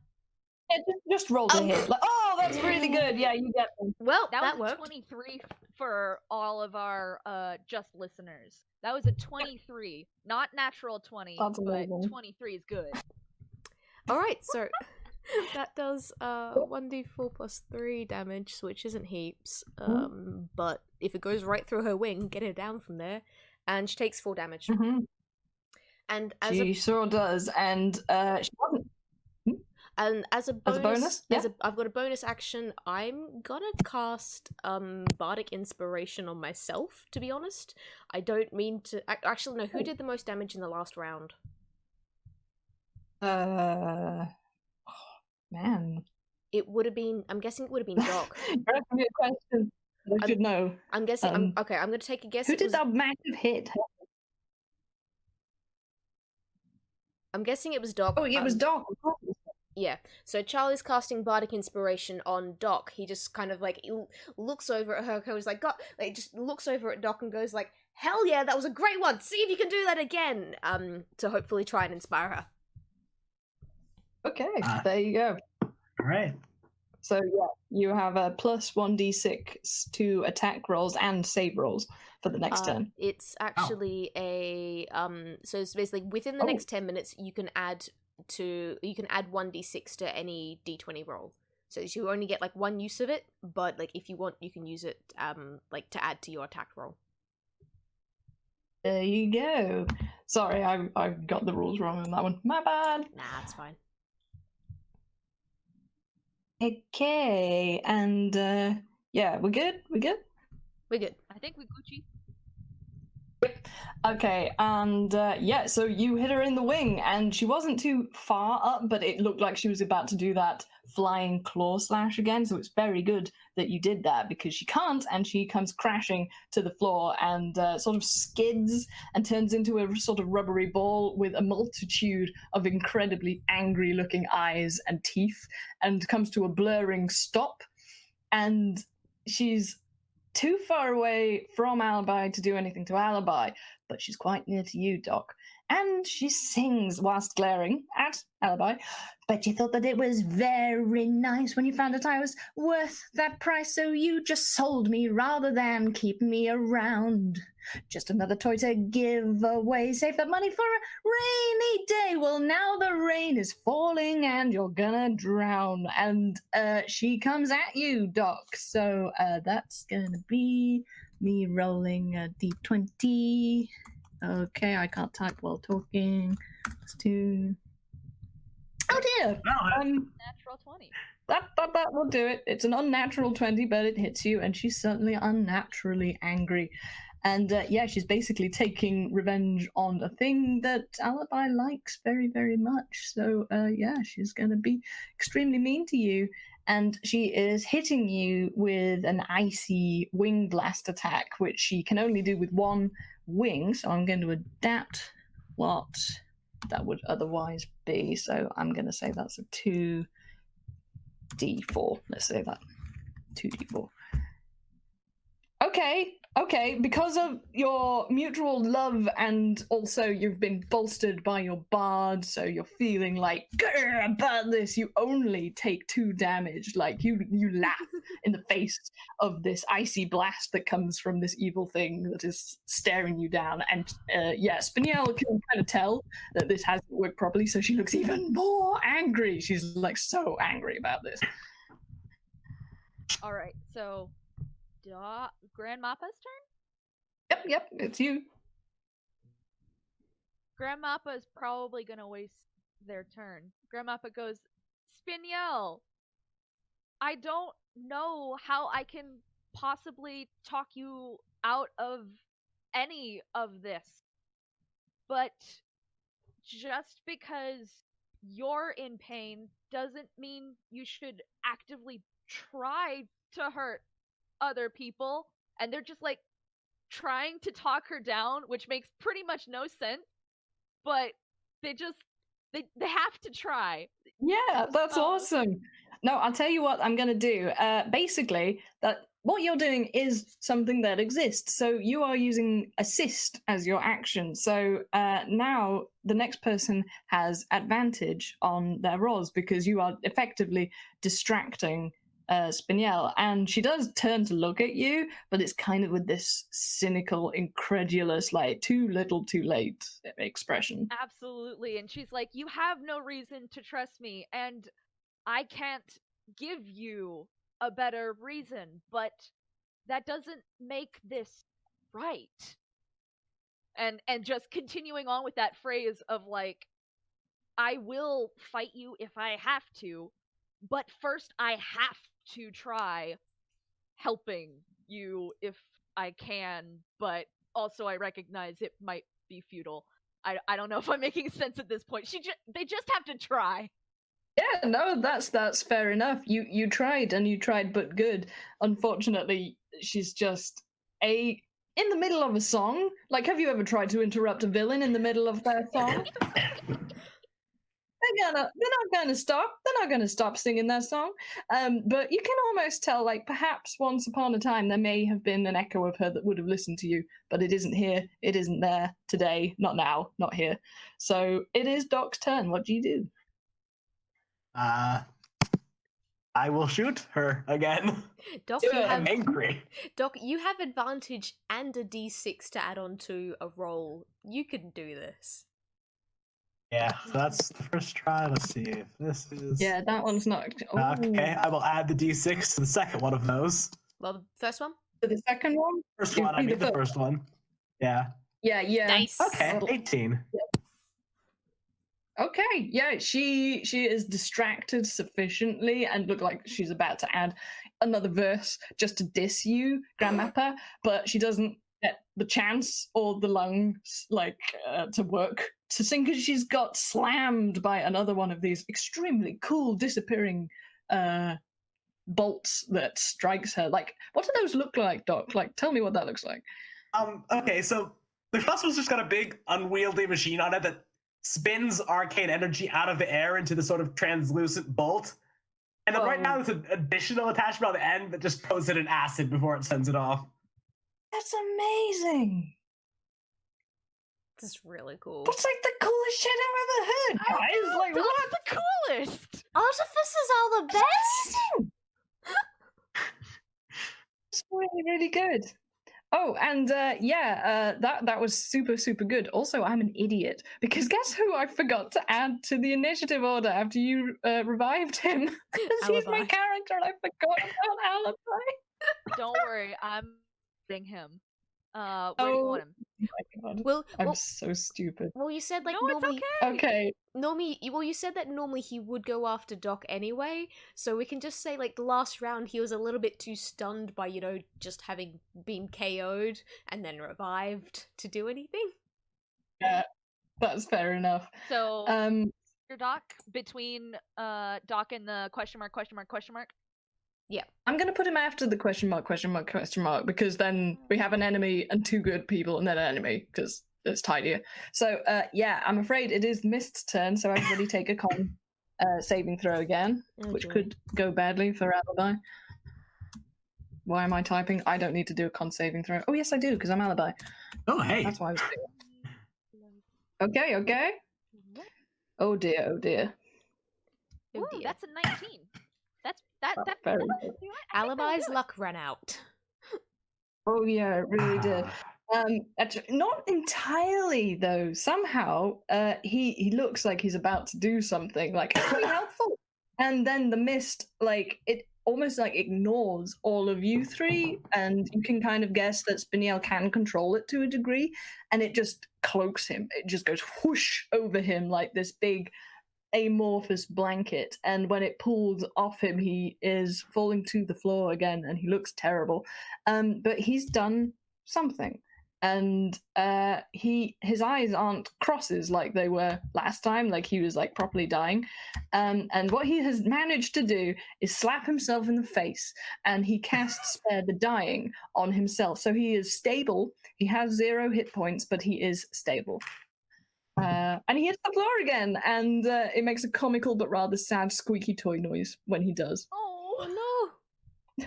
just roll the hit. Like, oh, that's really good. Yeah, you get them. Well, That was worked. 23 for all of our just listeners. That was a 23, not natural 20, That's but amazing. 23 is good. Alright, so that does 1d4 plus 3 damage, which isn't heaps. But if it goes right through her wing, get her down from there, and she takes 4 damage. Mm-hmm. And as She sure does, and she wasn't. And as a bonus, yeah. I've got a bonus action. I'm gonna cast Bardic Inspiration on myself. To be honest, I don't mean to. Actually, no. Who did the most damage in the last round? Man, it would have been. I'm guessing it would have been Doc. You're asking me a question. I should know. I'm guessing. Okay, I'm gonna take a guess. Who did that massive hit? I'm guessing it was Doc. Oh, it was Doc. Yeah, so Charlie's casting Bardic Inspiration on Doc. He just kind of like looks over at her, goes like, just looks over at Doc and goes like, "Hell yeah, that was a great one. See if you can do that again." To hopefully try and inspire her. Okay, there you go. All right. So yeah, you have a plus 1d6 to attack rolls and save rolls for the next turn. It's actually a So it's basically within the next 10 minutes, you can add 1d6 to any d20 roll, so you only get like one use of it, but like if you want, you can use it like to add to your attack roll. There you go. Sorry, I got the rules wrong on that one. My bad. Nah, it's fine. Okay, and yeah, we're good. We're good. I think we Gucci. Okay, and yeah, so you hit her in the wing, and she wasn't too far up, but it looked like she was about to do that flying claw slash again, so it's very good that you did that, because she can't, and she comes crashing to the floor and sort of skids and turns into a sort of rubbery ball with a multitude of incredibly angry-looking eyes and teeth, and comes to a blurring stop, and she's too far away from Alibi to do anything to Alibi, but she's quite near to you, Doc. And she sings whilst glaring at Alibi. But you thought that it was very nice when you found out I was worth that price, so you just sold me rather than keep me around. Just another toy to give away. Save that money for a rainy day. Well, now the rain is falling and you're gonna drown. And she comes at you, Doc. So that's gonna be me rolling a d20. Okay, I can't type while talking. Let's do... Oh dear! No, Natural 20. That will do it. It's an unnatural 20, but it hits you, and she's certainly unnaturally angry. And yeah, she's basically taking revenge on a thing that Alibi likes very, very much. So yeah, she's going to be extremely mean to you. And she is hitting you with an icy wing blast attack, which she can only do with one wing. So I'm going to adapt what that would otherwise be. So I'm going to say that's a 2d4. Let's say that. 2d4. Okay, because of your mutual love and also you've been bolstered by your bard, so you're feeling like, "Grr, about this," you only take 2 damage. Like, you laugh in the face of this icy blast that comes from this evil thing that is staring you down. And yeah, Spinel can kind of tell that this hasn't worked properly, so she looks even more angry. She's like so angry about this. Alright, so Grand MaPa's turn? Yep, it's you. Grand MaPa is probably gonna waste their turn. Grand MaPa goes, Spinel, I don't know how I can possibly talk you out of any of this, but just because you're in pain doesn't mean you should actively try to hurt other people. And they're just like trying to talk her down, which makes pretty much no sense, but they have to try. Yeah, that's awesome. No, I'll tell you what I'm going to do. Basically, that what you're doing is something that exists. So you are using assist as your action. So now the next person has advantage on their rolls because you are effectively distracting Spinel, and she does turn to look at you, but it's kind of with this cynical, incredulous, like, too little, too late expression. Absolutely. And she's like, you have no reason to trust me, and I can't give you a better reason, but that doesn't make this right. And just continuing on with that phrase of like, I will fight you if I have to, but first I have to try helping you if I can, but also I recognize it might be futile. I don't know if I'm making sense at this point. They just have to try. Yeah, no, that's fair enough. You tried, and you tried but good. Unfortunately, she's just in the middle of a song. Like, have you ever tried to interrupt a villain in the middle of their song? They're not gonna stop singing their song. But you can almost tell, like, perhaps once upon a time there may have been an echo of her that would have listened to you, but it isn't here, it isn't there today, not now, not here. So it is Doc's turn. What do you do? I will shoot her again. Doc, I'm angry. Doc, you have advantage and a d6 to add on to a roll. You can do this. Yeah, so that's the first try. Let's see if this is... Yeah, that one's not... Okay, I will add the d6 to the second one of those. Well, the first one? To the second one? First one, I mean the first one. Yeah. Yeah. Nice. Okay, 18. Okay, yeah, she is distracted sufficiently and look like she's about to add another verse just to diss you, Grand MaPa, but she doesn't get the chance or the lungs to work to sing because she's got slammed by another one of these extremely cool disappearing bolts that strikes her. Like, what do those look like, Doc? Like, tell me what that looks like. Okay, so the first one's just got a big unwieldy machine on it that spins arcane energy out of the air into the sort of translucent bolt. And then right now there's an additional attachment on the end that just throws it in acid before it sends it off. That's amazing. This is really cool. That's like the coolest shit I've ever heard, guys. Like, That's what? the coolest! Artificers are the best! It's really, really good. Oh, and that was super, super good. Also, I'm an idiot because guess who I forgot to add to the initiative order after you revived him? Because he's my character and I forgot about Alibi. Don't worry, I'm getting him. Where do you want him? my God. Well, I'm so stupid. well, you said like No, it's normally. okay. Okay. Well, you said that normally he would go after Doc anyway, so we can just say like the last round he was a little bit too stunned by just having been KO'd and then revived to do anything. Yeah, that's fair enough. So, Um, your Doc between Doc and the question mark? I'm gonna put him after the question mark, because then we have an enemy and two good people and then an enemy, because it's tidier. So, yeah, I'm afraid it is Mist's turn, so everybody take a con saving throw again, which Okay. could go badly for Alibi. Why am I typing? I don't need to do a con saving throw. Oh, yes, I do, because I'm Alibi. Oh, hey. That's why I was doing it. Okay. Oh, dear. Oh Ooh, dear. that's a 19. That's very you good. know what? I think that'll Alibi's do it. luck ran out. Oh, yeah, it really did. Actually, not entirely though. Somehow, he looks like he's about to do something like pretty helpful, and then the mist, like it almost like ignores all of you three, and you can kind of guess that Spinel can control it to a degree, and it just cloaks him. It just goes whoosh over him like this big amorphous blanket, and when it pulls off him, he is falling to the floor again, and he looks terrible. But he's done something. And his eyes aren't crosses like they were last time, like he was like properly dying. And what he has managed to do is slap himself in the face, and he casts Spare the Dying on himself. So he is stable. He has 0 hit points, but he is stable. And he hits the floor again, and it makes a comical but rather sad squeaky toy noise when he does. Oh no!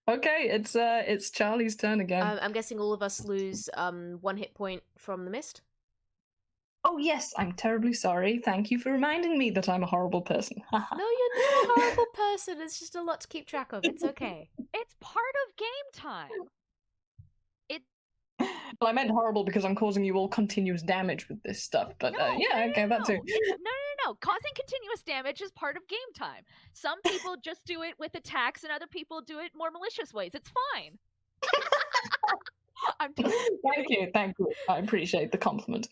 Okay, it's Charlie's turn again. I'm guessing all of us lose 1 hit point from the mist. Oh yes, I'm terribly sorry. Thank you for reminding me that I'm a horrible person. No, you're not a horrible person. It's just a lot to keep track of. It's okay. It's part of game time. Well, I meant horrible because I'm causing you all continuous damage with this stuff. But yeah, okay, that too. No. Causing continuous damage is part of game time. Some people just do it with attacks, and other people do it more malicious ways. It's fine. I'm just Thank you. I appreciate the compliment.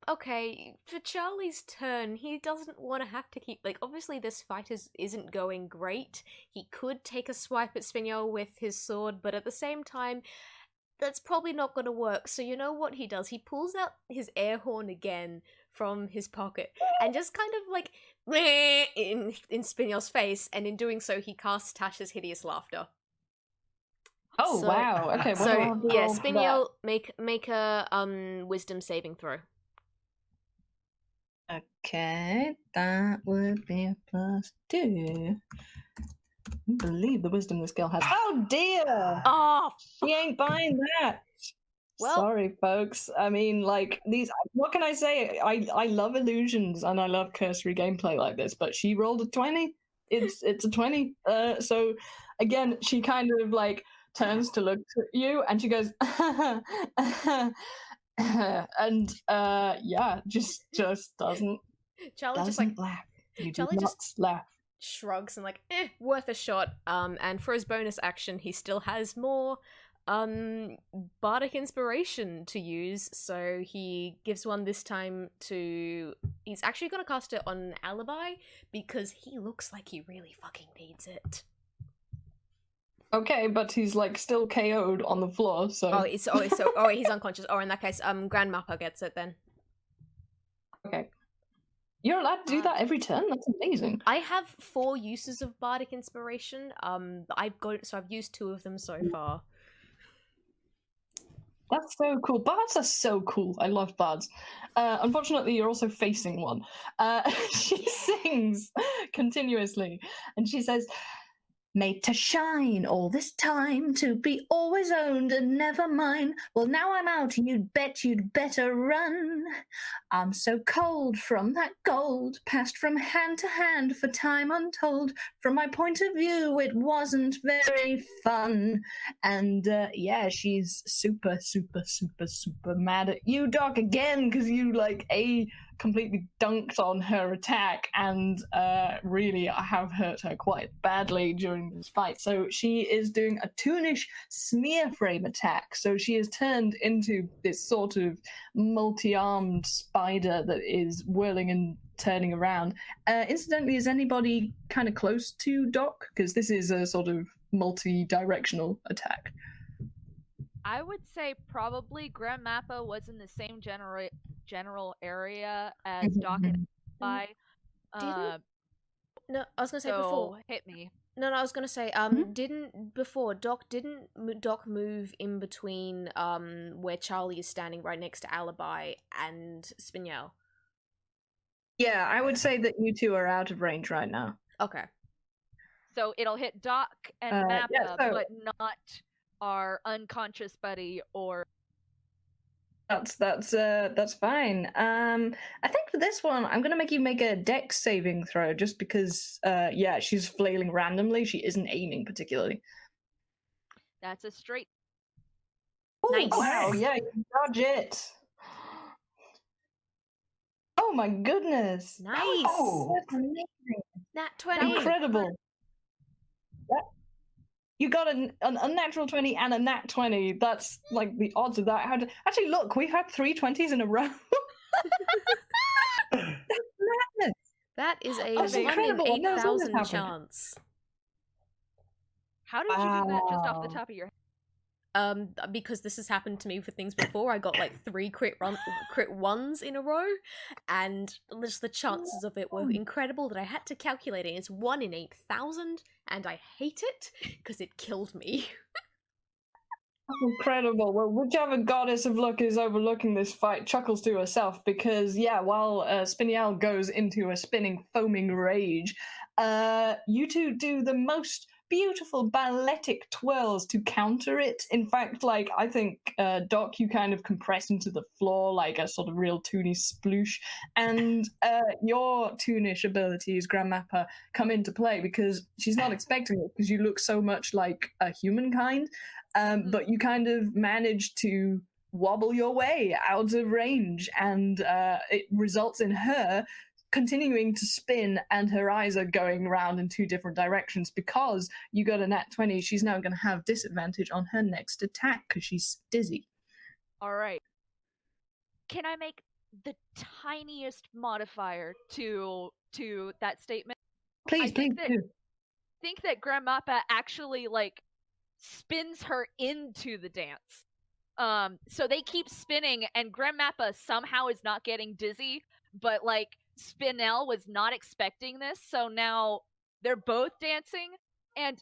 Okay, for Charlie's turn, he doesn't want to have to keep, like, obviously this fight isn't going great. He could take a swipe at Spinel with his sword, but at the same time, that's probably not going to work. So you know what he does? He pulls out his air horn again from his pocket and just kind of like in Spinel's face, and in doing so, he casts Tasha's Hideous Laughter. Oh So- wow! Okay, So well, yeah, roll for that. Spinel, make a wisdom saving throw. Okay, that would be a +2. I believe the wisdom this girl has. Oh dear! Oh, She ain't buying that. Well- Sorry, folks. I mean, like these. What can I say? I love illusions and I love cursory gameplay like this, but she rolled a 20. It's a 20. So again, she kind of like turns to look at you and she goes, and yeah, just doesn't Charlie just like laugh. You do Charlie not just- laugh. shrugs and like, worth a shot. And for his bonus action, he still has more bardic inspiration to use, so he gives one this time to... He's actually gonna cast it on Alibi because he looks like he really fucking needs it. Okay, but he's like still KO'd on the floor, so He's unconscious. In that case, Grand MaPa gets it then. okay. You're allowed to do that every turn? That's amazing. I have 4 uses of bardic inspiration. I've used 2 of them so far. That's so cool. Bards are so cool. I love bards. Unfortunately, you're also facing one. She sings continuously, and she says, "Made to shine all this time, to be always owned and never mine. Well, now I'm out, you'd better run. I'm so cold from that gold, passed from hand to hand for time untold. From my point of view, it wasn't very fun." And yeah, she's super mad at you, Doc, again, because you like completely dunked on her attack, and really I have hurt her quite badly during this fight. So she is doing a toonish smear frame attack. So she is turned into this sort of multi-armed spider that is whirling and turning around. Incidentally, is anybody kind of close to Doc? Because this is a sort of multi-directional attack. I would say probably Grand MaPa was in the same general area as Doc and I. No, I was gonna say so before. Hit me. No, I was gonna say, didn't Doc move in between where Charlie is standing right next to Alibi and Spinel? Yeah, I would say that you two are out of range right now. Okay. So it'll hit Doc and MaPa, yeah, but not our unconscious buddy or. That's fine. I think for this one, I'm gonna make you make a dex saving throw, just because. Yeah, she's flailing randomly. She isn't aiming particularly. That's a straight. Nice. Wow, yeah, you dodge it. Oh my goodness! Nice. Oh, That's amazing. Nat 20. Incredible. You got an unnatural 20 and a nat 20. That's like the odds of that. Actually, look, we've had 3 20s in a row. That's madness. That is a That's 1 in incredible. I've never seen this 8,000 happen. chance. How did you do that just off the Wow. top of your head? Because this has happened to me for things before. I got like 3 crit ones in a row, and just the chances of it were incredible that I had to calculate it. It's 1 in 8,000, and I hate it because it killed me. Incredible. Well, whichever goddess of luck is overlooking this fight chuckles to herself because, yeah, while Spinel goes into a spinning, foaming rage, you two do the most beautiful balletic twirls to counter it. In fact, like, I think, Doc, you kind of compress into the floor like a sort of real toony sploosh, and your toonish abilities, Grand MaPa, come into play because she's not expecting it because you look so much like a humankind. But you kind of manage to wobble your way out of range, and it results in her continuing to spin, and her eyes are going around in 2 different directions. Because you got a nat 20, she's now going to have disadvantage on her next attack because she's dizzy. All right. Can I make the tiniest modifier to that statement? Please, think please that- do. Think that Grand MaPa actually like spins her into the dance. So they keep spinning, and Grand MaPa somehow is not getting dizzy, but like Spinel was not expecting this, so now they're both dancing. And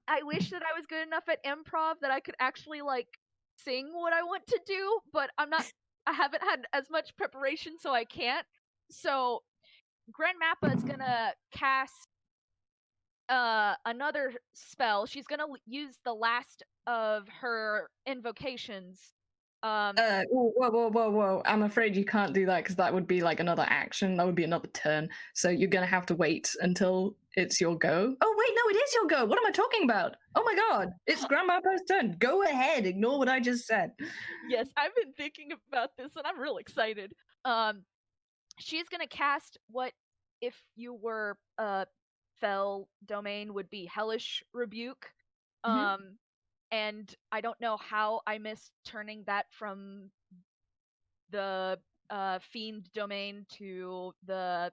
I wish that I was good enough at improv that I could actually like sing what I want to do, but I haven't had as much preparation, so I can't. So Grand MaPa is gonna cast another spell. She's gonna use the last of her invocations. Whoa. I'm afraid you can't do that because that would be like another action. That would be another turn. So you're going to have to wait until it's your go. Oh, wait, no, it is your go. What am I talking about? Oh my god. It's Grand MaPa's turn. Go ahead. Ignore what I just said. Yes, I've been thinking about this and I'm real excited. She's gonna cast what, if you were Fel domain, would be Hellish Rebuke. And I don't know how I missed turning that from the Fiend domain to the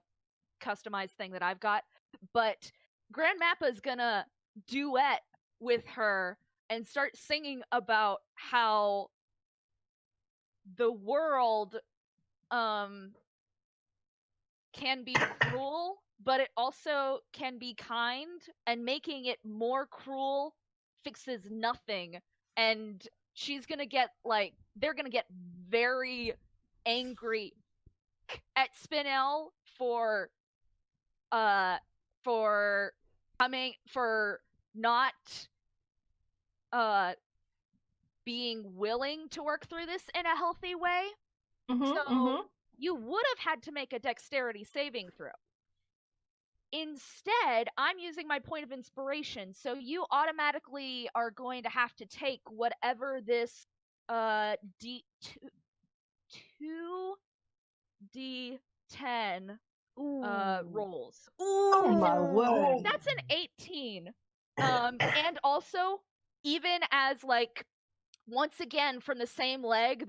customized thing that I've got. But Grand MaPa is gonna duet with her and start singing about how the world can be cruel, but it also can be kind, and making it more cruel fixes nothing. And she's gonna get like, they're gonna get very angry at Spinel for not being willing to work through this in a healthy way. You would have had to make a dexterity saving throw. Instead, I'm using my point of inspiration, so you automatically are going to have to take whatever this 2d10 rolls. Oh my word. That's an 18. And also, even as like once again from the same leg,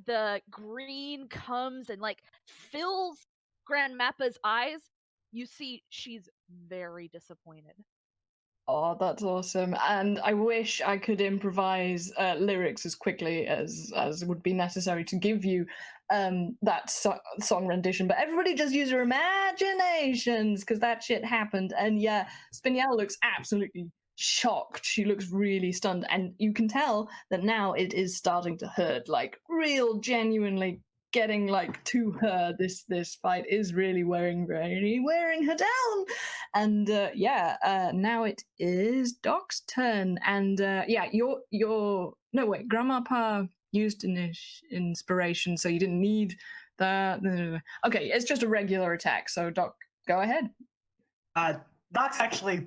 the green comes and like fills Grand MaPa's eyes. You see, she's very disappointed. Oh, that's awesome. And I wish I could improvise lyrics as quickly as would be necessary to give you that song rendition. But everybody just use your imaginations, because that shit happened. And yeah, Spinel looks absolutely shocked. She looks really stunned. And you can tell that now it is starting to hurt, like real genuinely getting like to her. This fight is really wearing her down. And now it is Doc's turn. And your no wait, MaPa used an inspiration, so you didn't need that. Okay, it's just a regular attack. So Doc, go ahead. Doc's actually,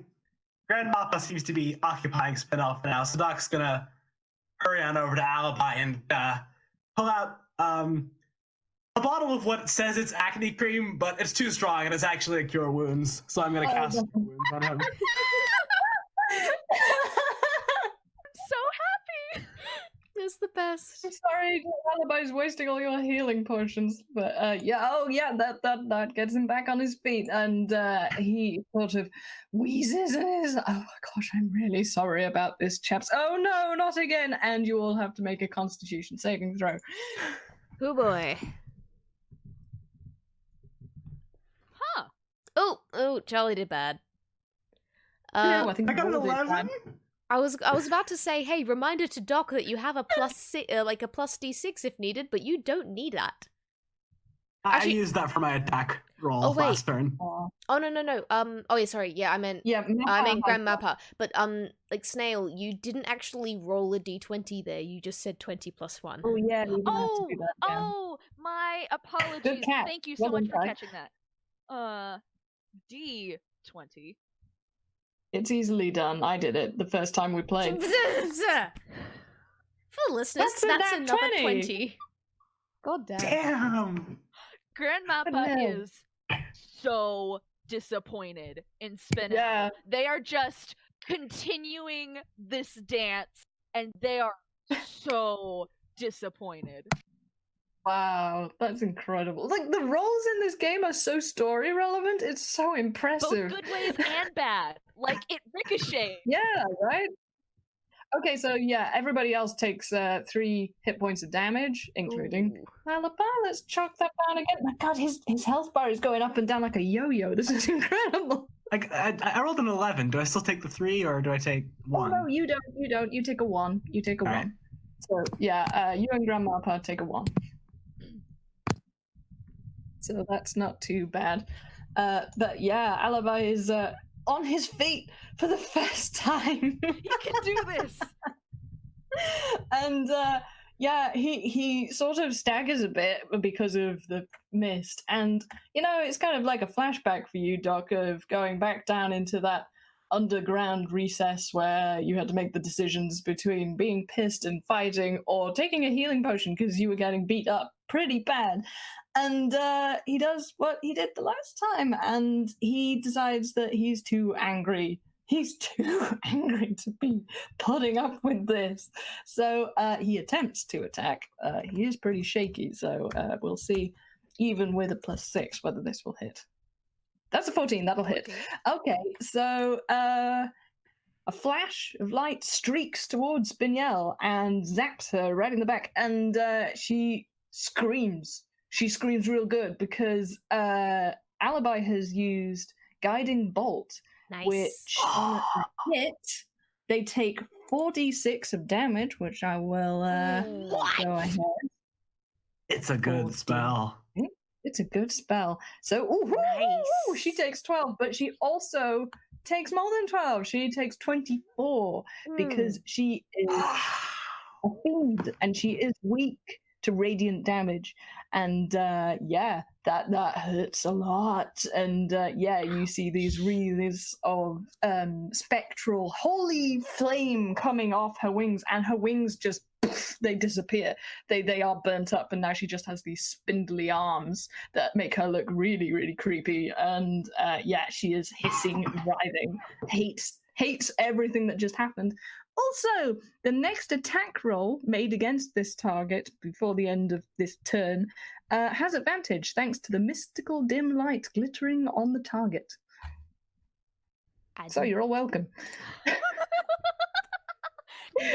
Grand MaPa seems to be occupying Spinel for now, so Doc's gonna hurry on over to Alibi and pull out a bottle of what says it's acne cream, but it's too strong and it's actually a cure wounds. So I'm gonna cast Cure wounds on him. So happy. It's the best. I'm sorry, Alibi's wasting all your healing potions, but that gets him back on his feet, and he sort of wheezes and is, oh gosh, I'm really sorry about this, chaps. Oh no, not again! And you all have to make a Constitution saving throw. Oh boy. Huh. Oh, Charlie did bad. No, I think I got an you all did 11. bad. I was about to say, hey, reminder to Doc that you have a plus D6 if needed, but you don't need that. Actually, I used that for my attack roll last turn. Oh no. Oh yeah, sorry. Yeah, I meant Grand MaPa. But like Snail, you didn't actually roll a D20 there. You just said 20 plus 1. Oh yeah. You have to do that, yeah. Oh, my apologies. Good catch. Thank you so Well much done, for Kai. catching that. D20. It's easily done. I did it the first time we played. For the listeners, that's another 20. God damn. Damn. Grand MaPa no. is so disappointed in Spinel. Yeah. They are just continuing this dance, and they are so disappointed. Wow, that's incredible. Like, the roles in this game are so story relevant. It's so impressive. Both good ways and bad. Like, it ricochets. Yeah, right? Okay, so yeah, everybody else takes 3 hit points of damage, including Alibi. Let's chalk that down again. My god, his health bar is going up and down like a yo-yo. This is incredible. I rolled an 11. Do I still take the 3 or do I take 1? Oh, no, you don't. You take a 1. You take a 1. Right. So yeah, you and Grand MaPa take a 1. So that's not too bad. But yeah, Alibi is on his feet for the first time. You can do this. And he sort of staggers a bit because of the mist. And, it's kind of like a flashback for you, Doc, of going back down into that underground recess where you had to make the decisions between being pissed and fighting or taking a healing potion because you were getting beat up pretty bad. And he does what he did the last time, and he decides that he's too angry. He's too angry to be putting up with this. So he attempts to attack. He is pretty shaky, so we'll see, even with a +6, whether this will hit. That's a 14, that'll hit. Okay, so a flash of light streaks towards Spinel and zaps her right in the back, and she screams. She screams real good because Alibi has used Guiding Bolt, which on a hit, they take 4d6 of damage, which I will go ahead. It's a good spell. It's a good spell. So, Nice. She takes 12, but she also takes more than 12. She takes 24 because she is a fiend and she is weak to radiant damage, and yeah, that hurts a lot. And yeah, you see these wreaths of spectral holy flame coming off her wings, and her wings just they disappear. They are burnt up, and now she just has these spindly arms that make her look really, really creepy. And yeah, she is hissing, writhing, hates everything that just happened. Also, the next attack roll made against this target before the end of this turn has advantage thanks to the mystical dim light glittering on the target. So you're all welcome.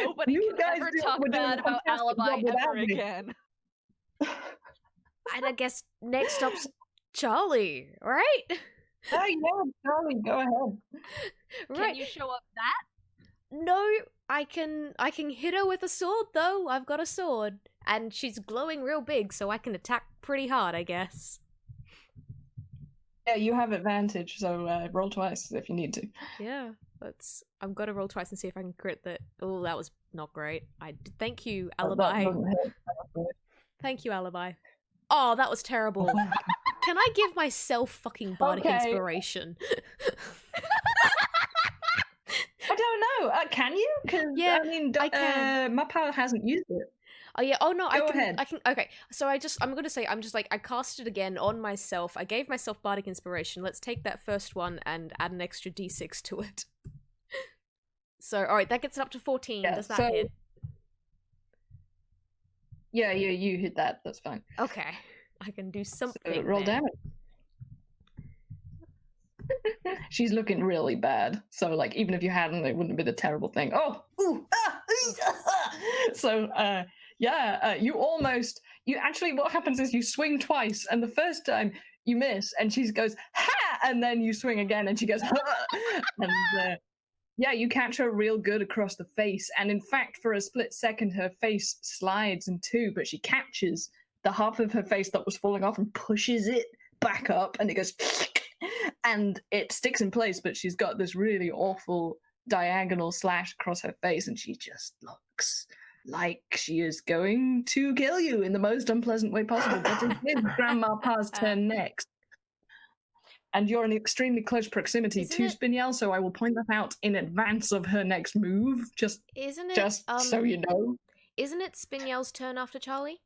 Nobody You can guys ever do- talk we're doing a bad about fantastic Alibi job without ever me. again. And I guess next up's Charlie, right? Oh yeah, Charlie, go ahead. Can Right. you show up that? No, I can hit her with a sword though. I've got a sword, and she's glowing real big, so I can attack pretty hard, I guess. Yeah, you have advantage, so roll twice if you need to. Yeah, I'm gonna roll twice and see if I can crit that. Oh, that was not great. Thank you, That Alibi. doesn't hurt. Thank you, Alibi. Oh, that was terrible. Can I give myself fucking bardic Okay. inspiration? I don't know. Can you? Because Yeah, I mean, I can. MaPa hasn't used it. Oh yeah. Oh no, Go ahead. I can. Okay. So I cast it again on myself. I gave myself bardic inspiration. Let's take that first one and add an extra d6 to it. So all right, that gets it up to 14. Yeah, Does that so- hit? Yeah, you hit that. That's fine. Okay. I can do So something. roll then. damage. She's looking really bad. So like, even if you hadn't, it wouldn't have been a terrible thing. Oh, ooh, ah, so yeah, you actually, what happens is you swing twice, and the first time you miss, and she goes ha, and then you swing again, and she goes ha, and yeah, you catch her real good across the face, and in fact, for a split second, her face slides in two, but she catches the half of her face that was falling off and pushes it back up, and it goes and it sticks in place, but she's got this really awful diagonal slash across her face, and she just looks like she is going to kill you in the most unpleasant way possible. But it is Grandma Pa's turn next. And you're in extremely close proximity Isn't to it- Spinel, so I will point that out in advance of her next move, just Isn't it? so you know. Isn't it Spinel's turn after Charlie?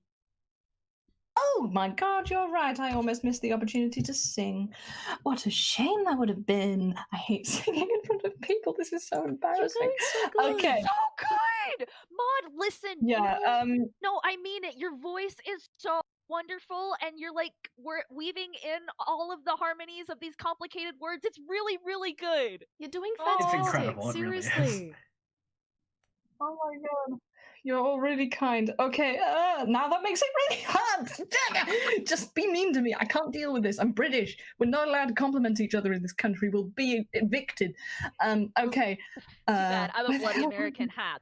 Oh my god, you're right. I almost missed the opportunity to sing. What a shame that would have been. I hate singing in front of people. This is so You're embarrassing. doing so good. Okay. So good! Mod, listen. Yeah, No, I mean it. Your voice is so wonderful, and you're like, we're weaving in all of the harmonies of these complicated words. It's really, really good. You're doing Oh, it's fantastic. incredible, it really is. Seriously. oh my god. You're all really kind. Okay, now that makes it really hard. Just be mean to me. I can't deal with this. I'm British. We're not allowed to compliment each other in this country. We'll be evicted. Okay. Too bad. I'm a where the bloody hell- American hat.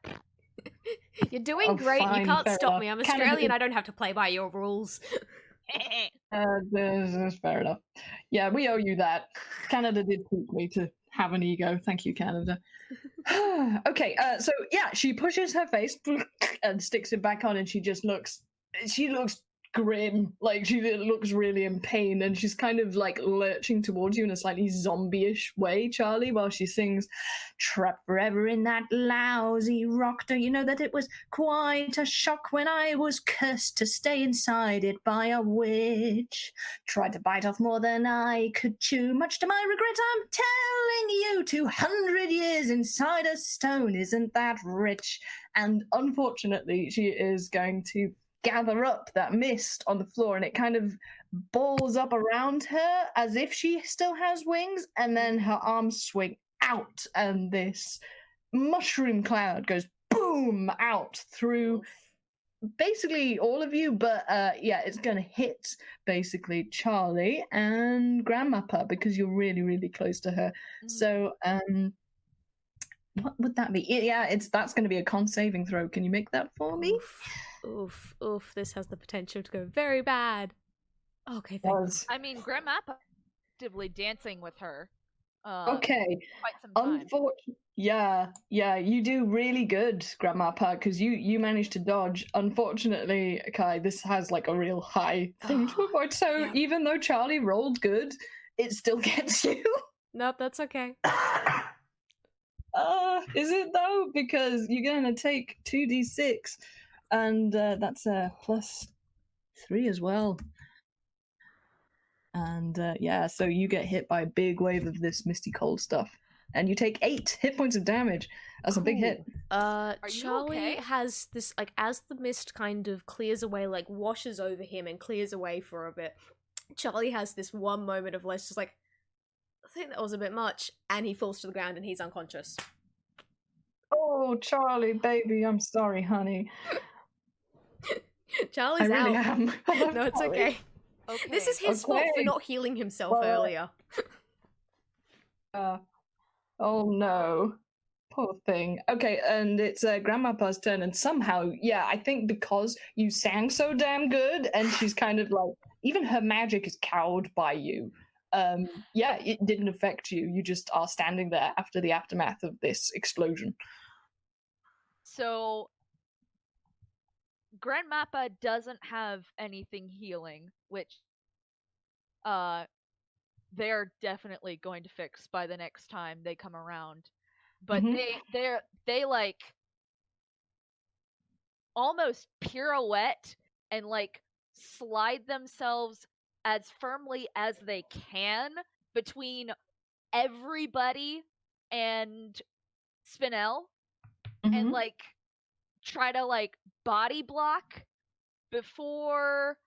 You're doing Oh, great. fine, You can't fair stop enough. me. I'm Canada Australian. is- I don't have to play by your rules. This is fair enough. Yeah, we owe you that. Canada did teach me to have an ego. Thank you, Canada. Okay, so yeah, she pushes her face and sticks it back on, and she looks grim. Like, she looks really in pain, and she's kind of like lurching towards you in a slightly zombie-ish way, Charlie, while she sings, "Trapped forever in that lousy rock. Don't you know that it was quite a shock when I was cursed to stay inside it by a witch? Tried to bite off more than I could chew. Much to my regret, I'm telling you, 200 years inside a stone isn't that rich." And unfortunately, she is going to gather up that mist on the floor, and it kind of balls up around her as if she still has wings, and then her arms swing out, and this mushroom cloud goes boom out through basically all of you, but yeah, it's gonna hit basically Charlie and Grandmappa because you're really, really close to her. So what would that be? Yeah, that's gonna be a con saving throw. Can you make that for me? Oof. This has the potential to go very bad. Okay, thank you. Does. I mean, Grandmappa actively dancing with her. Okay. Quite some time. Yeah, you do really good, Grandmappa, because you managed to dodge. Unfortunately, Kai, this has like a real high thing to avoid. So Yeah. even though Charlie rolled good, it still gets you. Nope, that's okay. Is it though? Because you're gonna take 2d6, and that's a +3 as well. And yeah, so you get hit by a big wave of this misty cold stuff, and you take 8 hit points of damage. That's a big hit. you Charlie okay? has this, like, as the mist kind of clears away, like, washes over him and clears away for a bit, Charlie has this one moment of less, just like, I think that was a bit much, and he falls to the ground and he's unconscious. Oh, Charlie, baby, I'm sorry, honey. Charlie's I really out. am. No, it's Charlie. okay. Okay. This is his fault for Okay. not healing himself Well, earlier. Oh no. Poor thing. Okay, and it's Grandmappa's turn, and somehow, yeah, I think because you sang so damn good, and she's kind of like, even her magic is cowed by you. Yeah, it didn't affect you. You just are standing there after the aftermath of this explosion. So, Grandmappa doesn't have anything healing, which they're definitely going to fix by the next time they come around. But Mhm. they like almost pirouette and like slide themselves as firmly as they can between everybody and Spinel, and Mhm. like try to like body block before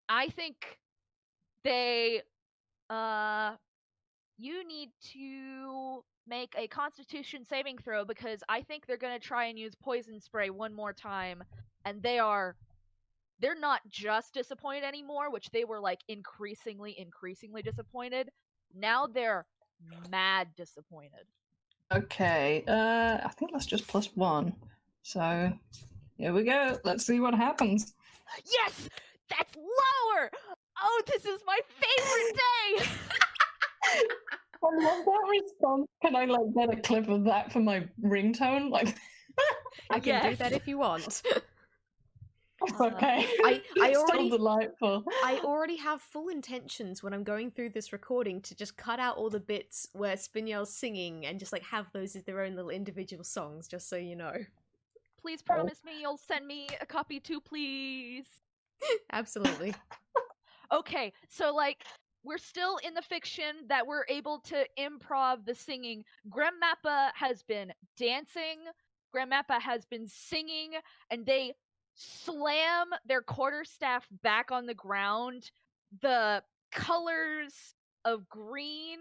I think they you need to make a constitution saving throw, because I think they're going to try and use poison spray one more time, and they're not just disappointed anymore, which they were like increasingly disappointed. Now they're mad disappointed. Okay, I think that's just +1. So, here we go. Let's see what happens. Yes! That's lower! Oh, this is my favorite day! I love that response. Can I like get a clip of that for my ringtone? Like, I can do Yes. that if you want. it's okay. I It's already- still delightful. I already have full intentions when I'm going through this recording to just cut out all the bits where Spinel's singing and just like have those as their own little individual songs, just so you know. Please promise me you'll send me a copy too, please. Absolutely. Okay, so like we're still in the fiction that we're able to improv the singing. Grandmappa has been dancing, Grandmappa has been singing, and they slam their quarterstaff back on the ground. The colors of green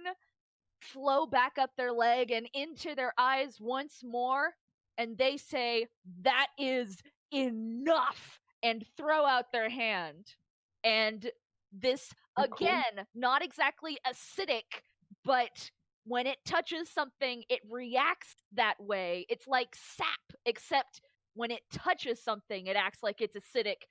flow back up their leg and into their eyes once more, and they say, "That is enough," and throw out their hand. And this, Oh, cool. again, not exactly acidic, but when it touches something, it reacts that way. It's like sap, except when it touches something, it acts like it's acidic.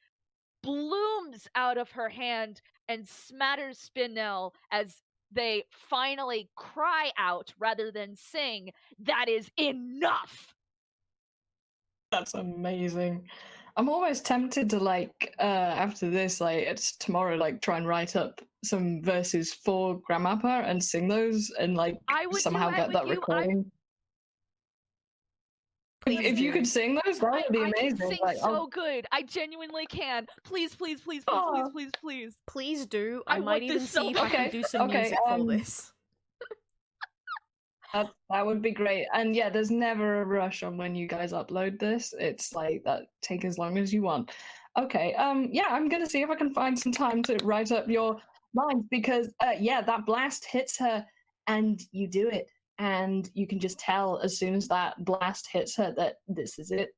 Blooms out of her hand and smatters Spinel as they finally cry out rather than sing, "That is enough!" That's amazing. I'm almost tempted to like after this, like it's tomorrow, like try and write up some verses for Grandmappa and sing those and like I would somehow duet get that with you. recording. Please If you do. could sing those, that would be I amazing. can sing Like, so good. I genuinely can. Please, please, please, please, please, Aw. please, please. Please do. I I want might even this so see if I can bad. do some Okay, music for this. that would be great. And yeah, there's never a rush on when you guys upload this. It's like that, take as long as you want. Okay, yeah, I'm gonna see if I can find some time to write up your lines because yeah, that blast hits her and you do it. And you can just tell as soon as that blast hits her that this is it.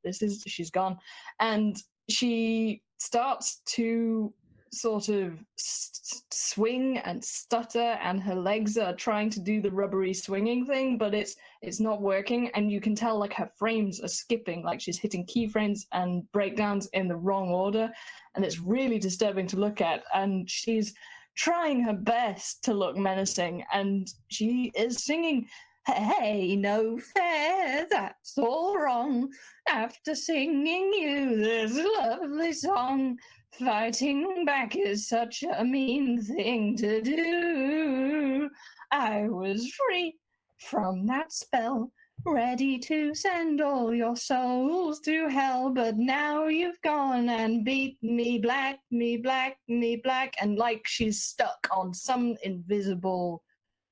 She's gone. And she starts to sort of swing and stutter, and her legs are trying to do the rubbery swinging thing, but it's not working. And you can tell like her frames are skipping, like she's hitting keyframes and breakdowns in the wrong order, and it's really disturbing to look at. And she's trying her best to look menacing, and she is singing, "Hey, no fair, that's all wrong. After singing you this lovely song, fighting back is such a mean thing to do. I was free from that spell, ready to send all your souls to hell, but now you've gone and beat me black, me black, me black," and like she's stuck on some invisible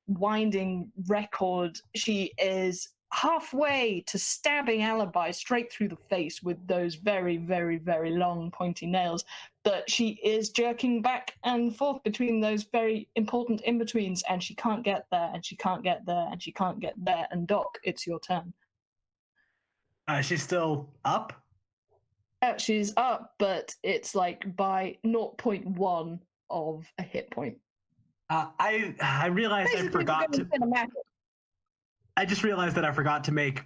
winding record, she is halfway to stabbing Alibi straight through the face with those very, very, very long pointy nails. But she is jerking back and forth between those very important in-betweens, and she can't get there, and she can't get there, and she can't get there. And Doc, it's your turn. She's still up? She's up, but it's like by 0.1 of a hit point. I realized I forgot to. I just realized that I forgot to make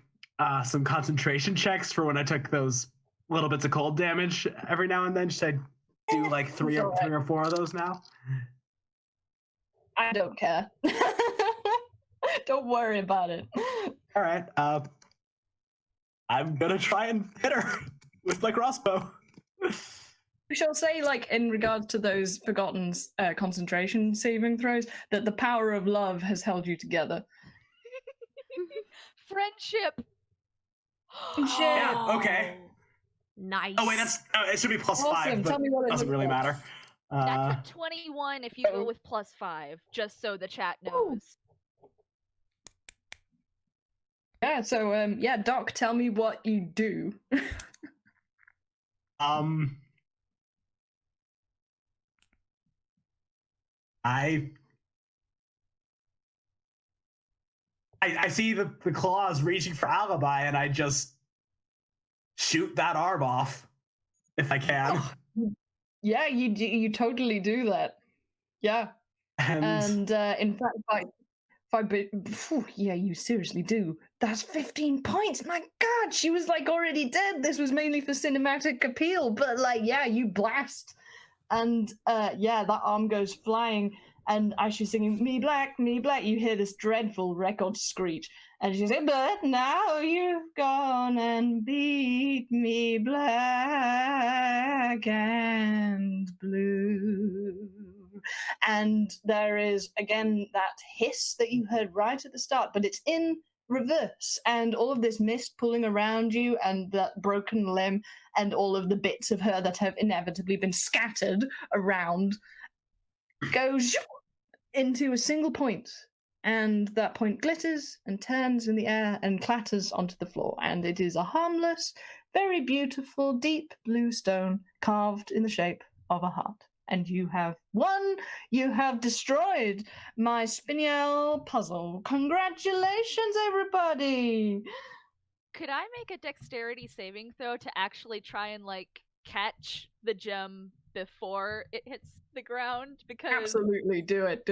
some concentration checks for when I took those little bits of cold damage every now and then. Should I do like three or four of those now? I don't care. Don't worry about it. All right. I'm gonna try and hit her with my crossbow. We shall say, like, in regards to those forgotten concentration saving throws, that the power of love has held you together. Friendship. Yeah, okay. Nice. Oh wait, it should be plus Awesome. 5, but Tell me what it doesn't looks really like. matter. That's a 21 if you go with plus 5, just so the chat knows. Yeah, so, yeah, Doc, tell me what you do. I see the claws reaching for Alibi, and I just shoot that arm off if I can. Yeah, you totally do that. Yeah. And in fact, yeah, you seriously do. That's 15 points. My God, she was like already dead. This was mainly for cinematic appeal, but like, yeah, you blast, and yeah, that arm goes flying. And as she's singing "Me Black, Me Black," you hear this dreadful record screech, and she's saying, "But now you've gone and beat me black and blue." And there is again that hiss that you heard right at the start, but it's in reverse, and all of this mist pulling around you, and that broken limb, and all of the bits of her that have inevitably been scattered around goes into a single point, and that point glitters and turns in the air and clatters onto the floor, and it is a harmless, very beautiful, deep blue stone carved in the shape of a heart. And you have won! You have destroyed my Spinel puzzle. Congratulations, everybody! Could I make a dexterity saving throw to actually try and, like, catch the gem before it hits the ground? Because Absolutely, do it.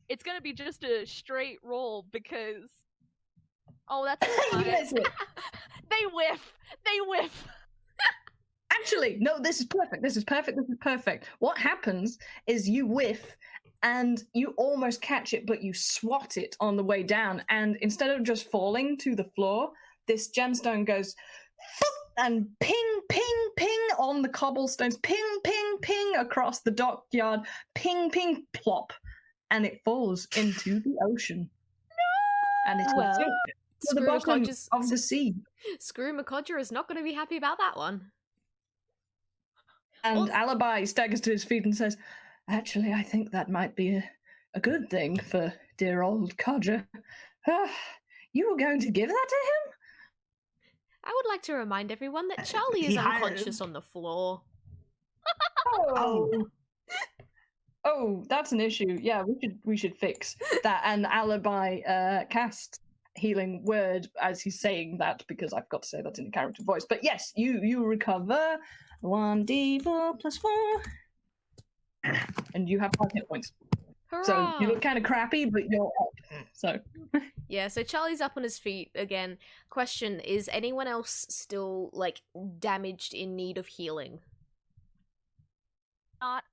it's gonna be just a straight roll because... Oh, that's You miss it. They whiff! Actually, no, this is perfect. What happens is you whiff and you almost catch it, but you swat it on the way down. And instead of just falling to the floor, this gemstone goes and ping, ping, ping on the cobblestones, ping, ping, ping across the dockyard, ping, ping, plop. And it falls into the ocean. No! And it's to the bottom of the sea. Screw Macodger is not going to be happy about that one. And Alibi staggers to his feet and says, "Actually, I think that might be a good thing for dear old Codger. You were going to give that to him?" I would like to remind everyone that Charlie is unconscious on the floor. Oh, that's an issue. Yeah, we should fix that. And Alibi cast healing word as he's saying that, because I've got to say that in a character voice. But yes, you recover 1d4 plus 4, and you have 5 hit points. Hurrah! So you look kind of crappy, but you're up. So yeah, so Charlie's up on his feet again. Question: is anyone else still like damaged, in need of healing? Not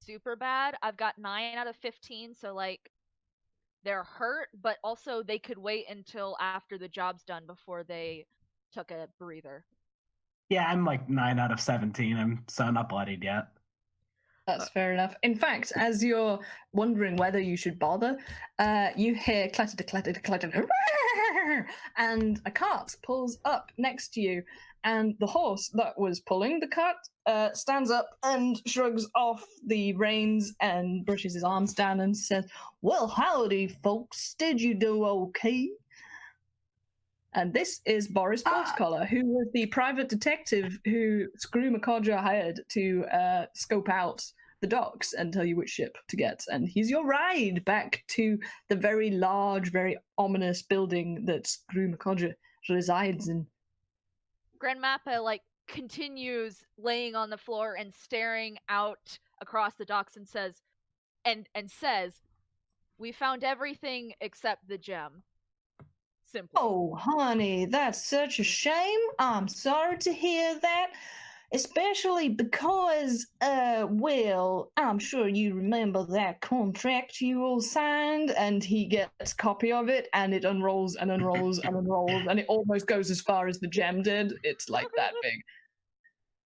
super bad. I've got 9 out of 15, so like they're hurt, but also they could wait until after the job's done before they took a breather. Yeah, I'm like 9 out of 17. I'm so not bloodied yet. That's fair enough. In fact, as you're wondering whether you should bother, you hear clatter, clatter, clatter, and a cart pulls up next to you, and the horse that was pulling the cart stands up and shrugs off the reins and brushes his arms down and says, "Well, howdy, folks. Did you do okay?" And this is Boris Boltcollar, who was the private detective who Screwmakodra hired to scope out the docks and tell you which ship to get. And he's your ride back to the very large, very ominous building that Screwmakodra resides in. Grand MaPa like continues laying on the floor and staring out across the docks and says, "We found everything except the gem." Simply. Oh, honey, that's such a shame. I'm sorry to hear that. Especially because, well, I'm sure you remember that contract you all signed, and he gets a copy of it, and it unrolls and unrolls and unrolls, and it almost goes as far as the gem did. It's like that big.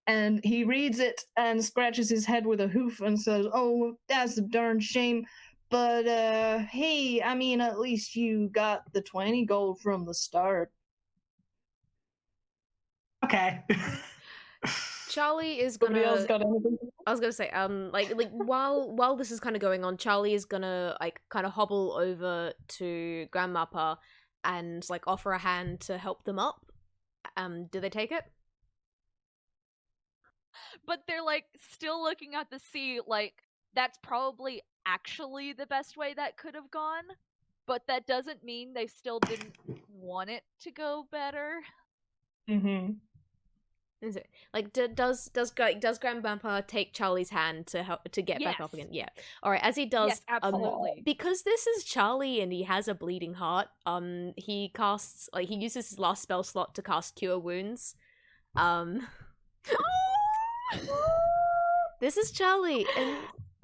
And he reads it and scratches his head with a hoof and says, "Oh, that's a darn shame. But, hey, I mean, at least you got the 20 gold from the start." Okay. Charlie is Somebody else gonna. got anything? I was gonna say, like while this is kind of going on, Charlie is gonna like kind of hobble over to Grand MaPa and like offer a hand to help them up. Do they take it? But they're like still looking at the sea like that's probably actually the best way that could have gone, but that doesn't mean they still didn't want it to go better. Mm-hmm. Is it like does Grand MaPa take Charlie's hand to help to get back up Yes. again? Yeah. All right. As he does, Yes, absolutely. because this is Charlie and he has a bleeding heart. He casts he uses his last spell slot to cast Cure Wounds. This is Charlie, and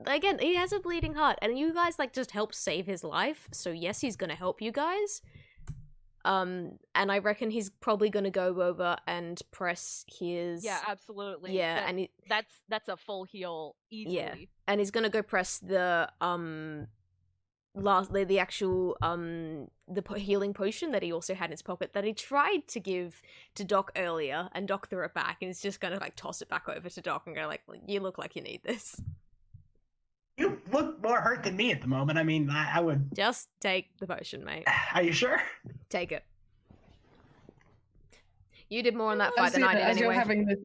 again, he has a bleeding heart, and you guys like just help save his life. So yes, he's gonna help you guys. And I reckon he's probably gonna go over and press his. Yeah, absolutely. Yeah, and that's a full heal easily. Yeah, and he's gonna go press the the actual healing potion that he also had in his pocket that he tried to give to Doc earlier, and Doc threw it back, and he's just gonna like toss it back over to Doc and go like, "You look like you need this." You look more hurt than me at the moment. I mean, I would. Just take the potion, mate. Are you sure? Take it. You did more on that fight than I did As anyway. you're having this...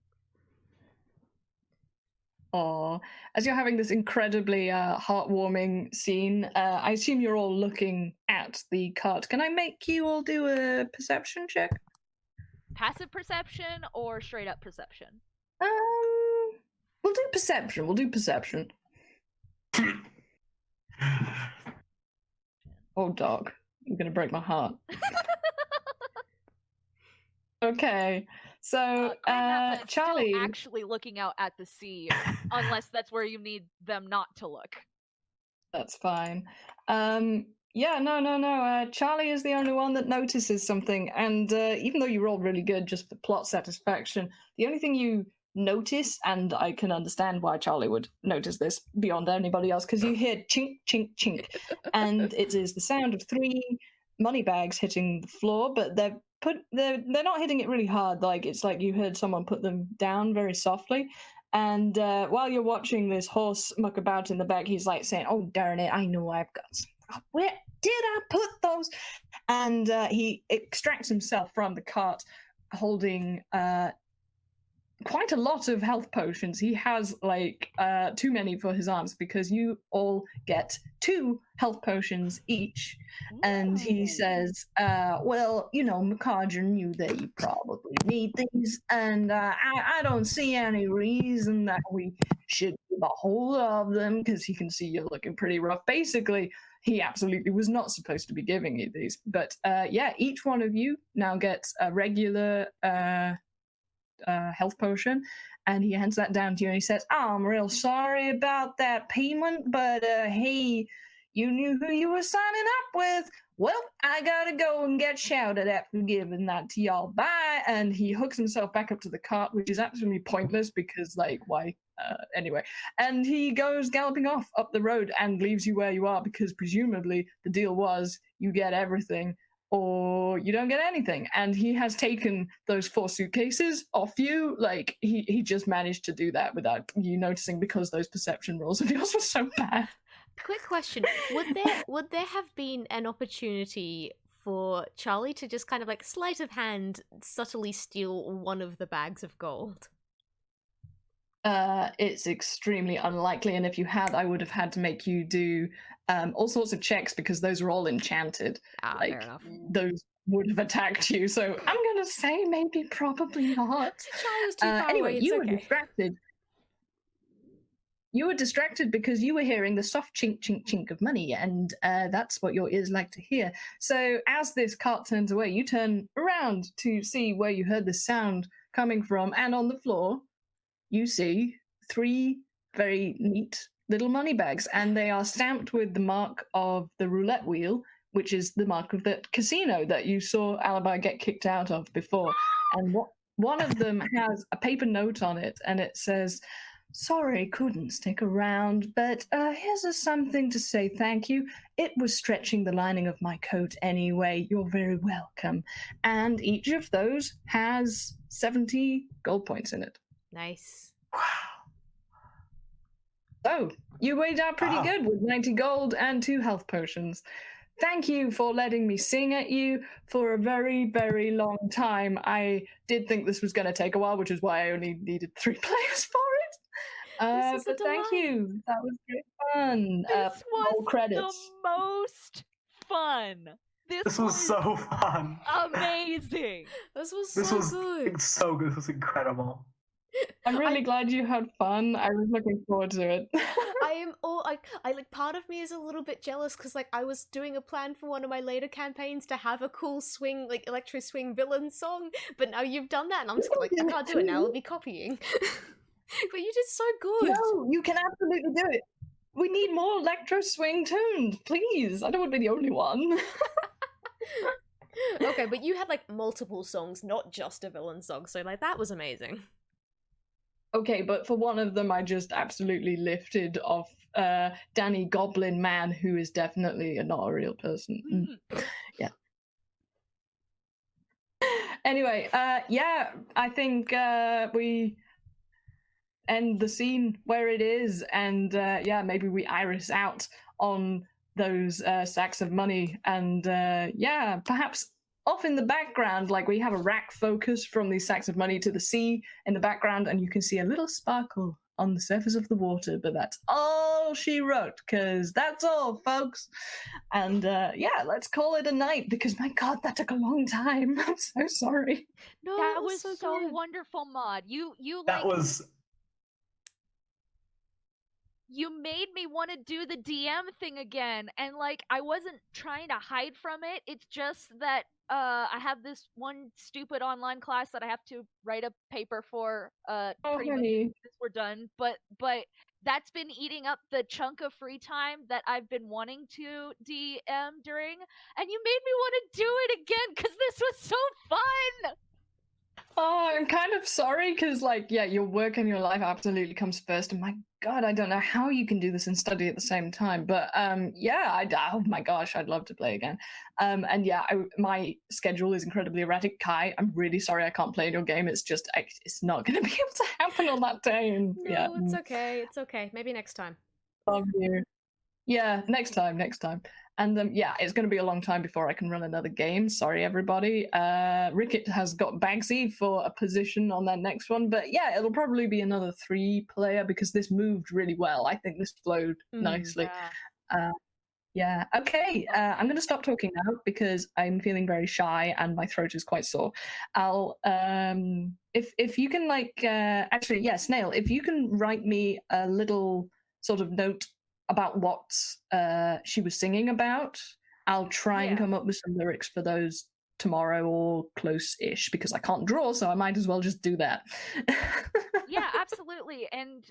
Aww. As you're having this incredibly heartwarming scene, I assume you're all looking at the cart. Can I make you all do a perception check? Passive perception or straight up perception? We'll do perception. We'll do perception. Oh, dog. You're going to break my heart. Okay. So, Grand MaPa is Charlie... still actually looking out at the sea, unless that's where you need them not to look. That's fine. Yeah, no. Charlie is the only one that notices something, and even though you rolled really good just for plot satisfaction, the only thing you notice, and I can understand why Charlie would notice this beyond anybody else, because you hear chink, chink, chink, and it is the sound of 3 money bags hitting the floor, but they're not hitting it really hard. Like it's like you heard someone put them down very softly. And while you're watching this horse muck about in the back, he's like saying, "Oh darn it! I know I've got some. Where did I put those?" And he extracts himself from the cart, holding quite a lot of health potions. He has like too many for his arms because you all get 2 health potions each. And he says, well, you know, Makodra knew that you probably need these, and I don't see any reason that we should give a hold of them because he can see you're looking pretty rough. Basically, he absolutely was not supposed to be giving you these. But yeah, each one of you now gets a regular health potion, and he hands that down to you, and he says, "Oh, I'm real sorry about that payment, but hey, you knew who you were signing up with. Well, I gotta go and get shouted at for giving that to y'all. Bye." And he hooks himself back up to the cart, which is absolutely pointless because, like, why? Anyway, and he goes galloping off up the road and leaves you where you are because presumably the deal was you get everything or you don't get anything. And he has taken those 4 suitcases off you. Like, he just managed to do that without you noticing because those perception rolls of yours were so bad. Quick question: would there have been an opportunity for Charlie to just kind of like sleight of hand subtly steal one of the bags of gold? It's extremely unlikely, and if you had, I would have had to make you do all sorts of checks because those are all enchanted. Fair Like, enough. those would have attacked you. So I'm gonna say maybe, probably not. Charlie was too far Anyway, away. It's you were okay. distracted. You were distracted because you were hearing the soft chink, chink, chink of money, and that's what your ears like to hear. So as this cart turns away, you turn around to see where you heard the sound coming from, and on the floor, you see 3 very neat little money bags, and they are stamped with the mark of the roulette wheel, which is the mark of the casino that you saw Alibi get kicked out of before. And one of them has a paper note on it, and it says, "Sorry, couldn't stick around, but here's something to say thank you. It was stretching the lining of my coat anyway. You're very welcome." And each of those has 70 gold points in it. Nice. So, you weighed out pretty Wow. good with 90 gold and 2 health potions. Thank you for letting me sing at you for a very, very long time. I did think this was going to take a while, which is why I only needed 3 players for it. This was a But thank delight. you. That was great fun. This Roll was credits. the most fun. This was so fun. amazing. This was This so was good. so good. This was incredible. I'm really glad you had fun. I was looking forward to it. I am all I like. Part of me is a little bit jealous because like I was doing a plan for one of my later campaigns to have a cool swing, like electro swing villain song, but now you've done that, and I'm just like, I can't do it now. I'll be copying. But you did so good. No, you can absolutely do it. We need more electro swing tunes, please. I don't want to be the only one. Okay, but you had like multiple songs, not just a villain song, so like that was amazing. Okay, but for one of them, I just absolutely lifted off Danny Goblin Man, who is definitely not a real person. Yeah. Anyway, yeah, I think we end the scene where it is, and yeah, maybe we iris out on those sacks of money, and yeah, perhaps off in the background, like we have a rack focus from these sacks of money to the sea in the background, and you can see a little sparkle on the surface of the water, but that's all she wrote, because that's all, folks. And yeah, let's call it a night, because my god, that took a long time. I'm so sorry. No, That it was so good. wonderful, Mod. You That like was you made me want to do the DM thing again, and like I wasn't trying to hide from it. It's just that I have this one stupid online class that I have to write a paper for Oh, pretty much honey. since we're done. But that's been eating up the chunk of free time that I've been wanting to DM during, and you made me want to do it again because this was so fun. Oh, I'm kind of sorry, because, like, yeah, your work and your life absolutely comes first, and my god, I don't know how you can do this and study at the same time, but yeah, oh my gosh, I'd love to play again. And yeah, my schedule is incredibly erratic. Kai, I'm really sorry I can't play in your game. It's just, it's not going to be able to happen on that day, and No, yeah. it's okay. It's okay. Maybe next time. Love you. Yeah, next time. And yeah, it's going to be a long time before I can run another game. Sorry, everybody. Rickett has got Bagsy for a position on that next one. But yeah, it'll probably be another 3-player because this moved really well. I think this flowed nicely. Yeah. Yeah, okay. I'm going to stop talking now because I'm feeling very shy and my throat is quite sore. I'll, if you can, like, actually, yeah, Snail, if you can write me a little sort of note about what she was singing about, I'll try and Yeah. come up with some lyrics for those tomorrow or close-ish, because I can't draw, so I might as well just do that. Yeah, absolutely. And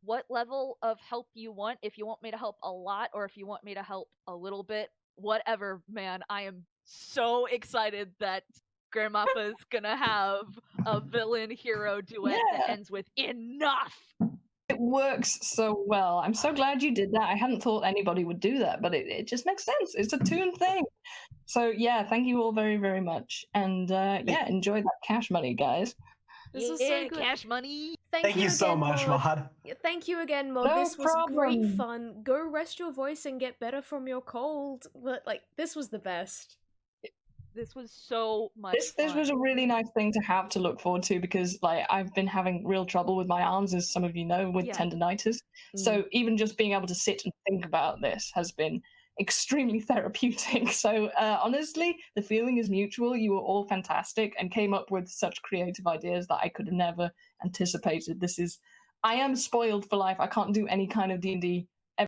what level of help you want? If you want me to help a lot, or if you want me to help a little bit, whatever, man. I am so excited that Grand MaPa is gonna have a villain hero duet that ends with enough. It works so well. I'm so glad you did that. I hadn't thought anybody would do that, but it just makes sense. It's a Toon thing. So yeah, thank you all very, very much. And yeah, enjoy that cash money, guys. This was so good. Cash money. Thank you so again, much, Mod. Thank you again, Mod. No This was great problem. fun. Go rest your voice and get better from your cold. But like, this was the best. This was so much This fun. was a really nice thing to have to look forward to, because like I've been having real trouble with my arms, as some of you know, with tendinitis. So even just being able to sit and think about this has been extremely therapeutic. So honestly, the feeling is mutual. You were all fantastic and came up with such creative ideas that I could have never anticipated. I am spoiled for life. I can't do any kind of D&D